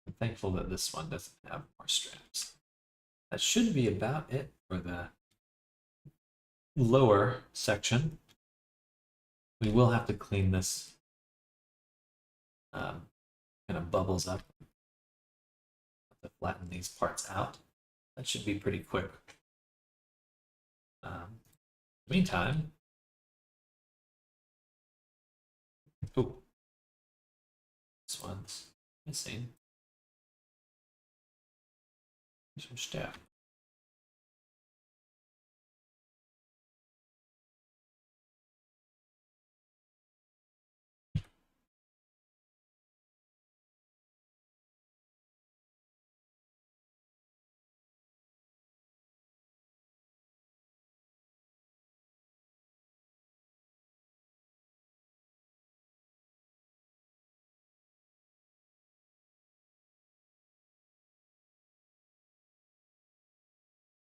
I'm thankful that this one doesn't have more straps. That should be about it for the lower section. We will have to clean this. Kind of bubbles up. Have to flatten these parts out. That should be pretty quick. Meantime, oh, this one's missing some stuff.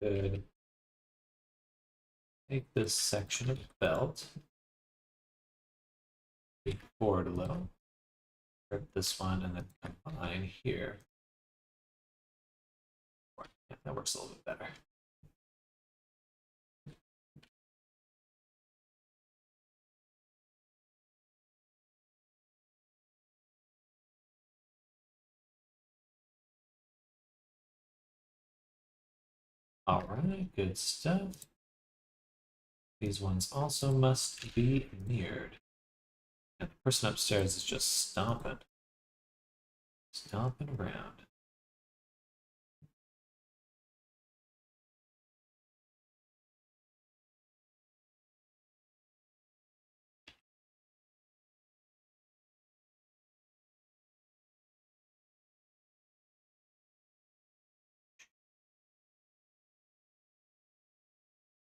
Good. Take this section of belt, move forward a little, grab this one, and then combine here. Yeah, that works a little bit better. All right, good stuff. These ones also must be mirrored. And the person upstairs is just stomping around.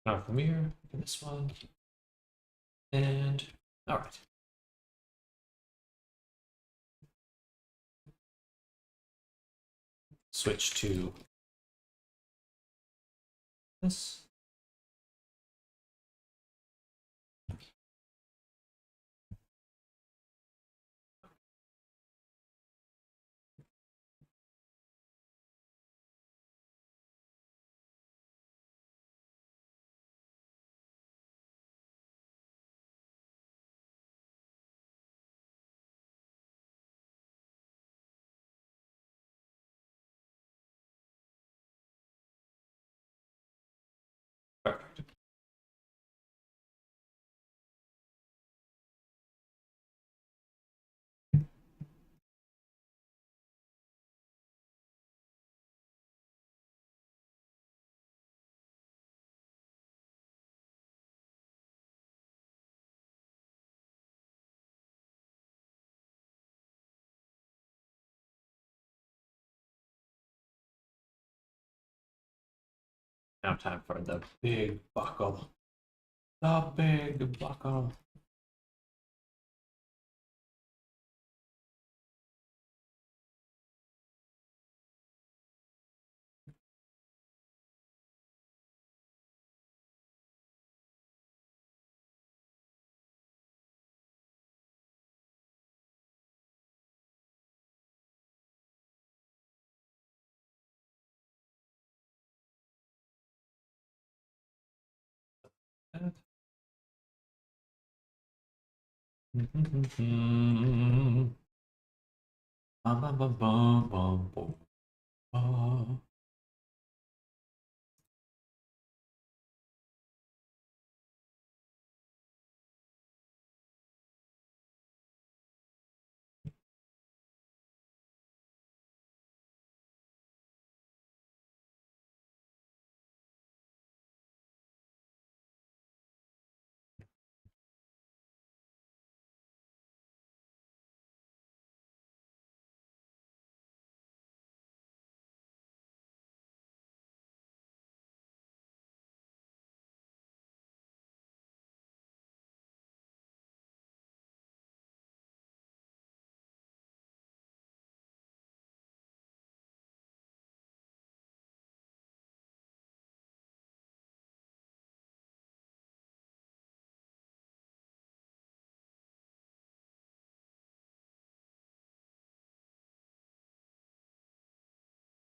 Now from here, this one. And all right. Switch to this. Perfect. Now time for the big buckle. The big buckle.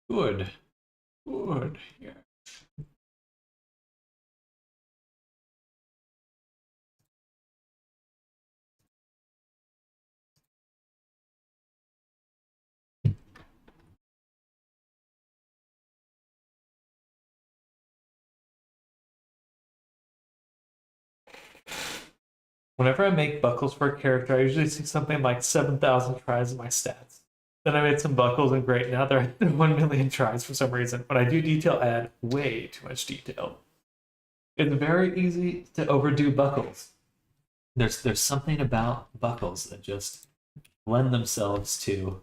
Good. Good. Yeah. Whenever I make buckles for a character, I usually see something like 7,000 tries in my stats. Then I made some buckles, and great, now they're at 1 million tries for some reason. When I do detail, I add way too much detail. It's very easy to overdo buckles. There's something about buckles that just lend themselves to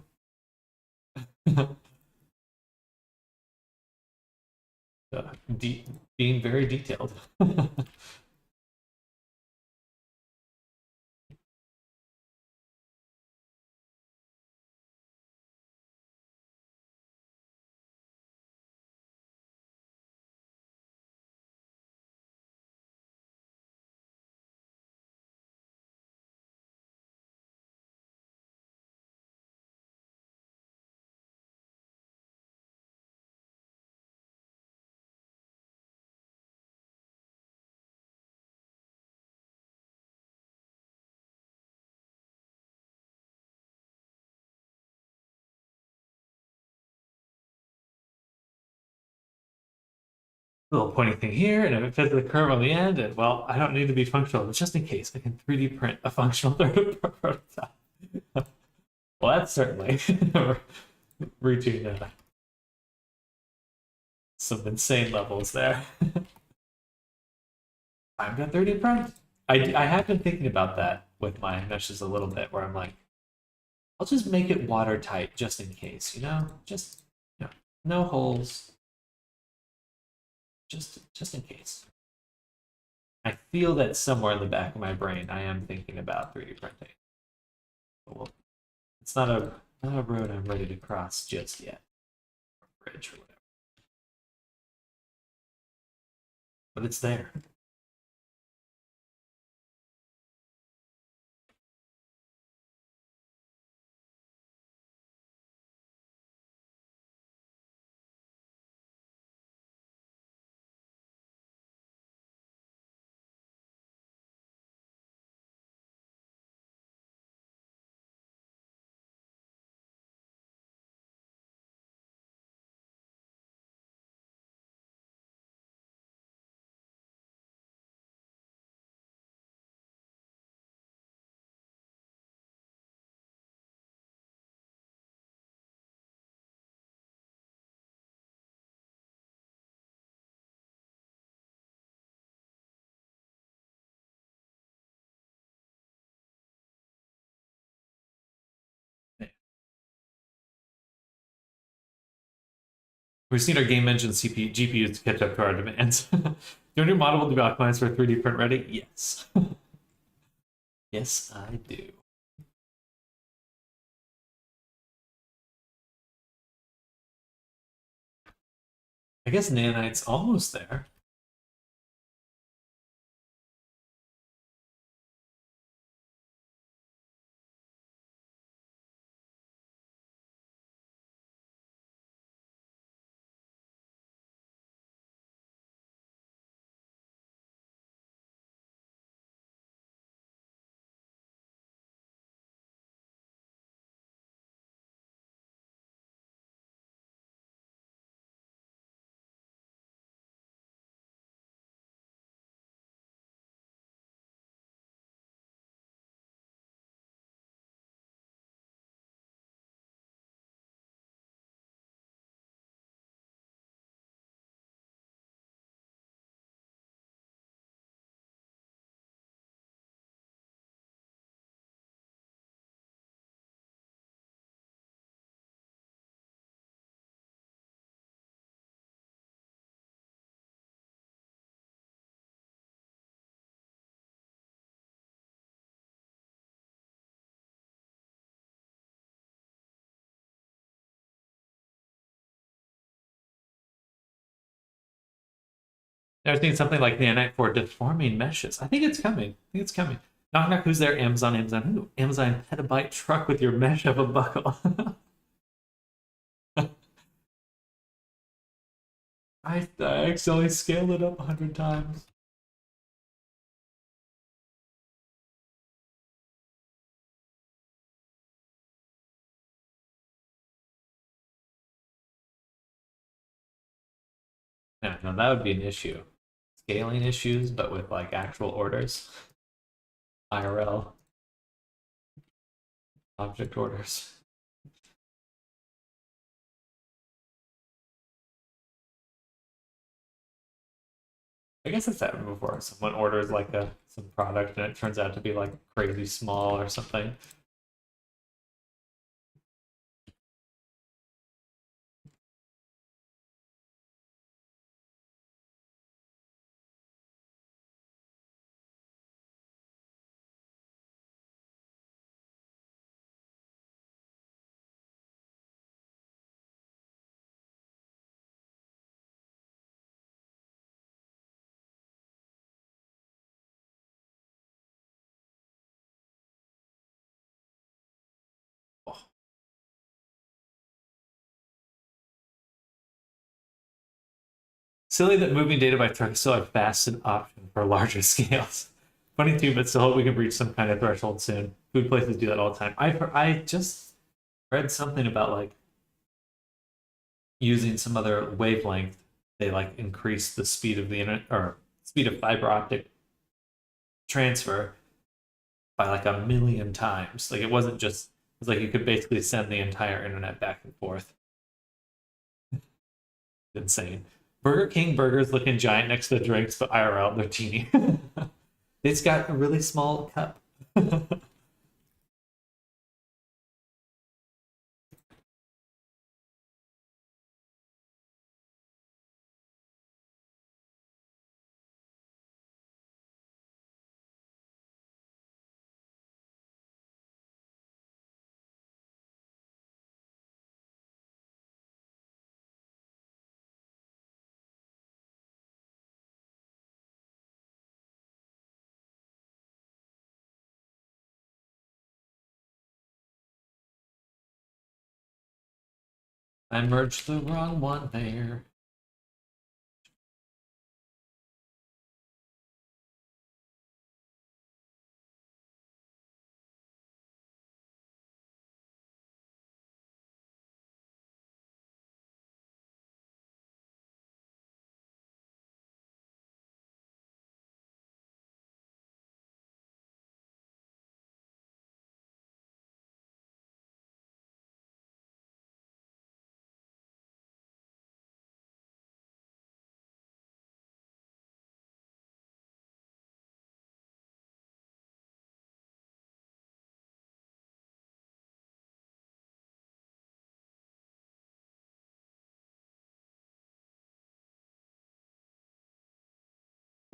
being very detailed. little pointing thing here, and if it fits the curve on the end, and well, I don't need to be functional, but just in case, I can 3D print a functional prototype. Well, that's certainly reaching some insane levels there. I'm gonna 3D print. I have been thinking about that with my meshes a little bit, where I'm like, I'll just make it watertight just in case, just no holes, just in case. I feel that somewhere in the back of my brain, I am thinking about 3D printing. Well, it's not a road I'm ready to cross just yet, or a bridge or whatever. But it's there. We've seen our game engine GPUs catch up to our demands. Your new model will be optimized for 3D print ready? Yes. Yes, I do. I guess nanite's almost there. I've seen something like nanite for deforming meshes. I think it's coming. I think it's coming. Knock knock, who's there? Amazon, Amazon. Who? Amazon petabyte truck with your mesh of a buckle. I accidentally scaled it up 100 times. Yeah, no, that would be an issue. Scaling issues, but with like actual orders. IRL object orders. I guess it's happened before. Someone orders like some product and it turns out to be like crazy small or something. Oh. Silly that moving data by truck is still a fast option for larger scales. Funny too, but still hope we can reach some kind of threshold soon. Food places do that all the time. I just read something about like using some other wavelength they like increased the speed of the internet or speed of fiber optic transfer by like 1,000,000 times. Like it wasn't just it's like you could basically send the entire internet back and forth. Insane. Burger King burgers looking giant next to the drinks, but IRL they're teeny. It's got a really small cup. I merged the wrong one there.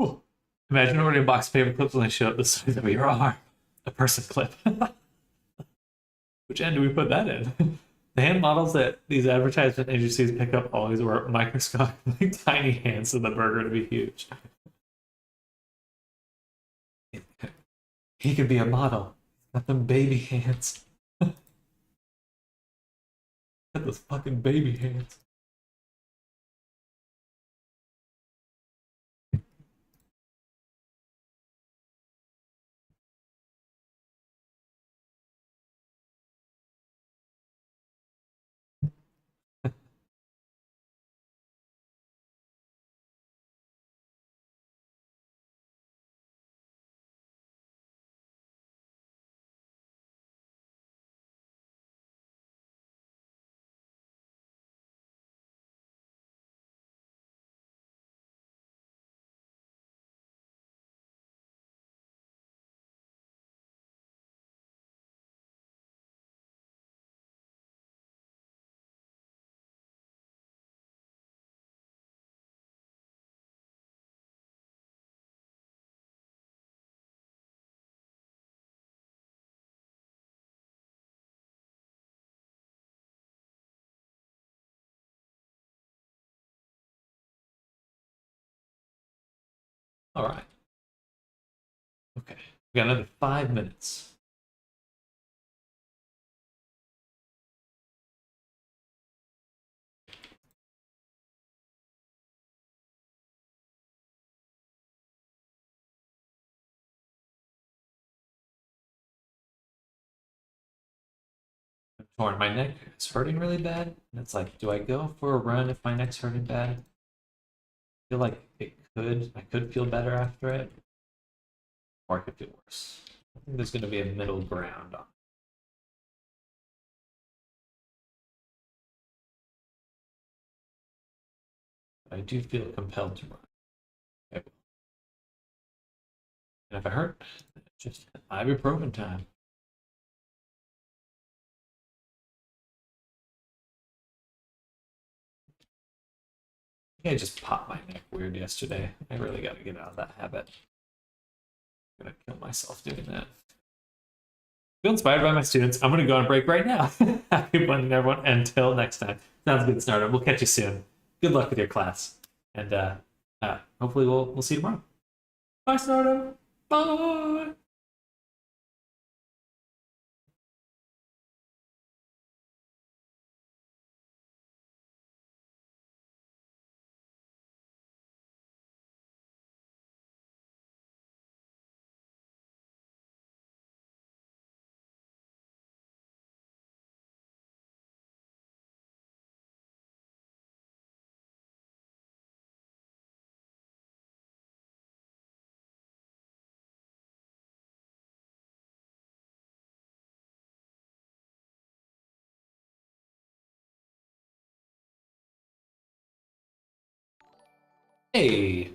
Ooh. Imagine ordering a box of paper clips when they show up the size of your arm. A person clip. Which end do we put that in? The hand models that these advertisement agencies pick up always were microscopic, tiny hands, so the burger to be huge. He could be a model. Got them baby hands. Got those fucking baby hands. All right. Okay. We got another 5 minutes. I'm torn. My neck is hurting really bad. And it's like, do I go for a run if my neck's hurting bad? I feel like I could feel better after it, or I could feel worse. I think there's going to be a middle ground on. I do feel compelled to run. Okay. And if I hurt, just ibuprofen time. I think I just popped my neck weird yesterday. I really got to get out of that habit. I'm going to kill myself doing that. Feel inspired by my students. I'm going to go on break right now. Happy blending, everyone. Until next time. Sounds good, Snarter. We'll catch you soon. Good luck with your class. And hopefully we'll see you tomorrow. Bye, Snarter. Bye. Hey,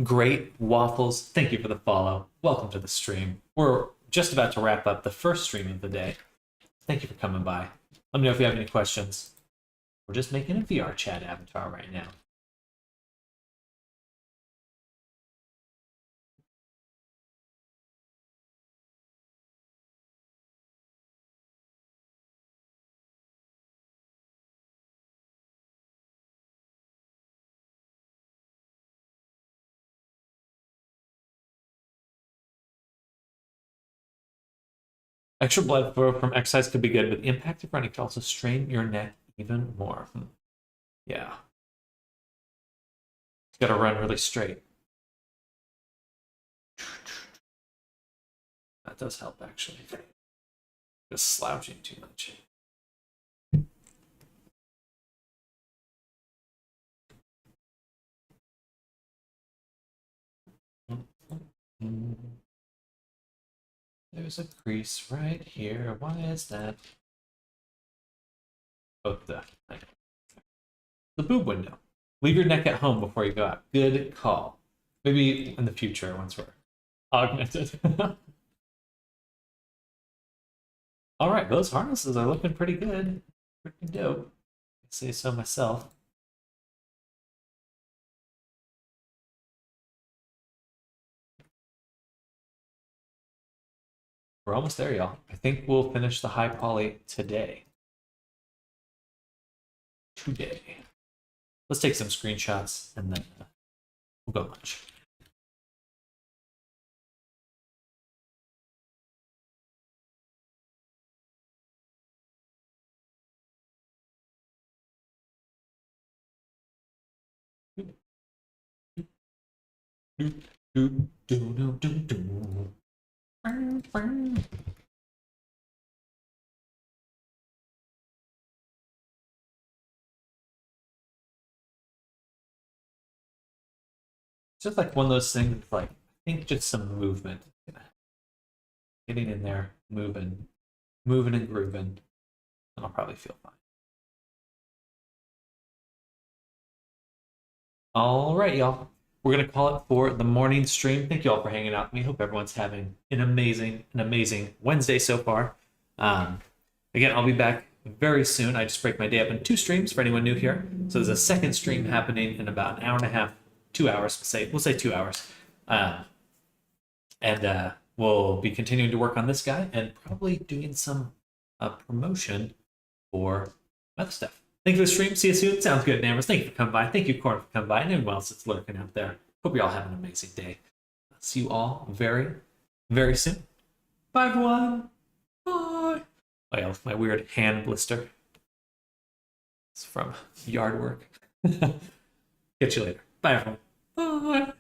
great waffles. Thank you for the follow. Welcome to the stream. We're just about to wrap up the first stream of the day. Thank you for coming by. Let me know if you have any questions. We're just making a VR chat avatar right now. Extra blood flow from exercise could be good, but the impact of running could also strain your neck even more. Yeah. You gotta run really straight. That does help, actually. Just slouching too much. There's a crease right here. Why is that? Oh, the boob window. Leave your neck at home before you go out. Good call. Maybe in the future once we're augmented. All right, those harnesses are looking pretty good. Pretty dope. I say so myself. We're almost there, y'all. I think we'll finish the high poly today. Let's take some screenshots and then we'll go lunch. It's just like one of those things, like, I think just some movement. Getting in there, moving and grooving, and I'll probably feel fine. All right, y'all. We're gonna call it for the morning stream. Thank you all for hanging out with me. Hope everyone's having an amazing Wednesday so far. Again, I'll be back very soon. I just break my day up in 2 streams for anyone new here. So there's a second stream happening in about an hour and a half, 2 hours. We'll say 2 hours, and we'll be continuing to work on this guy and probably doing some promotion for other stuff. Thank you for the stream. See you soon. Sounds good, Nammers. Thank you for coming by. Thank you, Corn, for coming by, and anyone else that's lurking out there. Hope you all have an amazing day. See you all very soon. Bye, everyone. Bye. Oh, yeah, my weird hand blister. It's from yard work. Catch you later. Bye, everyone. Bye.